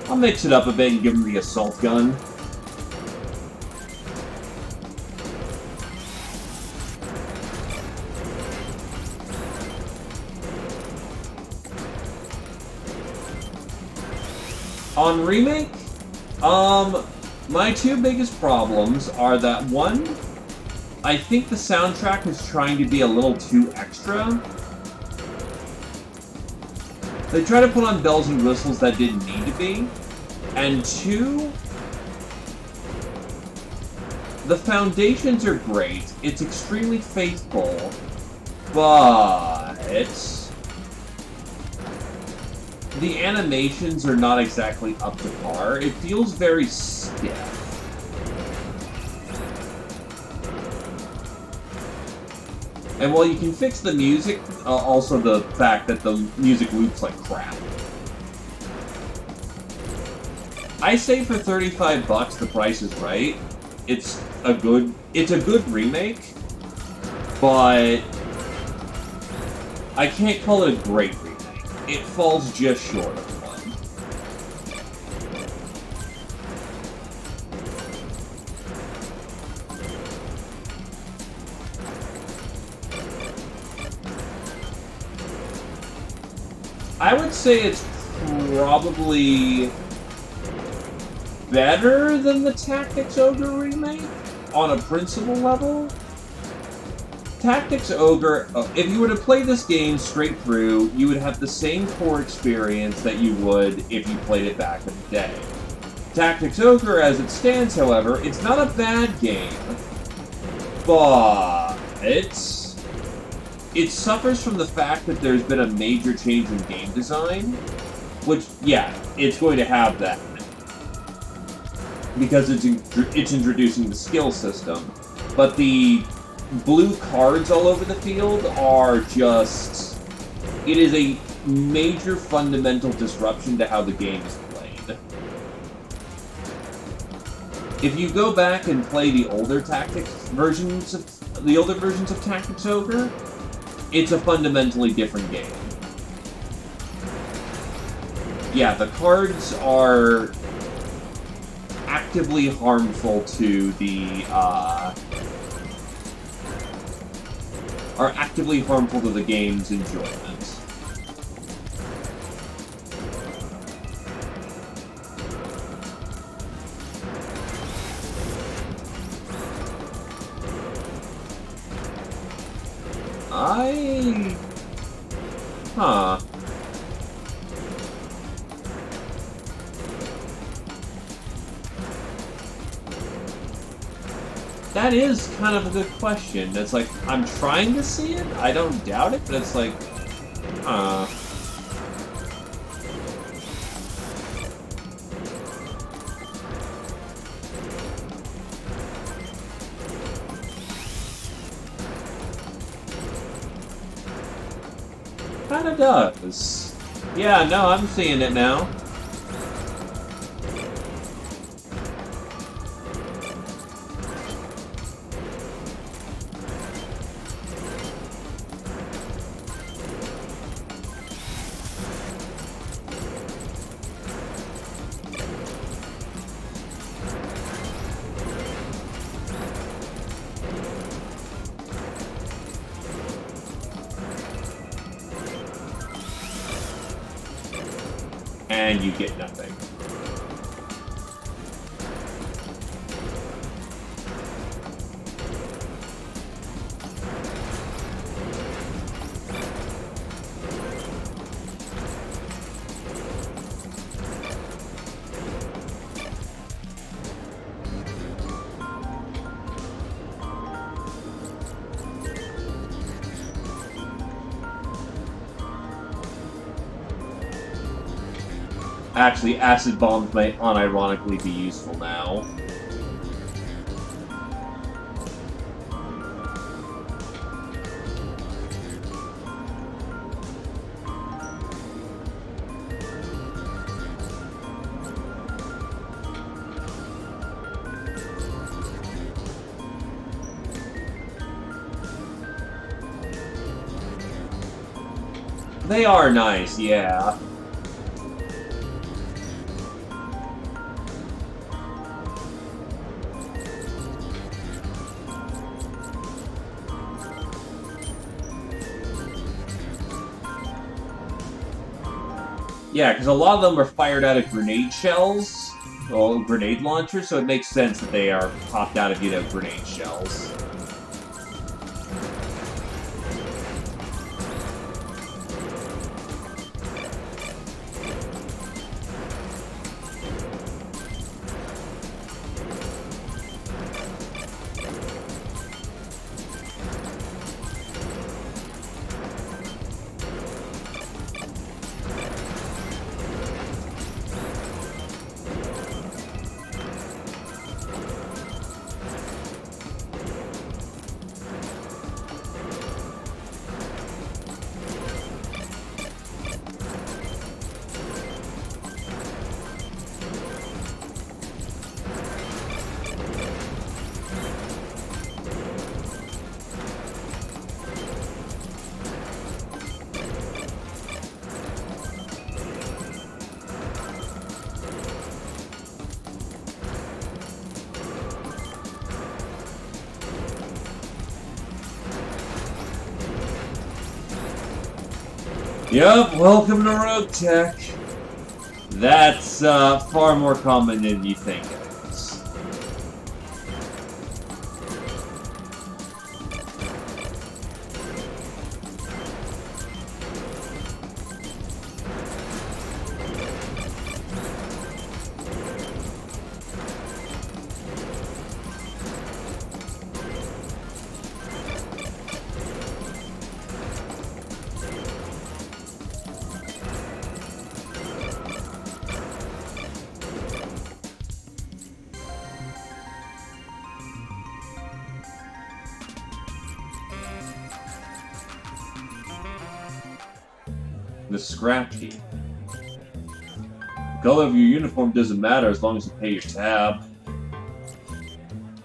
I'll mix it up a bit and give him the assault gun. On Remake, my two biggest problems are that, one, I think the soundtrack is trying to be a little too extra. They try to put on bells and whistles that didn't need to be. And two, the foundations are great. It's extremely faithful, but the animations are not exactly up to par. It feels very stiff. And while you can fix the music, also the fact that the music loops like crap. I say for $35, the price is right. It's a good remake, but I can't call it a great remake. It falls just short of one. I would say it's probably better than the Tactics Ogre remake on a principle level. Tactics Ogre, if you were to play this game straight through, you would have the same core experience that you would if you played it back in the day. Tactics Ogre, as it stands, however, it's not a bad game, but it suffers from the fact that there's been a major change in game design, which, yeah, it's going to have that, because it's introducing the skill system, but the blue cards all over the field are just... It is a major fundamental disruption to how the game is played. If you go back and play the older versions of Tactics Ogre, it's a fundamentally different game. Yeah, the cards are actively harmful to the game's enjoyment. Huh. That is kind of a good question. It's like, I'm trying to see it, I don't doubt it, but it's like, Kinda does. Yeah, no, I'm seeing it now. And you get nothing. Actually, acid bombs might unironically be useful now. They are nice, yeah. Yeah, because a lot of them are fired out of grenade shells, or grenade launchers, so it makes sense that they are popped out of, grenade shells. Yup, welcome to Rogue Tech. That's far more common than you think it is. The scrap heap. The color of your uniform doesn't matter as long as you pay your tab.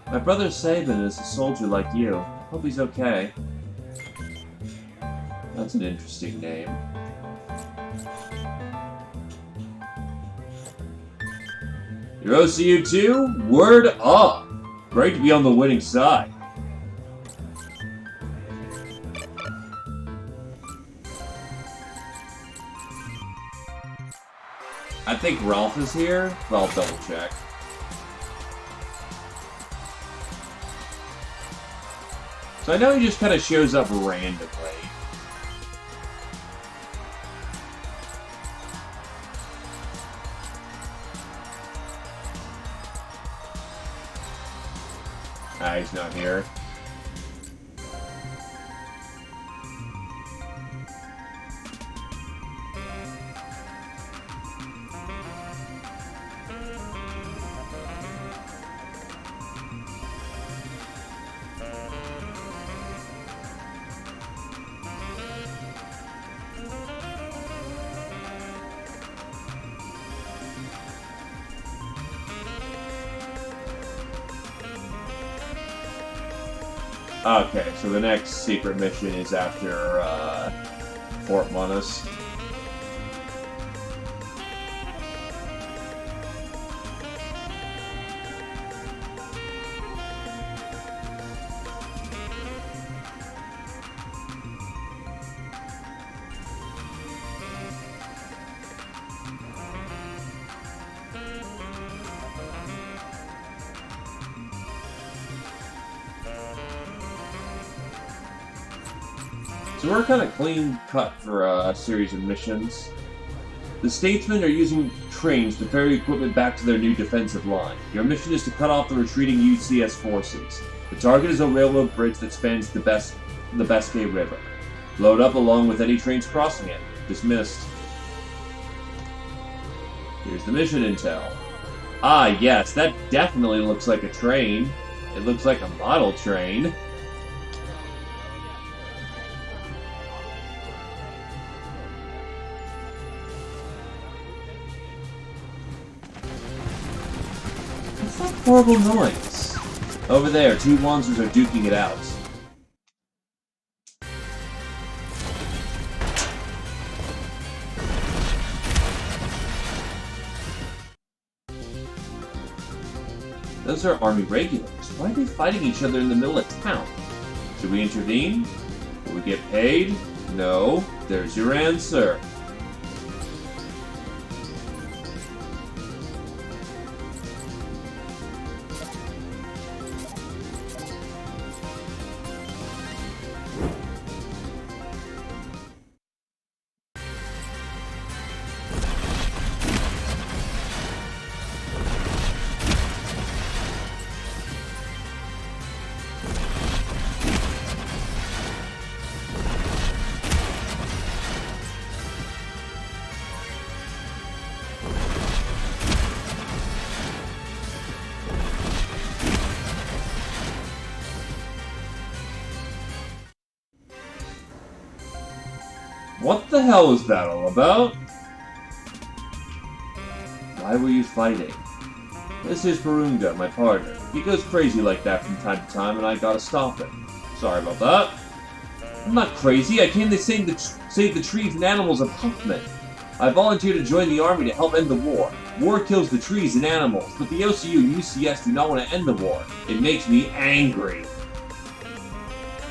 My brother Saban is a soldier like you. Hope he's okay. That's an interesting name. Your OCU 2? Word up! Great to be on the winning side. I think Ralph is here, but I'll double check. So I know he just kind of shows up randomly. Ah, he's not here. Okay, so the next secret mission is after Fort Manus. So we're kind of clean cut for a series of missions. The Statesmen are using trains to ferry equipment back to their new defensive line. Your mission is to cut off the retreating UCS forces. The target is a railroad bridge that spans the Basque River. Load up along with any trains crossing it. Dismissed. Here's the mission intel. Ah, yes, that definitely looks like a train. It looks like a model train. Horrible noise. Over there, two monsters are duking it out. Those are army regulars. Why are they fighting each other in the middle of town? Should we intervene? Will we get paid? No. There's your answer. What the hell was that all about? Why were you fighting? This is Varunga, my partner. He goes crazy like that from time to time, and I gotta stop him. Sorry about that. I'm not crazy. I came to save the trees and animals of Huffman. I volunteered to join the army to help end the war. War kills the trees and animals, but the OCU and UCS do not want to end the war. It makes me angry.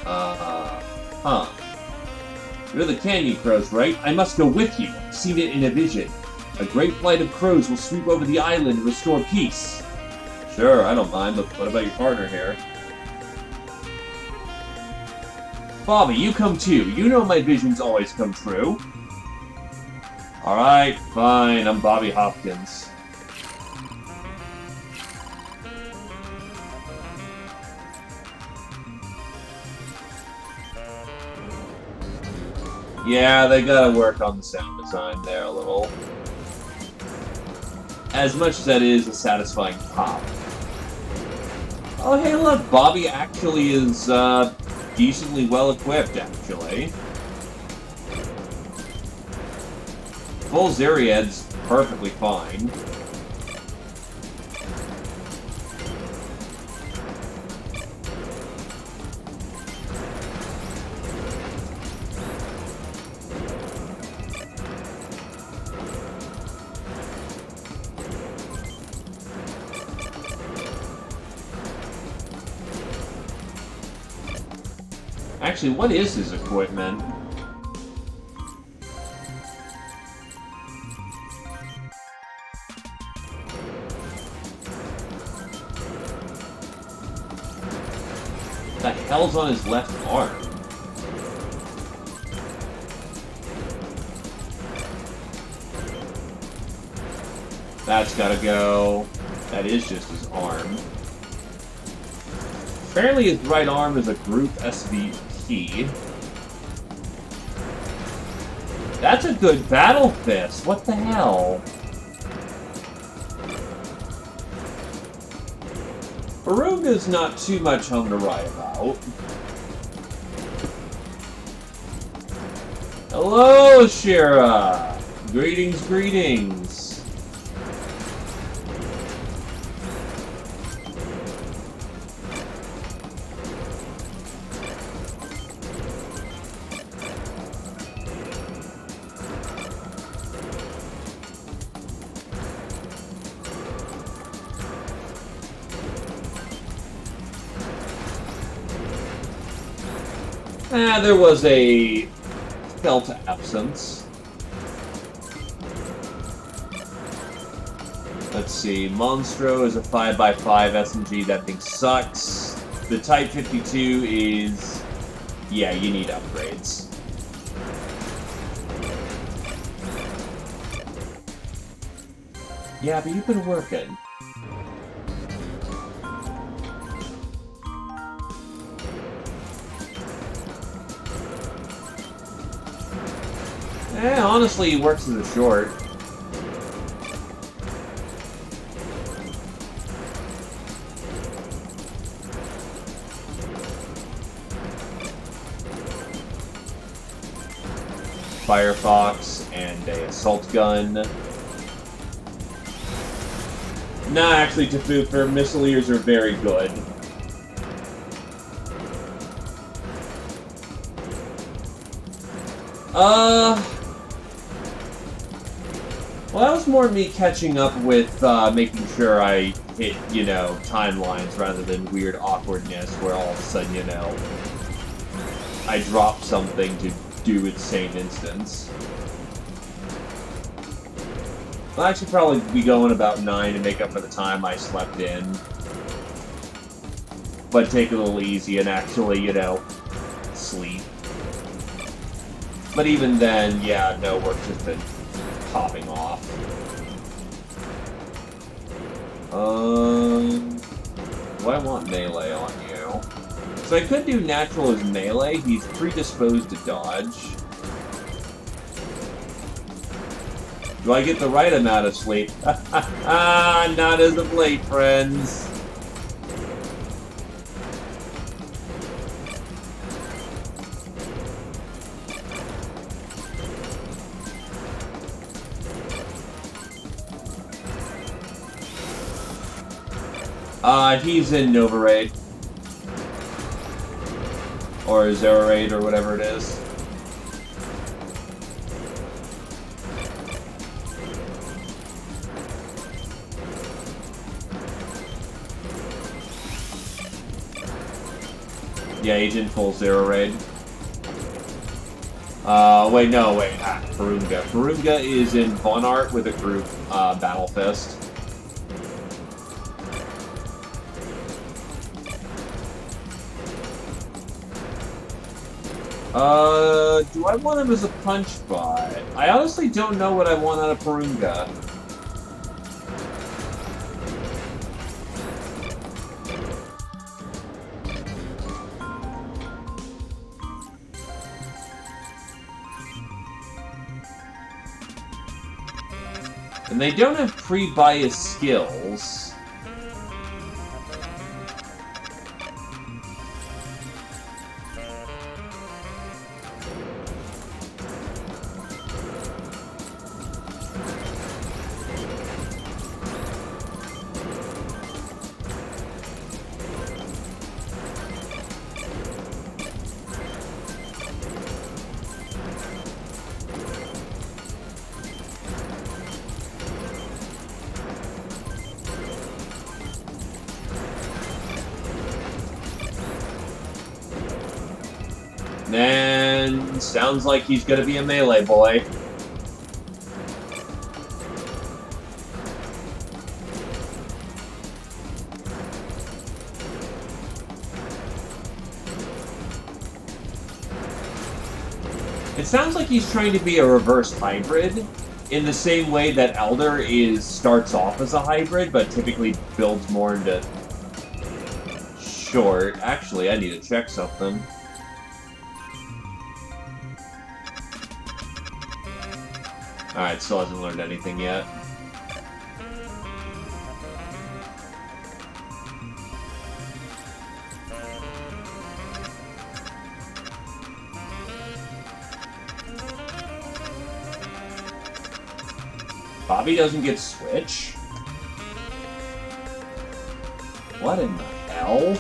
Huh. You're the Canyon Crows, right? I must go with you. Seen it in a vision. A great flight of crows will sweep over the island and restore peace. Sure, I don't mind, but what about your partner here? Bobby, you come too. You know my visions always come true. Alright, fine. I'm Bobby Hopkins. Yeah, they gotta work on the sound design there a little. As much as that is a satisfying pop. Oh, hey, look, Bobby actually is, decently well equipped, actually. Full Zeriad's perfectly fine. Actually, what is his equipment? What the hell's on his left arm? That's gotta go. That is just his arm. Apparently his right arm is a group SVP. That's a good battle fist. What the hell? Varunga's not too much home to write about. Hello, Shira! Greetings, greetings. There was a felt absence. Let's see, Monstro is a 5x5 SMG, that thing sucks. The Type 52 is... yeah, you need upgrades. Yeah, but you've been working. Honestly, he works as a short. Firefox and a assault gun. Nah, actually, Tafufer, Missileers are very good. Well, that was more me catching up with making sure I hit, timelines rather than weird awkwardness where all of a sudden, I drop something to do its same instance. I'll actually probably be going about 9 to make up for the time I slept in. But take it a little easy and actually, sleep. But even then, yeah, no, work's just been popping off. Do I want melee on you? So I could do natural as melee. He's predisposed to dodge. Do I get the right amount of sleep? Not as of late, friends. He's in Nova Raid. Or Zero Raid, or whatever it is. Yeah, he's in full Zero Raid. Wait, Farunga. Farunga is in Von Art with a group, Battle Fist. Do I want him as a punch bot? I honestly don't know what I want out of Farunga. And they don't have pre-bias skills. And sounds like he's gonna be a melee boy. It sounds like he's trying to be a reverse hybrid, in the same way that Elder starts off as a hybrid, but typically builds more into short. Actually, I need to check something. Alright, still hasn't learned anything yet. Bobby doesn't get Switch? What in the hell?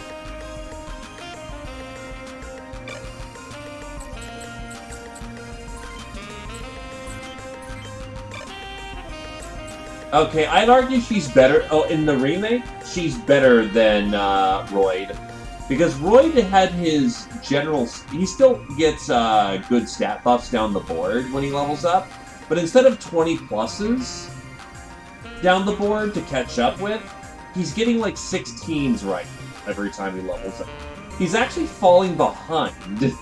Okay, I'd argue she's better. Oh, in the remake, she's better than Royd. Because Royd had his general... He still gets good stat buffs down the board when he levels up. But instead of 20 pluses down the board to catch up with, he's getting like 16s right every time he levels up. He's actually falling behind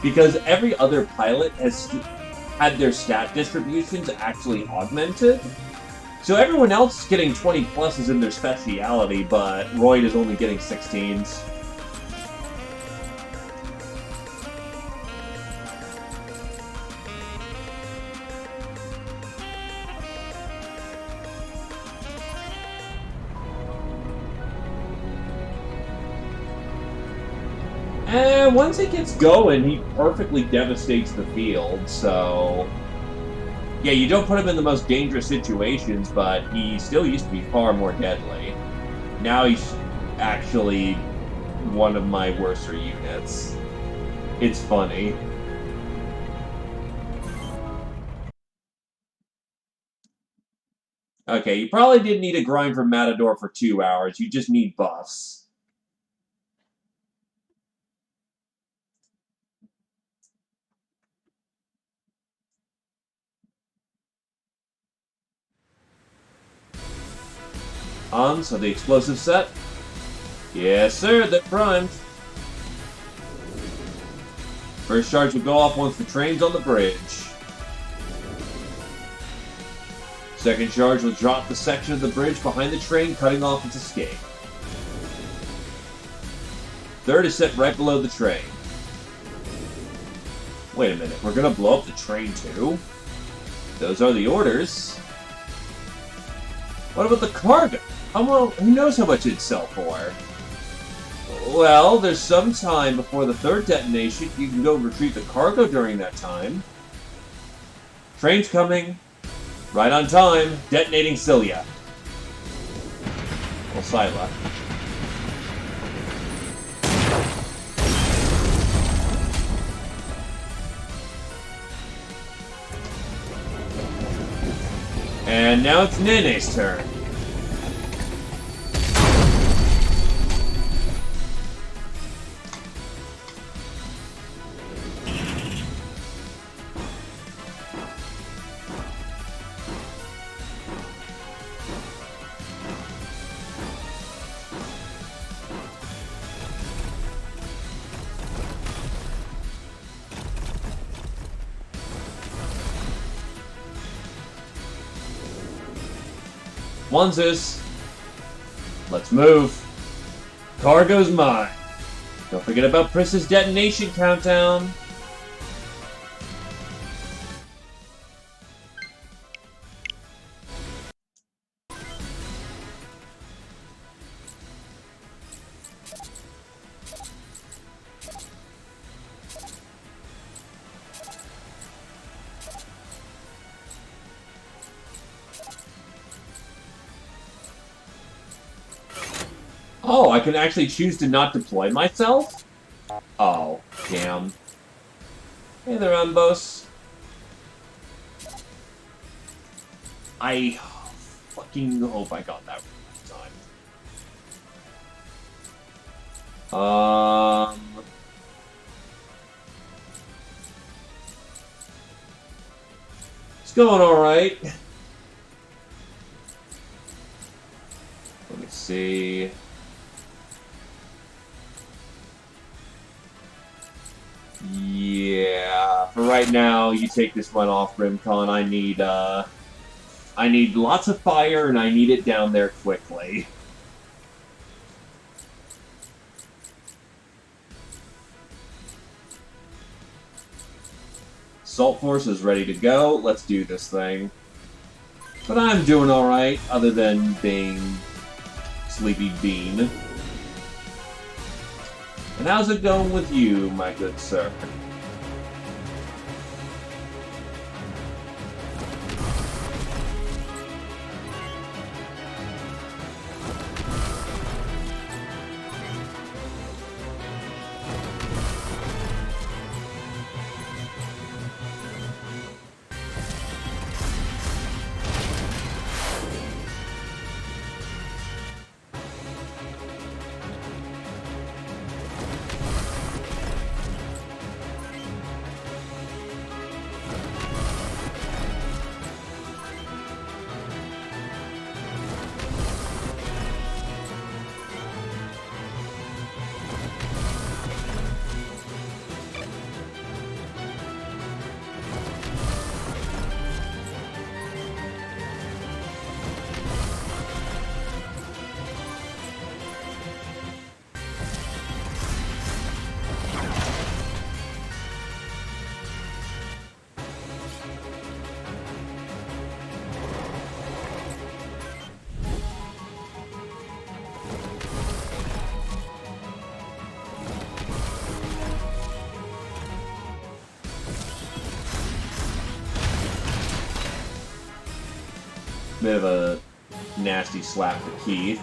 because every other pilot has had their stat distributions actually augmented. So everyone else is getting 20 pluses in their speciality, but Royd is only getting 16s. And once it gets going, he perfectly devastates the field, so... Yeah, you don't put him in the most dangerous situations, but he still used to be far more deadly. Now he's actually one of my worser units. It's funny. Okay, you probably didn't need to grind for Matador for 2 hours. You just need buffs. On, so the explosive set. Yes, sir, they're primed. First charge will go off once the train's on the bridge. Second charge will drop the section of the bridge behind the train, cutting off its escape. Third is set right below the train. Wait a minute, we're gonna blow up the train too? Those are the orders. What about the cargo? Who knows how much it'd sell for? Well, there's some time before the third detonation. You can go retrieve the cargo during that time. Train's coming. Right on time. Detonating Cilia. Well, Sila. And now it's Nene's turn. Onesies. Let's move. Cargo's mine. Don't forget about Pris's detonation countdown. Oh, I can actually choose to not deploy myself? Oh, damn. Hey there, Ambos. I fucking hope I got that time. It's going alright. Let me see. Yeah, for right now, you take this one off, Rimcon. I need lots of fire, and I need it down there quickly. Salt Force is ready to go. Let's do this thing. But I'm doing alright, other than being Sleepy Bean. And how's it going with you, my good sir? Bit of a nasty slap to Keith.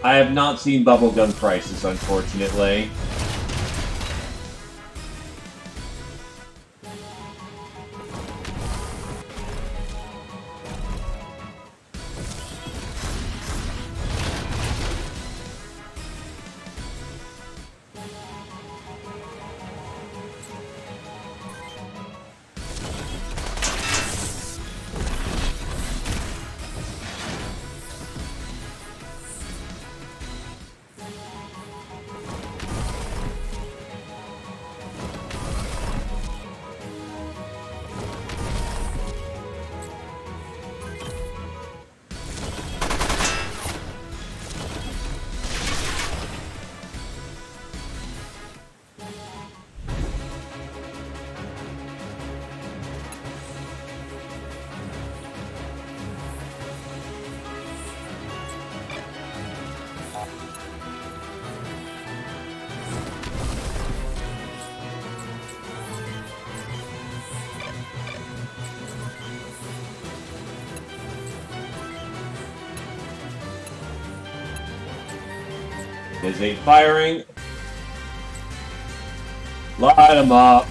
I have not seen Bubblegum Crisis, unfortunately. His ain't firing. Light him up.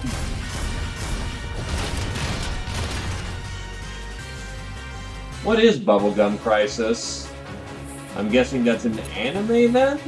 What is Bubblegum Crisis? I'm guessing that's an anime then?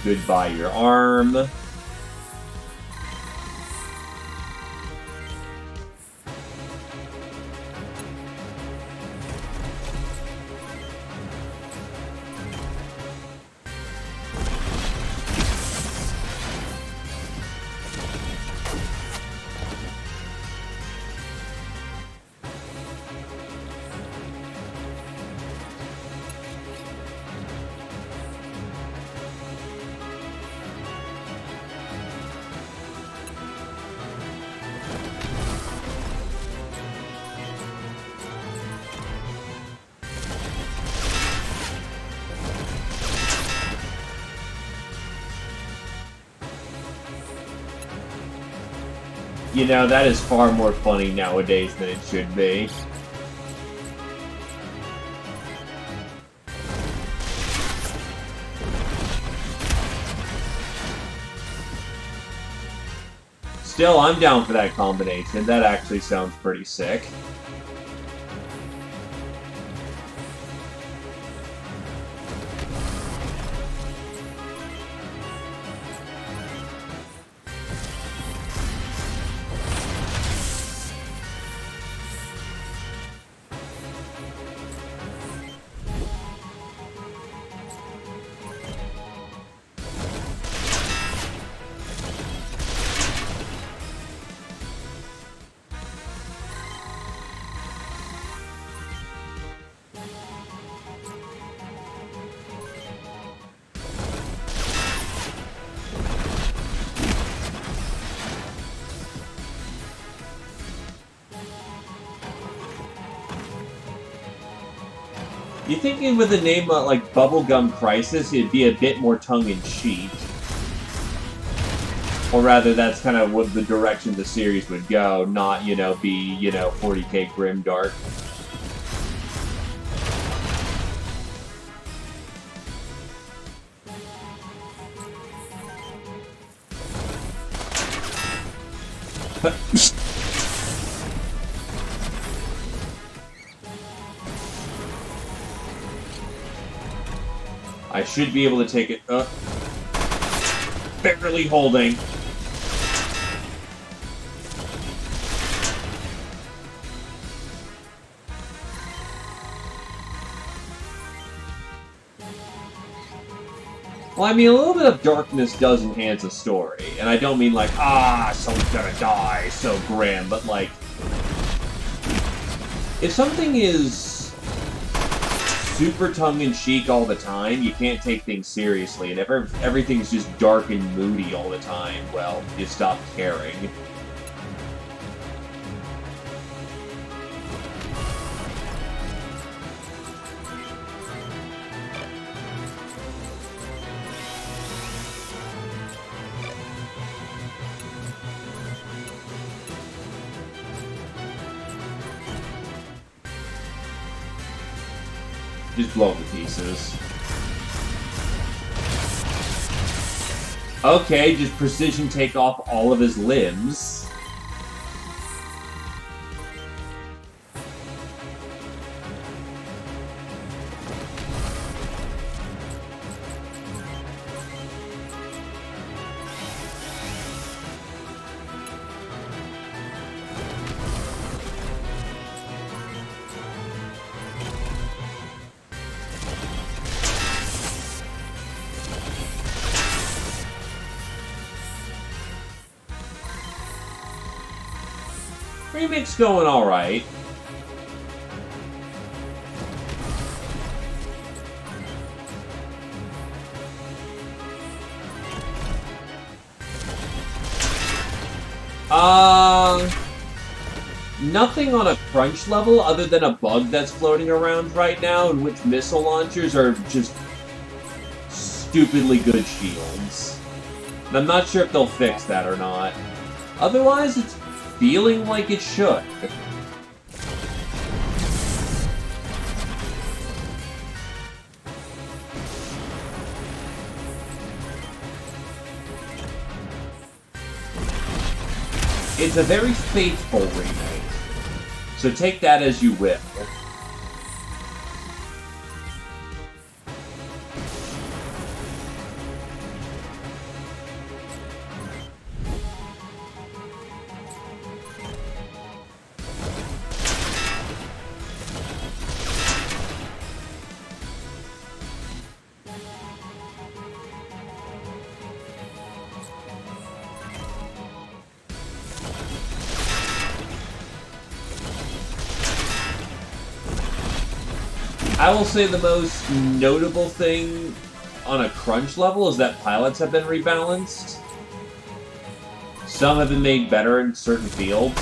Goodbye your arm. You know, that is far more funny nowadays than it should be. Still, I'm down for that combination. That actually sounds pretty sick. You thinking with a name like Bubblegum Crisis, it'd be a bit more tongue-in-cheek. Or rather, that's kind of what the direction the series would go, not, be, 40k grimdark. I should be able to take it up. Barely holding. Well, I mean, a little bit of darkness does enhance a story. And I don't mean like, someone's gonna die, so grim, but like, if something is super tongue-in-cheek all the time, you can't take things seriously, and if everything's just dark and moody all the time, well, you stop caring. Just blow him to pieces. Okay, just precision take off all of his limbs. Remake's going alright. Nothing on a crunch level other than a bug that's floating around right now in which missile launchers are just stupidly good shields. And I'm not sure if they'll fix that or not. Otherwise, it's feeling like it should. It's a very faithful remake, so take that as you will. I will say the most notable thing on a crunch level is that pilots have been rebalanced. Some have been made better in certain fields.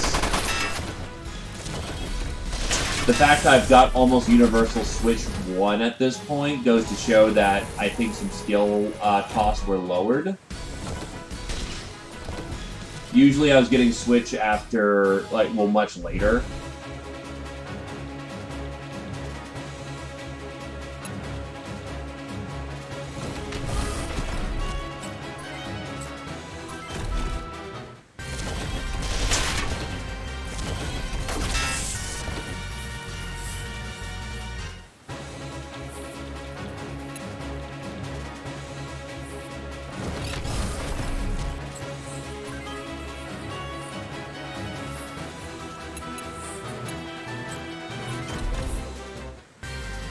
The fact I've got almost universal Switch 1 at this point goes to show that I think some skill costs were lowered. Usually I was getting Switch after, much later.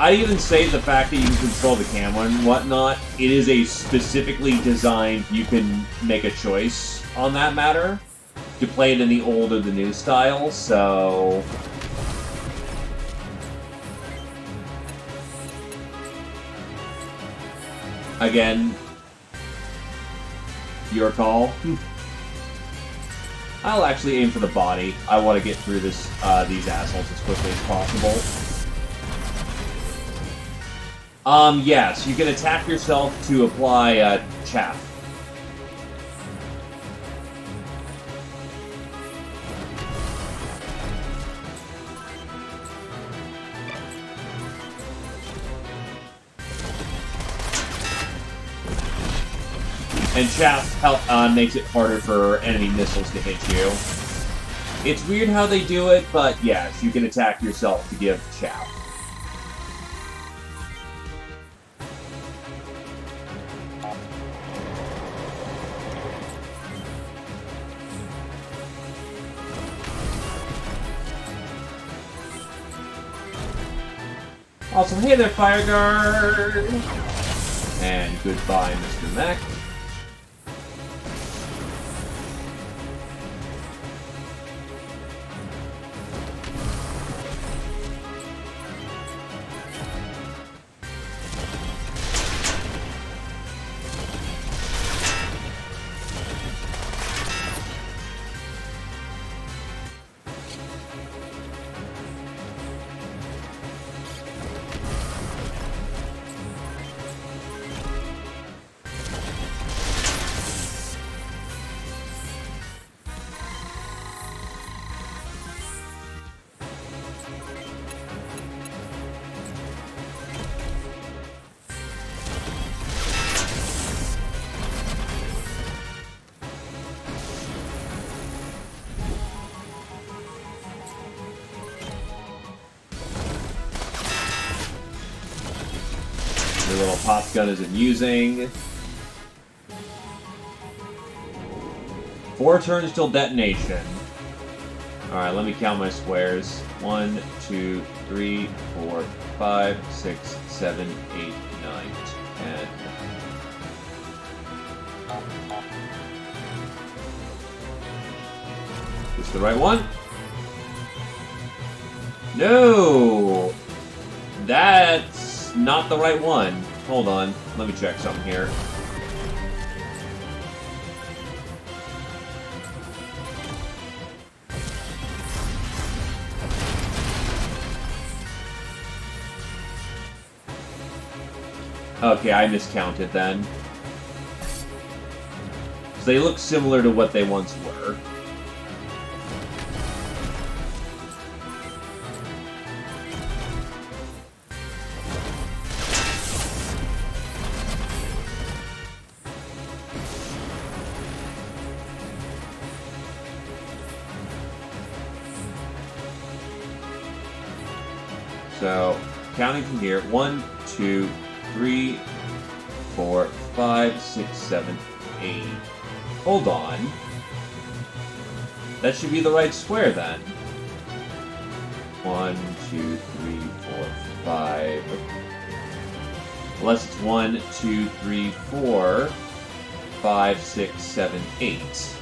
I'd even say the fact that you can control the camera and whatnot, it is a specifically designed, you can make a choice on that matter to play it in the old or the new style, so... Again, your call. I'll actually aim for the body. I want to get through this these assholes as quickly as possible. Yes, you can attack yourself to apply, chaff. And chaff makes it harder for enemy missiles to hit you. It's weird how they do it, but yes, you can attack yourself to give chaff. Awesome. Hey there, Fire Guard! And goodbye, Mr. Mech. Your little pop gun isn't using. 4 turns till detonation. Alright, let me count my squares. 1, 2, 3, 4, 5, 6, 7, 8, 9, 10. Is this the right one? No! That's not the right one. Hold on. Let me check something here. Okay, I miscounted then. So they look similar to what they once were. So, counting from here, 1, 2, 3, 4, 5, 6, 7, 8. Hold on. That should be the right square then. 1, 2, 3, 4, 5. Unless it's 1, 2, 3, 4, 5, 6, 7, 8.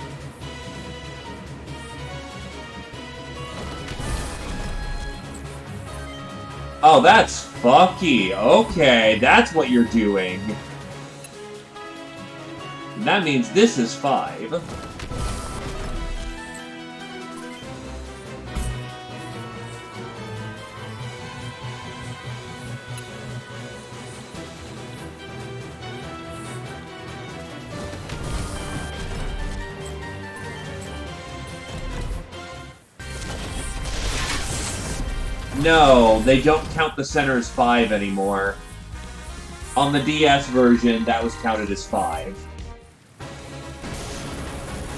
Oh, that's fucky. Okay, that's what you're doing. And that means this is 5. No, they don't count the center as 5 anymore. On the DS version, that was counted as 5.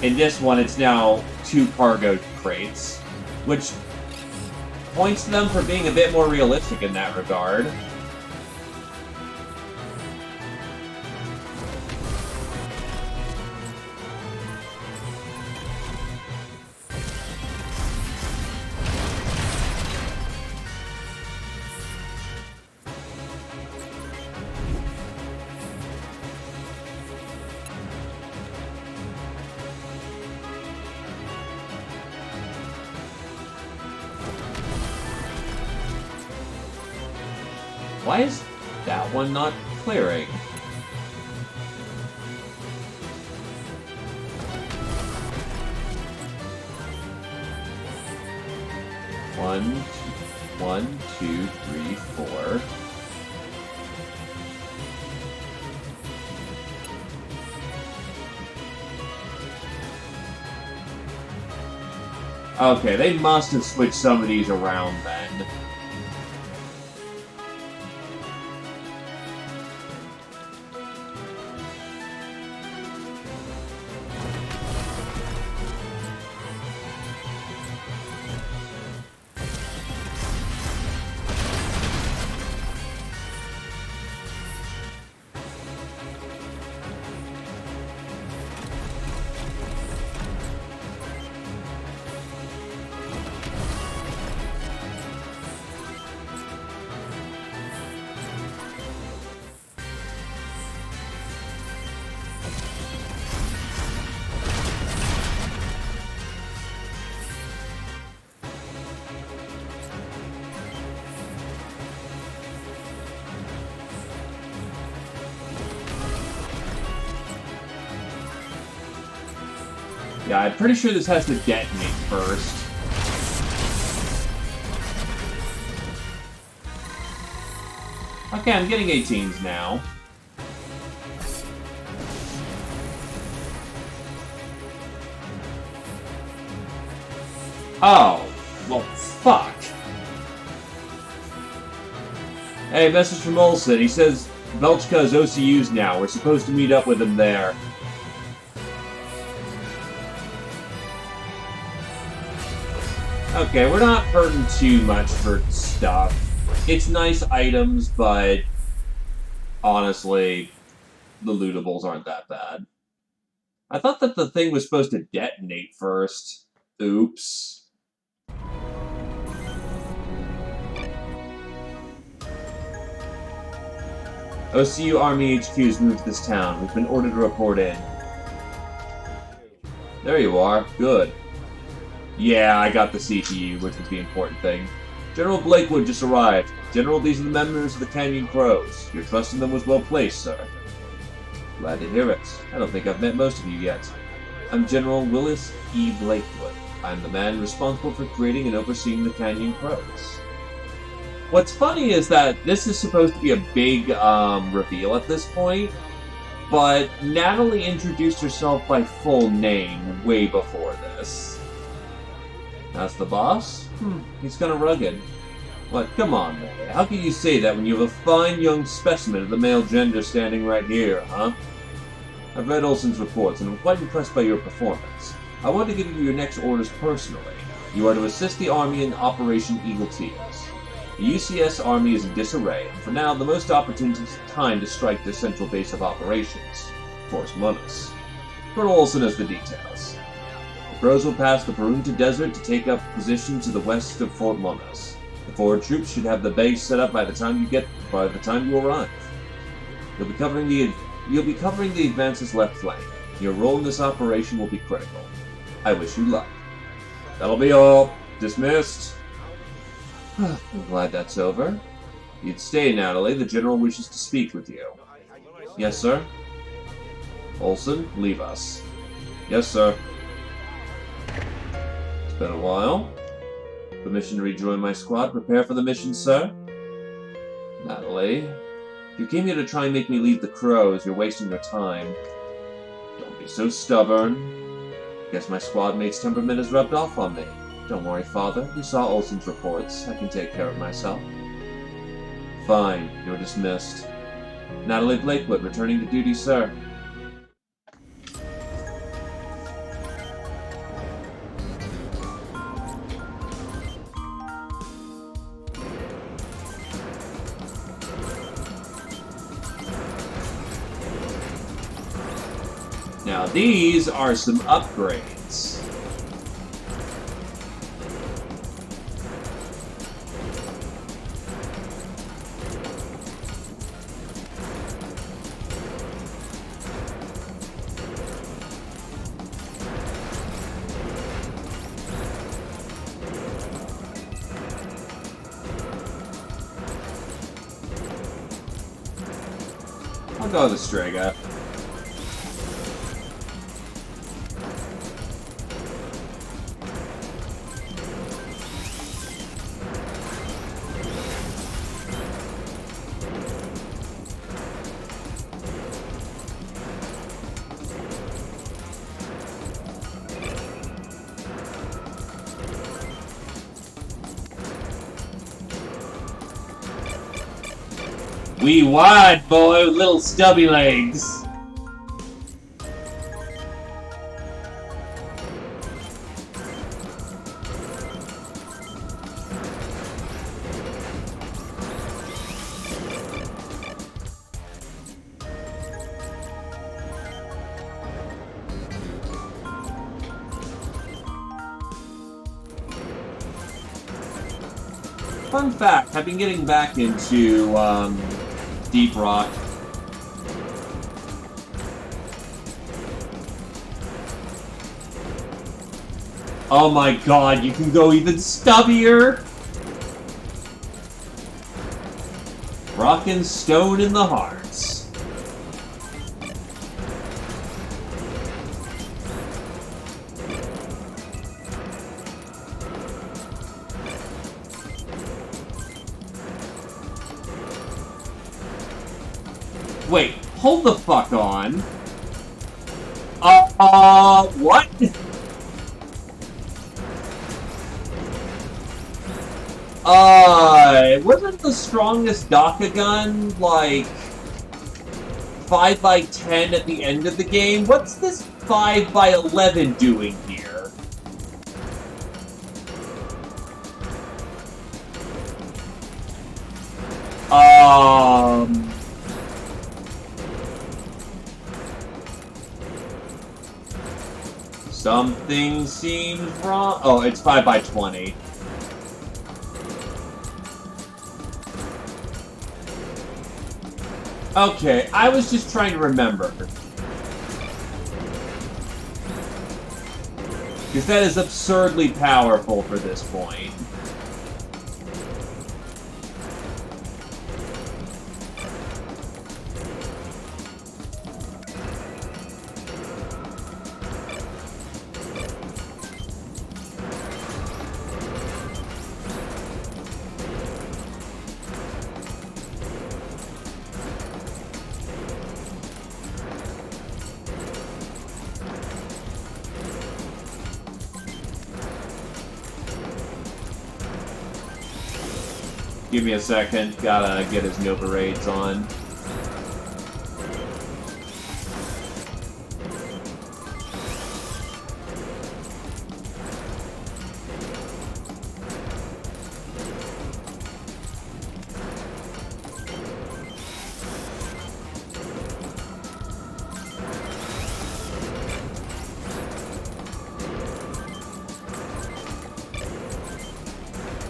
In this one, it's now 2 cargo crates, which points to them for being a bit more realistic in that regard. Why is that one not clearing? One, two, three, 4. Okay, they must have switched some of these around then. Yeah, I'm pretty sure this has to detonate first. Okay, I'm getting 18s now. Oh, well, fuck. Hey, message from Olsen. He says Belchka is OCU's now. We're supposed to meet up with him there. Okay, we're not hurting too much for stuff. It's nice items, but honestly, the lootables aren't that bad. I thought that the thing was supposed to detonate first. Oops. OCU Army HQ has moved to this town. We've been ordered to report in. There you are. Good. Yeah, I got the CPU, which was the important thing. General Blakewood just arrived. General, these are the members of the Canyon Crows. Your trust in them was well placed, sir. Glad to hear it. I don't think I've met most of you yet. I'm General Willis E. Blakewood. I'm the man responsible for creating and overseeing the Canyon Crows. What's funny is that this is supposed to be a big reveal at this point, but Natalie introduced herself by full name way before this. That's the boss? He's kinda rugged. What? Come on, man. How can you say that when you have a fine young specimen of the male gender standing right here, huh? I've read Olsen's reports, and I'm quite impressed by your performance. I want to give you your next orders personally. You are to assist the Army in Operation Eagle Tears. The UCS Army is in disarray, and for now, the most opportune time to strike their central base of operations, Fort Monas. Colonel Olsen has the details. The Crows will pass the Perunta Desert to take up position to the west of Fort Monas. The forward troops should have the base set up by the time you arrive. You'll be covering the advance's left flank. Your role in this operation will be critical. I wish you luck. That'll be all. Dismissed. I'm glad that's over. You'd stay, Natalie. The General wishes to speak with you. Yes, sir. Olsen, leave us. Yes, sir. It's been a while. Permission to rejoin my squad. Prepare for the mission, sir. Natalie, if you came here to try and make me leave the Crows, you're wasting your time. Don't be so stubborn. Guess my squad mate's temperament has rubbed off on me. Don't worry, Father. You saw Olsen's reports. I can take care of myself. Fine. You're dismissed. Natalie Blakewood, returning to duty, sir. Now these are some upgrades. I'll go with the Strega. We wide, boy, with little stubby legs. Fun fact, I've been getting back into, Deep Rock. Oh my god, you can go even stubbier! Rockin' stone in the hearts. Wait, hold the fuck on. What? Wasn't the strongest Daka gun, like, 5x10 at the end of the game? What's this 5x11 doing here? Something seems wrong. Oh, it's 5x20. Okay, I was just trying to remember. Because that is absurdly powerful for this point. Give me a second. Gotta get his Nova Raids on.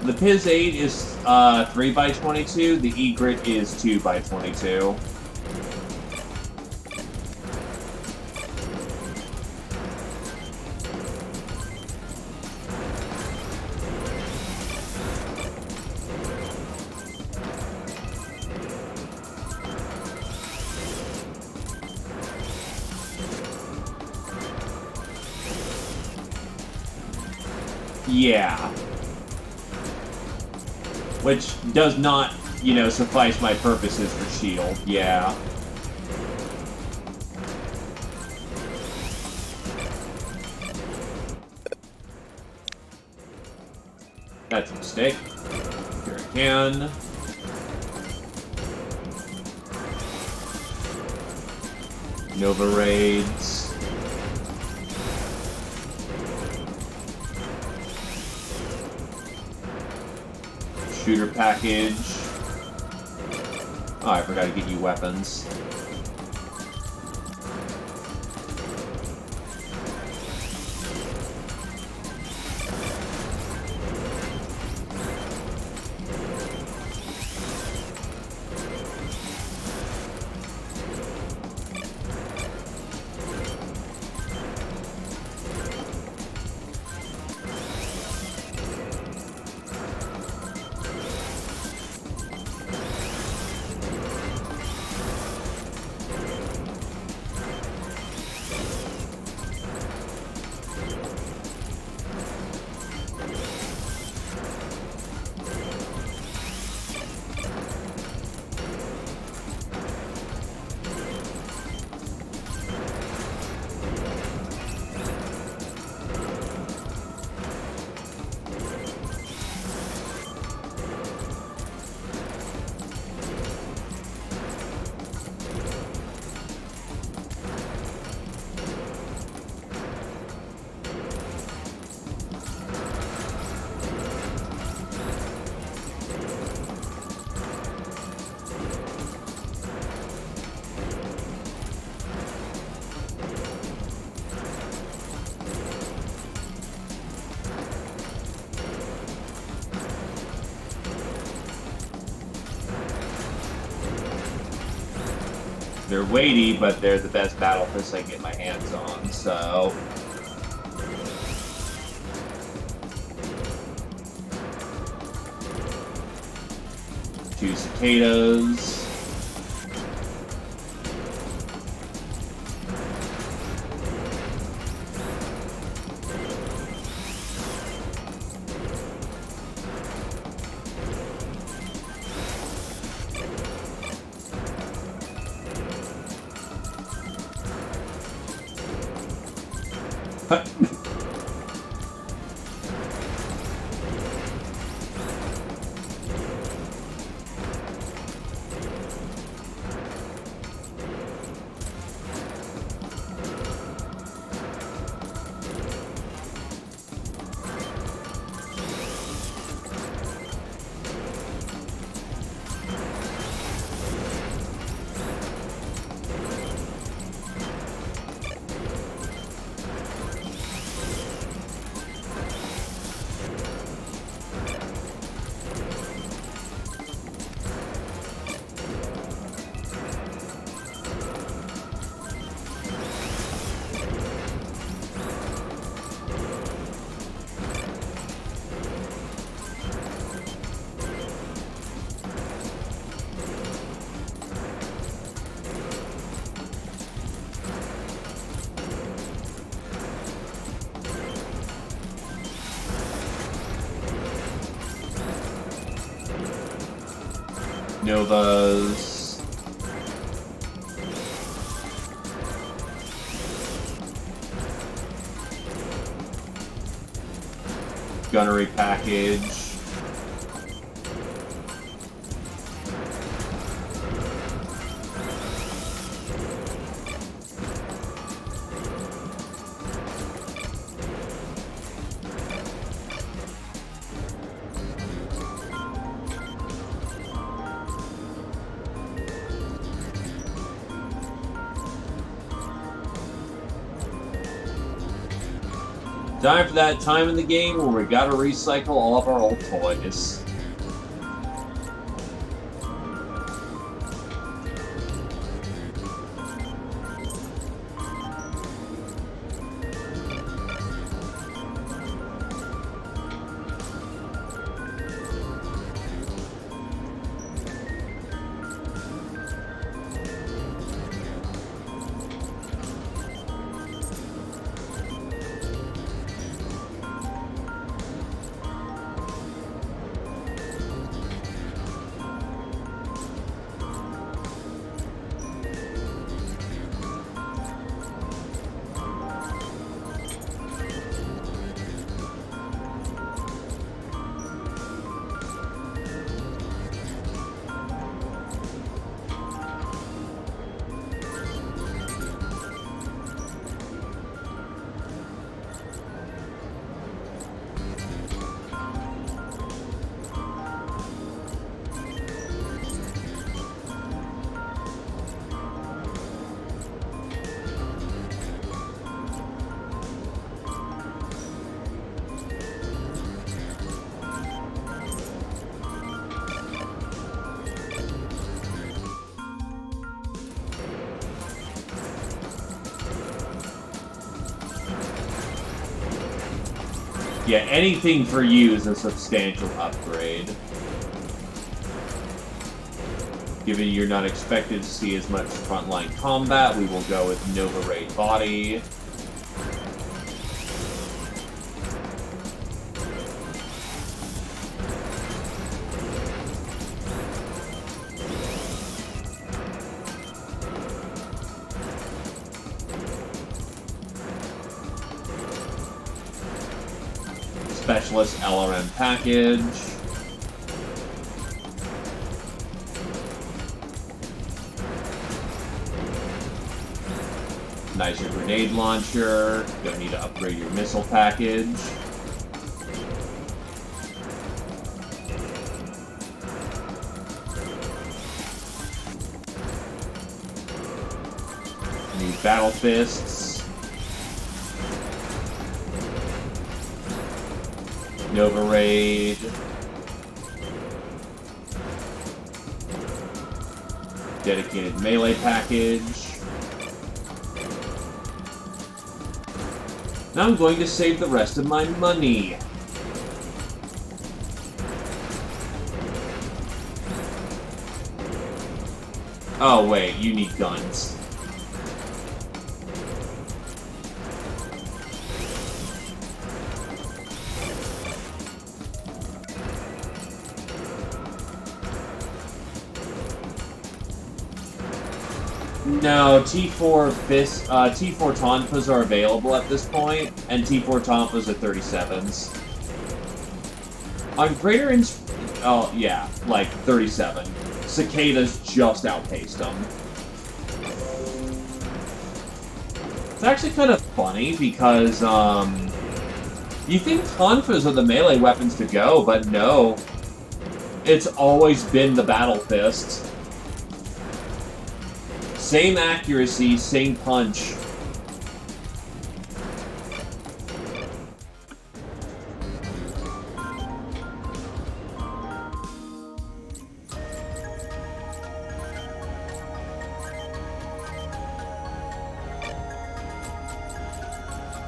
The Piz 8 is 3x22, the Egret is 2x22. Yeah. Which does not, you know, suffice my purposes for shield. Yeah. That's a mistake. Here I can. Nova Raids. Shooter package. Oh, I forgot to get you weapons. They're weighty, but they're the best battle fists I can get my hands on, so... Two cicadas. Novas. Gunnery package. Time for that time in the game where we gotta recycle all of our old toys. Yeah, anything for you is a substantial upgrade. Given you're not expected to see as much frontline combat, we will go with Nova Ray Body. Specialist LRM package. Nicer grenade launcher. Don't need to upgrade your missile package. Need battle fists. Nova Raid. Dedicated melee package. Now I'm going to save the rest of my money. Oh wait, you need guns. No, T4 Tonfas are available at this point, and T4 Tonfas are 37s. On Greater oh yeah, like 37. Cicadas just outpaced them. It's actually kind of funny because, you think Tonfas are the melee weapons to go, but no. It's always been the Battle Fist. Same accuracy, same punch.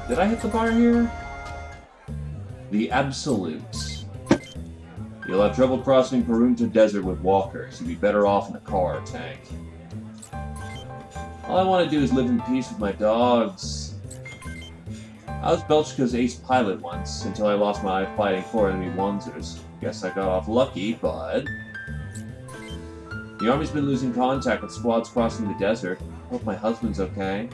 Did I hit the bar here? The Absolute. You'll have trouble crossing Perunta Desert with walkers. You'd be better off in a car or tank. All I want to do is live in peace with my dogs. I was Belchika's ace pilot once, until I lost my eye fighting 4 enemy Wanzers. Guess I got off lucky, but... The army's been losing contact with squads crossing the desert. Hope my husband's okay.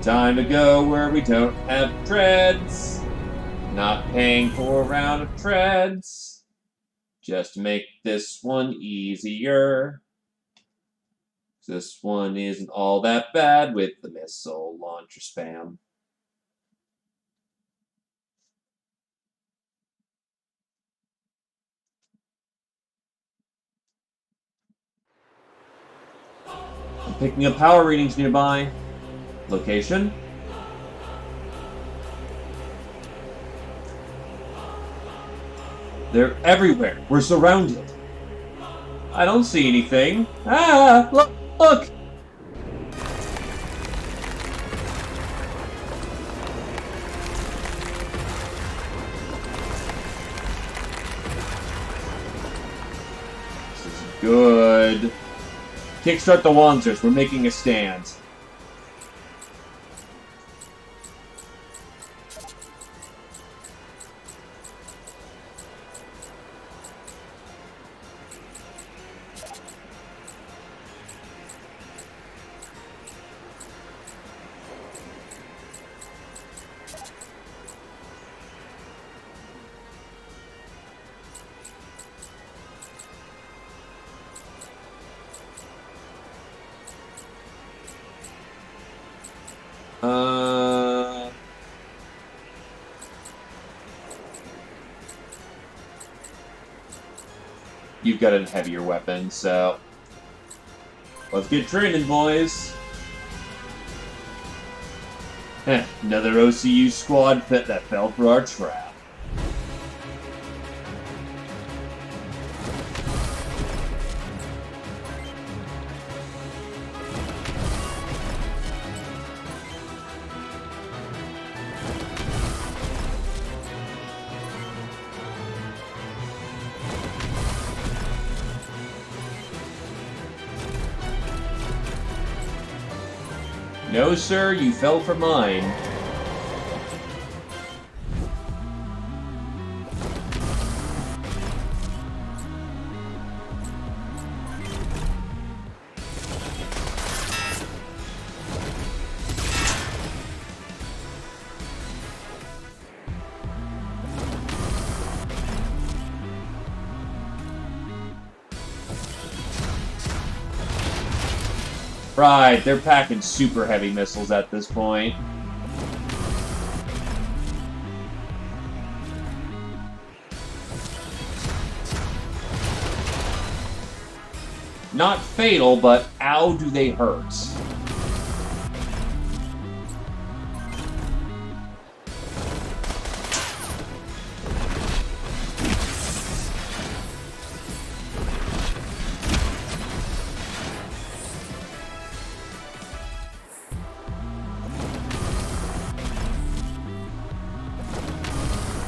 Time to go where we don't have dreads. Not paying for a round of treads. Just to make this one easier. This one isn't all that bad with the missile launcher spam. I'm picking up power readings nearby. Location? They're everywhere. We're surrounded. I don't see anything. Ah! Look! Look! This is good. Kickstart the Wanzers. We're making a stand. You've got a heavier weapon, so let's get training, boys. Another OCU squad that fell for our trap. No, sir, you fell for mine. Right, they're packing super heavy missiles at this point. Not fatal, but ow do they hurt.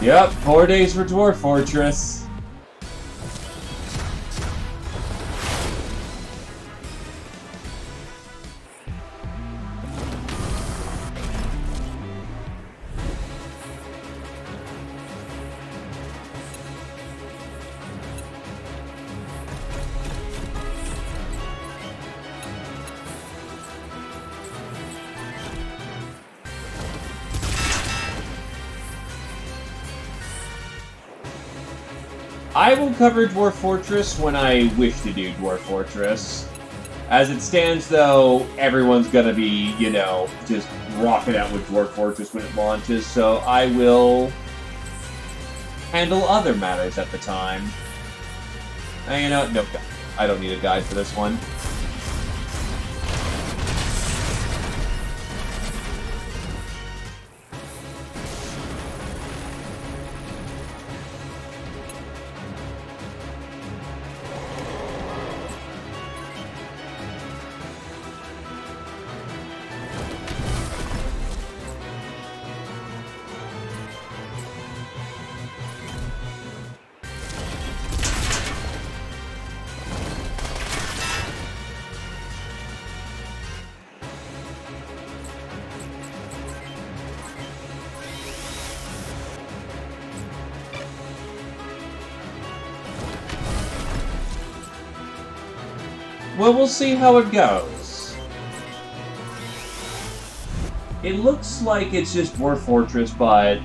Yep, 4 days for Dwarf Fortress. I will cover Dwarf Fortress when I wish to do Dwarf Fortress. As it stands, though, everyone's gonna be, you know, just rocking out with Dwarf Fortress when it launches, so I will handle other matters at the time. You know, no, I don't need a guide for this one. Well, we'll see how it goes. It looks like it's just Dwarf Fortress, but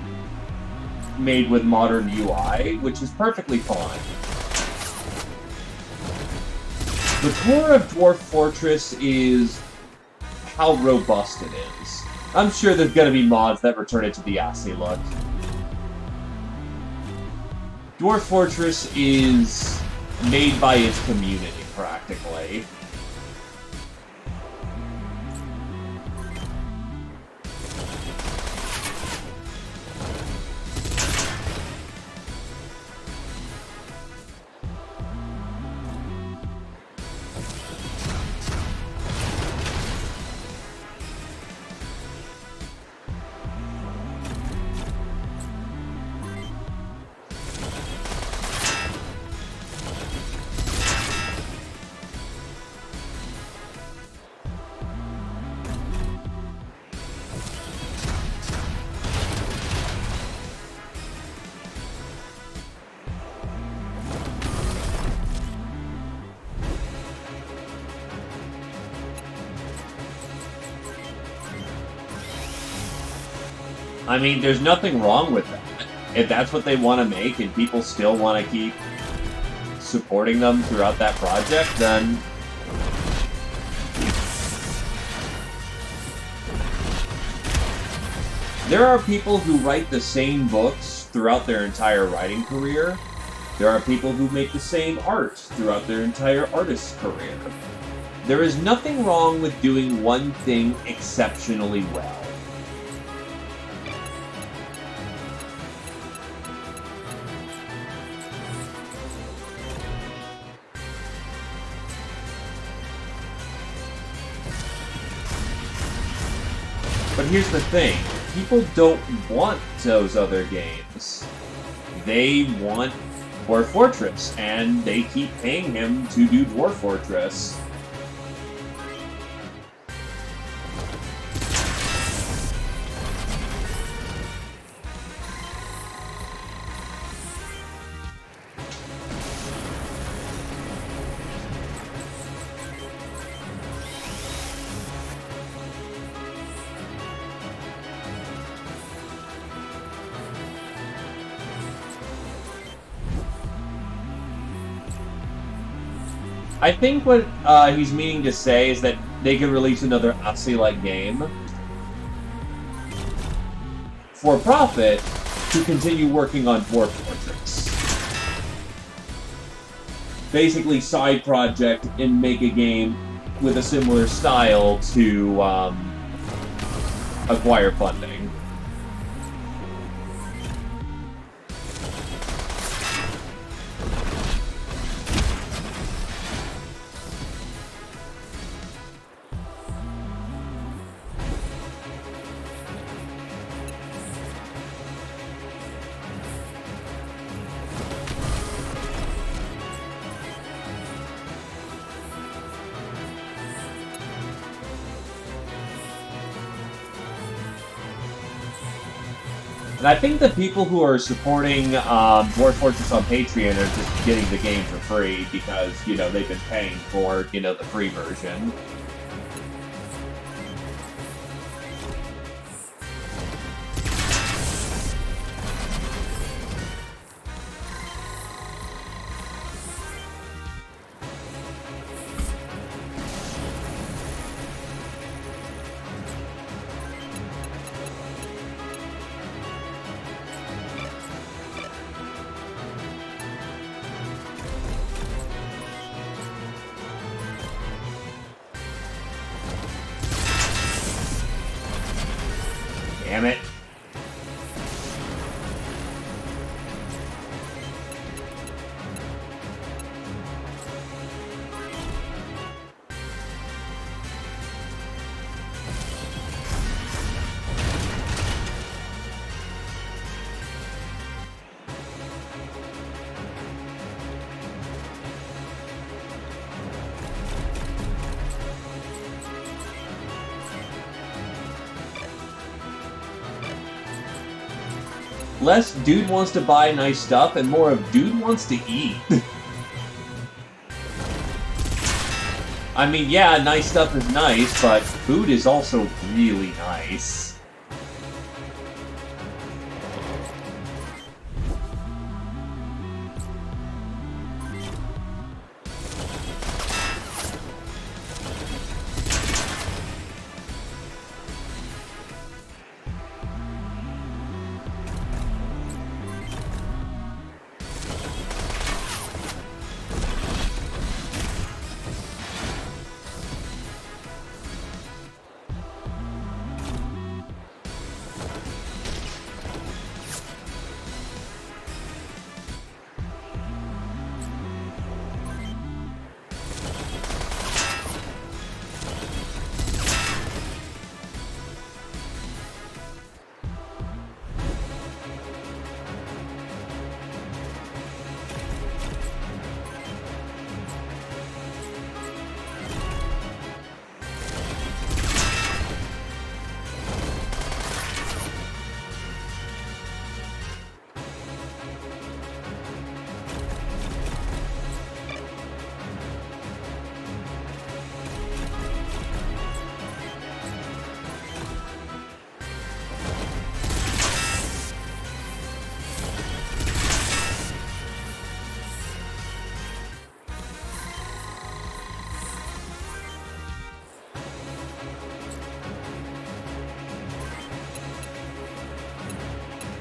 made with modern UI, which is perfectly fine. The core of Dwarf Fortress is how robust it is. I'm sure there's going to be mods that return it to the assy look. Dwarf Fortress is made by its community, practically. I mean, there's nothing wrong with that. If that's what they want to make and people still want to keep supporting them throughout that project, then there are people who write the same books throughout their entire writing career. There are people who make the same art throughout their entire artist's career. There is nothing wrong with doing one thing exceptionally well. But here's the thing, people don't want those other games. They want Dwarf Fortress, and they keep paying him to do Dwarf Fortress. I think what he's meaning to say is that they could release another Asi-like game for profit to continue working on Dwarf Fortress. Basically, side project and make a game with a similar style to acquire funding. And I think the people who are supporting Dwarf Fortress on Patreon are just getting the game for free because, you know, they've been paying for, you know, the free version. Damn it. Less dude wants to buy nice stuff and more of dude wants to eat. I mean, yeah, nice stuff is nice, but food is also really nice.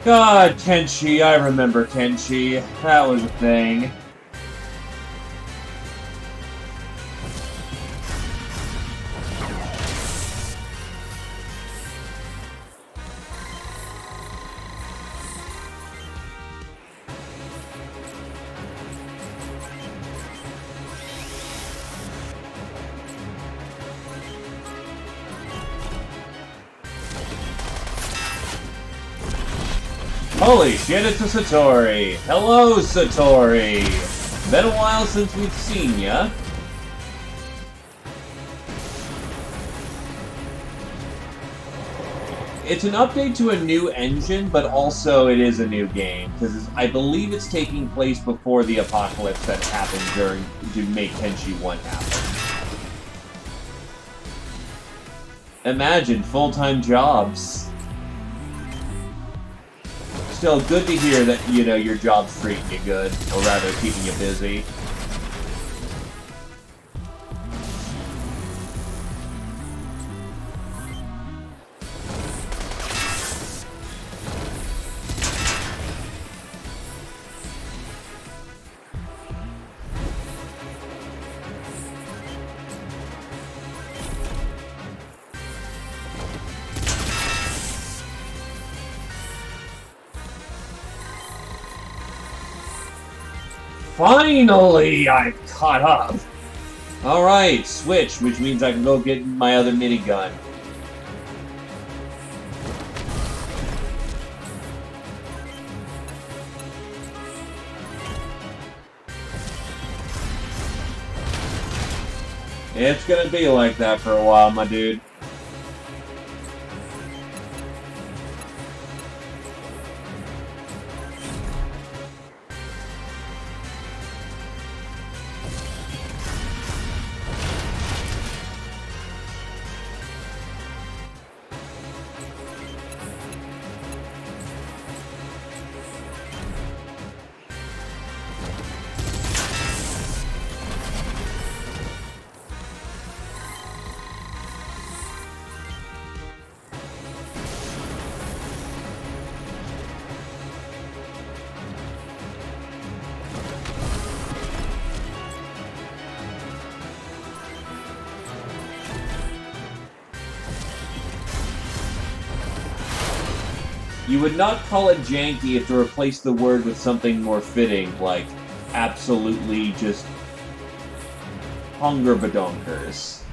God, Kenshi, I remember Kenshi. That was a thing. Holy shit, it's a Satori! Hello, Satori! Been a while since we've seen ya. It's an update to a new engine, but also it is a new game, because I believe it's taking place before the apocalypse that happened to make Kenshi 1 happen. Imagine full-time jobs. Still, good to hear that, you know, your job's treating you good, or rather, keeping you busy. Finally, I've caught up! Alright, switch, which means I can go get my other minigun. It's gonna be like that for a while, my dude. You would not call it janky if to replace the word with something more fitting, like absolutely just hunger badonkers.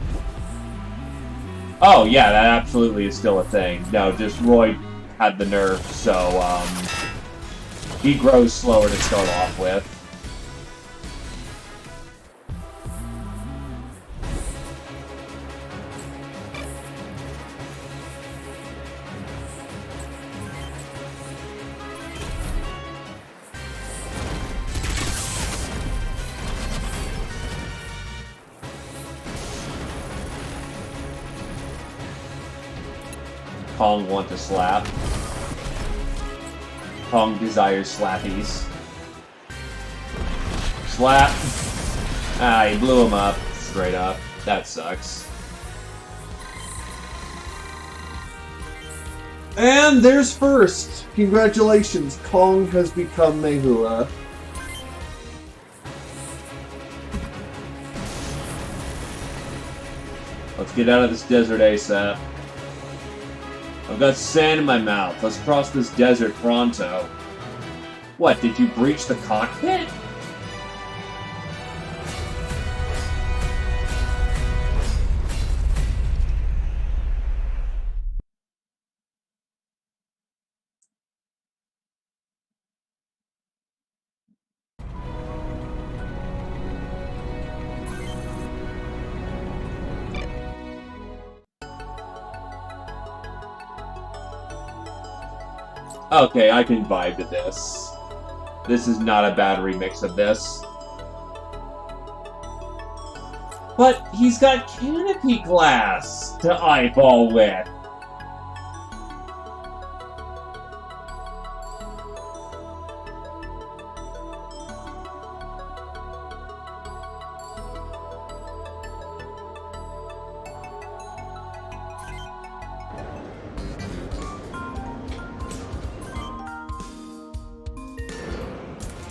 Oh yeah, that absolutely is still a thing. No, just Roy had the nerve, so he grows slower to start off with. Kong want to slap. Kong desires slappies. Slap! Ah, he blew him up. Straight up. That sucks. And there's first! Congratulations, Kong has become Mehua. Let's get out of this desert ASAP. I've got sand in my mouth. Let's cross this desert pronto. What, did you breach the cockpit? Okay, I can vibe to this. This is not a bad remix of this. But he's got canopy glass to eyeball with.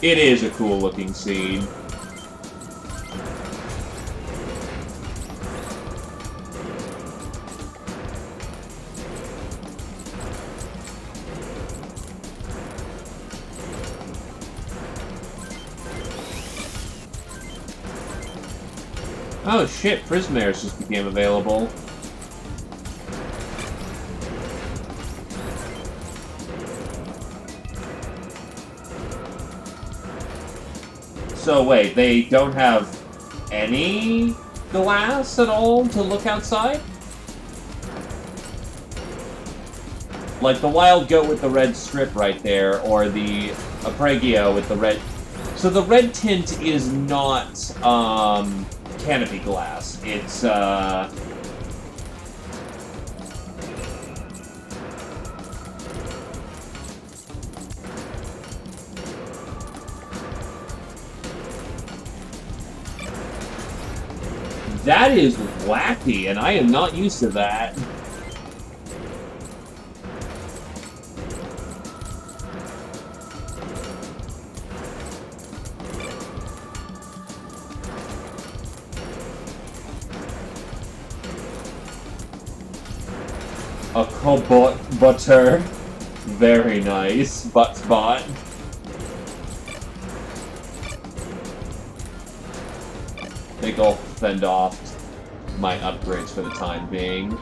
It is a cool looking scene. Oh shit, Prismares just became available. So wait, they don't have any glass at all to look outside? Like the wild goat with the red strip right there, or the Apregio with the red... So the red tint is not, canopy glass. It's, That is wacky, and I am not used to that. A cobalt butter. Very nice. Butt spot. I think I'll fend off my upgrades for the time being.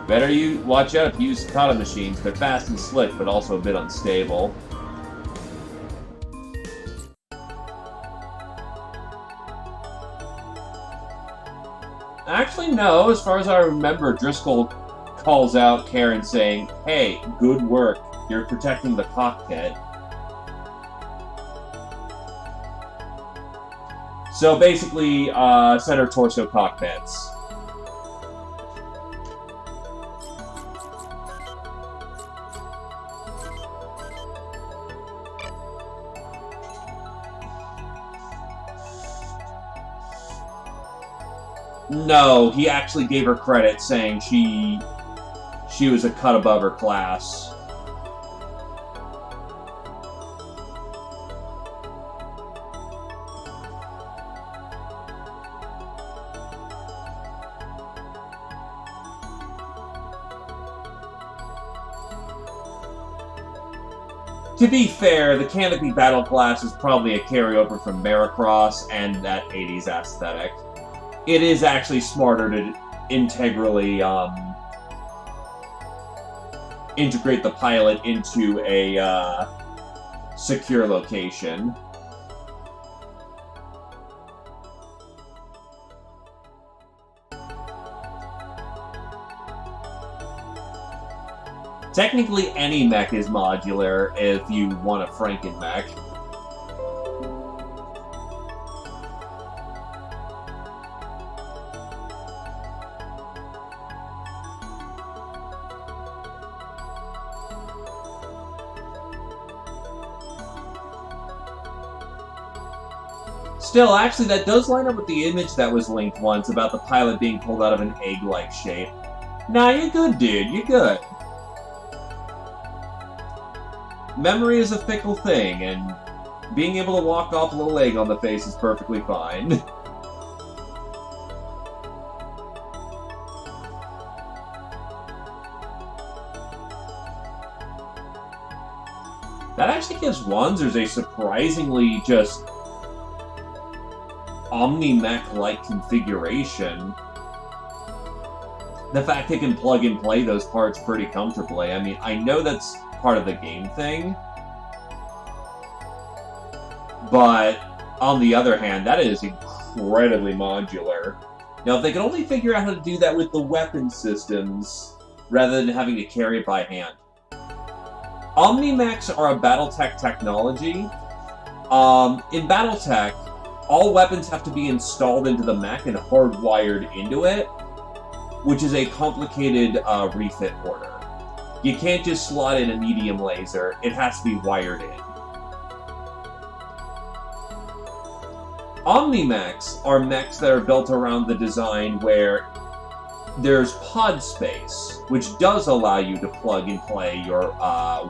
Better you watch out if you use kata machines. They're fast and slick, but also a bit unstable. Actually, no. As far as I remember, Driscoll calls out Karen saying, "Hey, good work. You're protecting the cockpit." So basically, center torso cockpits. No, he actually gave her credit, saying she was a cut above her class. To be fair, the Canopy Battle class is probably a carryover from Maricross and that 80s aesthetic. It is actually smarter to integrally integrate the pilot into a secure location. Technically, any mech is modular if you want a Franken mech. Still, actually, that does line up with the image that was linked once about the pilot being pulled out of an egg-like shape. Nah, you're good, dude. You're good. Memory is a fickle thing, and being able to walk off a little egg on the face is perfectly fine. That actually gives Wanzers a surprisingly just Omni-Mech-like configuration. The fact they can plug and play those parts pretty comfortably. I mean, I know that's part of the game thing, but on the other hand, that is incredibly modular. Now, if they could only figure out how to do that with the weapon systems, rather than having to carry it by hand. Omni-Mechs are a Battletech technology. In Battletech, all weapons have to be installed into the mech and hardwired into it, which is a complicated refit order. You can't just slot in a medium laser, it has to be wired in. Omni-Mechs are mechs that are built around the design where there's pod space, which does allow you to plug and play your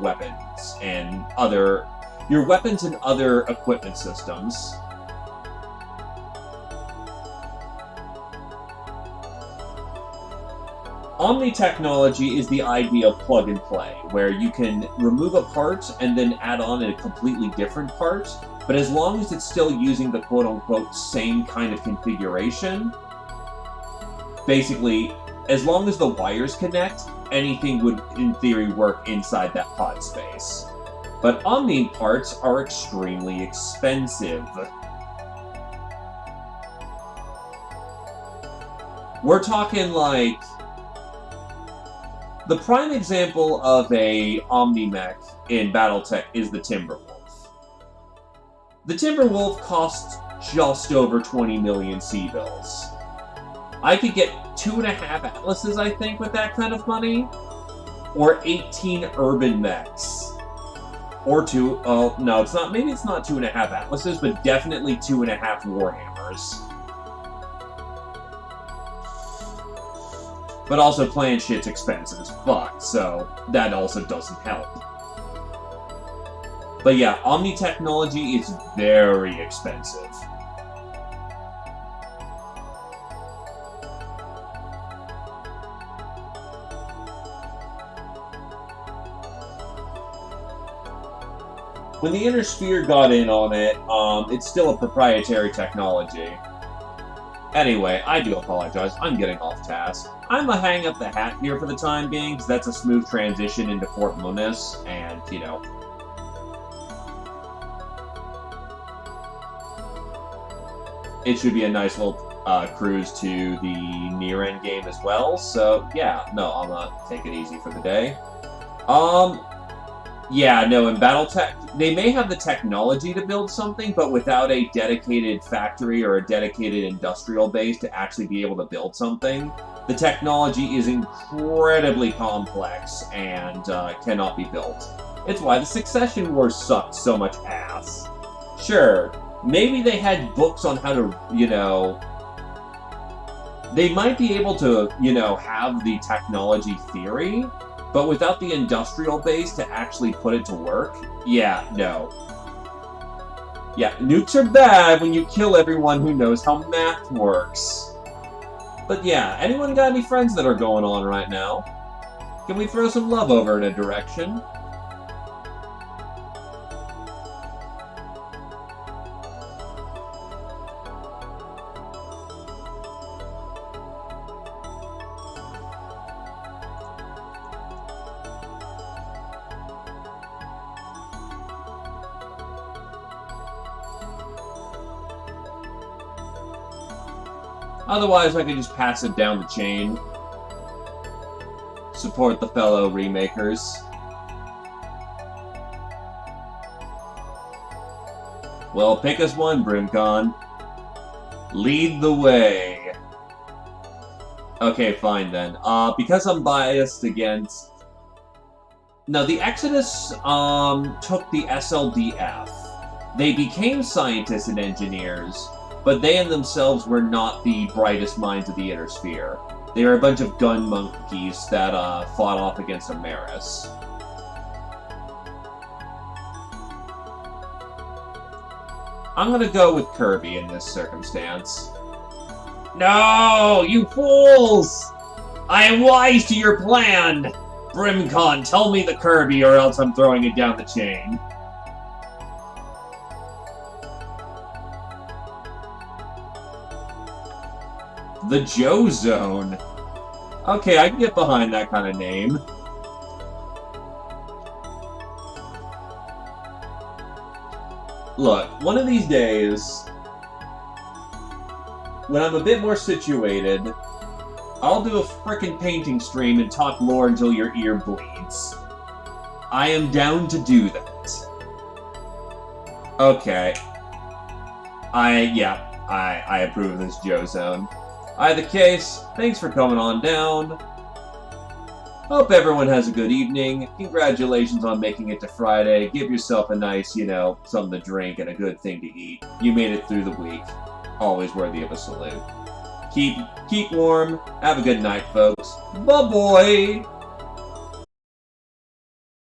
weapons and other your weapons and other equipment systems. Omni technology is the idea of plug and play, where you can remove a part and then add on a completely different part, but as long as it's still using the quote-unquote same kind of configuration, basically, as long as the wires connect, anything would, in theory, work inside that pod space. But Omni parts are extremely expensive. We're talking like... The prime example of a Omni-mech in Battletech is the Timberwolf. The Timberwolf costs just over 20 million C-bills. I could get 2.5 Atlases, I think, with that kind of money. Or 18 Urban Mechs. Or no, it's not, maybe it's not 2.5 Atlases, but definitely 2.5 Warhammers. But also playing shit's expensive as fuck, so that also doesn't help. But yeah, Omni technology is very expensive. When the Inner Sphere got in on it, it's still a proprietary technology. Anyway, I do apologize, I'm getting off task. I'm gonna hang up the hat here for the time being, because that's a smooth transition into Fort Munis, and, you know... It should be a nice little cruise to the near-end game as well, so yeah, no, I'm gonna take it easy for the day. Yeah, no, in Battletech, they may have the technology to build something, but without a dedicated factory or a dedicated industrial base to actually be able to build something. The technology is incredibly complex and cannot be built. It's why the Succession Wars sucked so much ass. Sure, maybe they had books on how to, you know... They might be able to, you know, have the technology theory, but without the industrial base to actually put it to work, yeah, no. Yeah, nukes are bad when you kill everyone who knows how math works. But yeah, anyone got any friends that are going on right now? Can we throw some love over in a direction? Otherwise, I could just pass it down the chain. Support the fellow remakers. Well, pick us one, Brimcon. Lead the way. Okay, fine then. Because I'm biased against... No, the Exodus, took the SLDF. They became scientists and engineers, but they in themselves were not the brightest minds of the Inner Sphere. They were a bunch of gun monkeys that fought off against Amaris. I'm gonna go with Kirby in this circumstance. No, you fools! I am wise to your plan! Brimcon, tell me the Kirby or else I'm throwing it down the chain. The Joe Zone. Okay, I can get behind that kind of name. Look, one of these days, when I'm a bit more situated, I'll do a frickin' painting stream and talk lore until your ear bleeds. I am down to do that. Okay. I approve of this Joe Zone. Either case, thanks for coming on down. Hope everyone has a good evening. Congratulations on making it to Friday. Give yourself a nice, you know, something to drink and a good thing to eat. You made it through the week. Always worthy of a salute. Keep warm. Have a good night, folks. Bye-bye!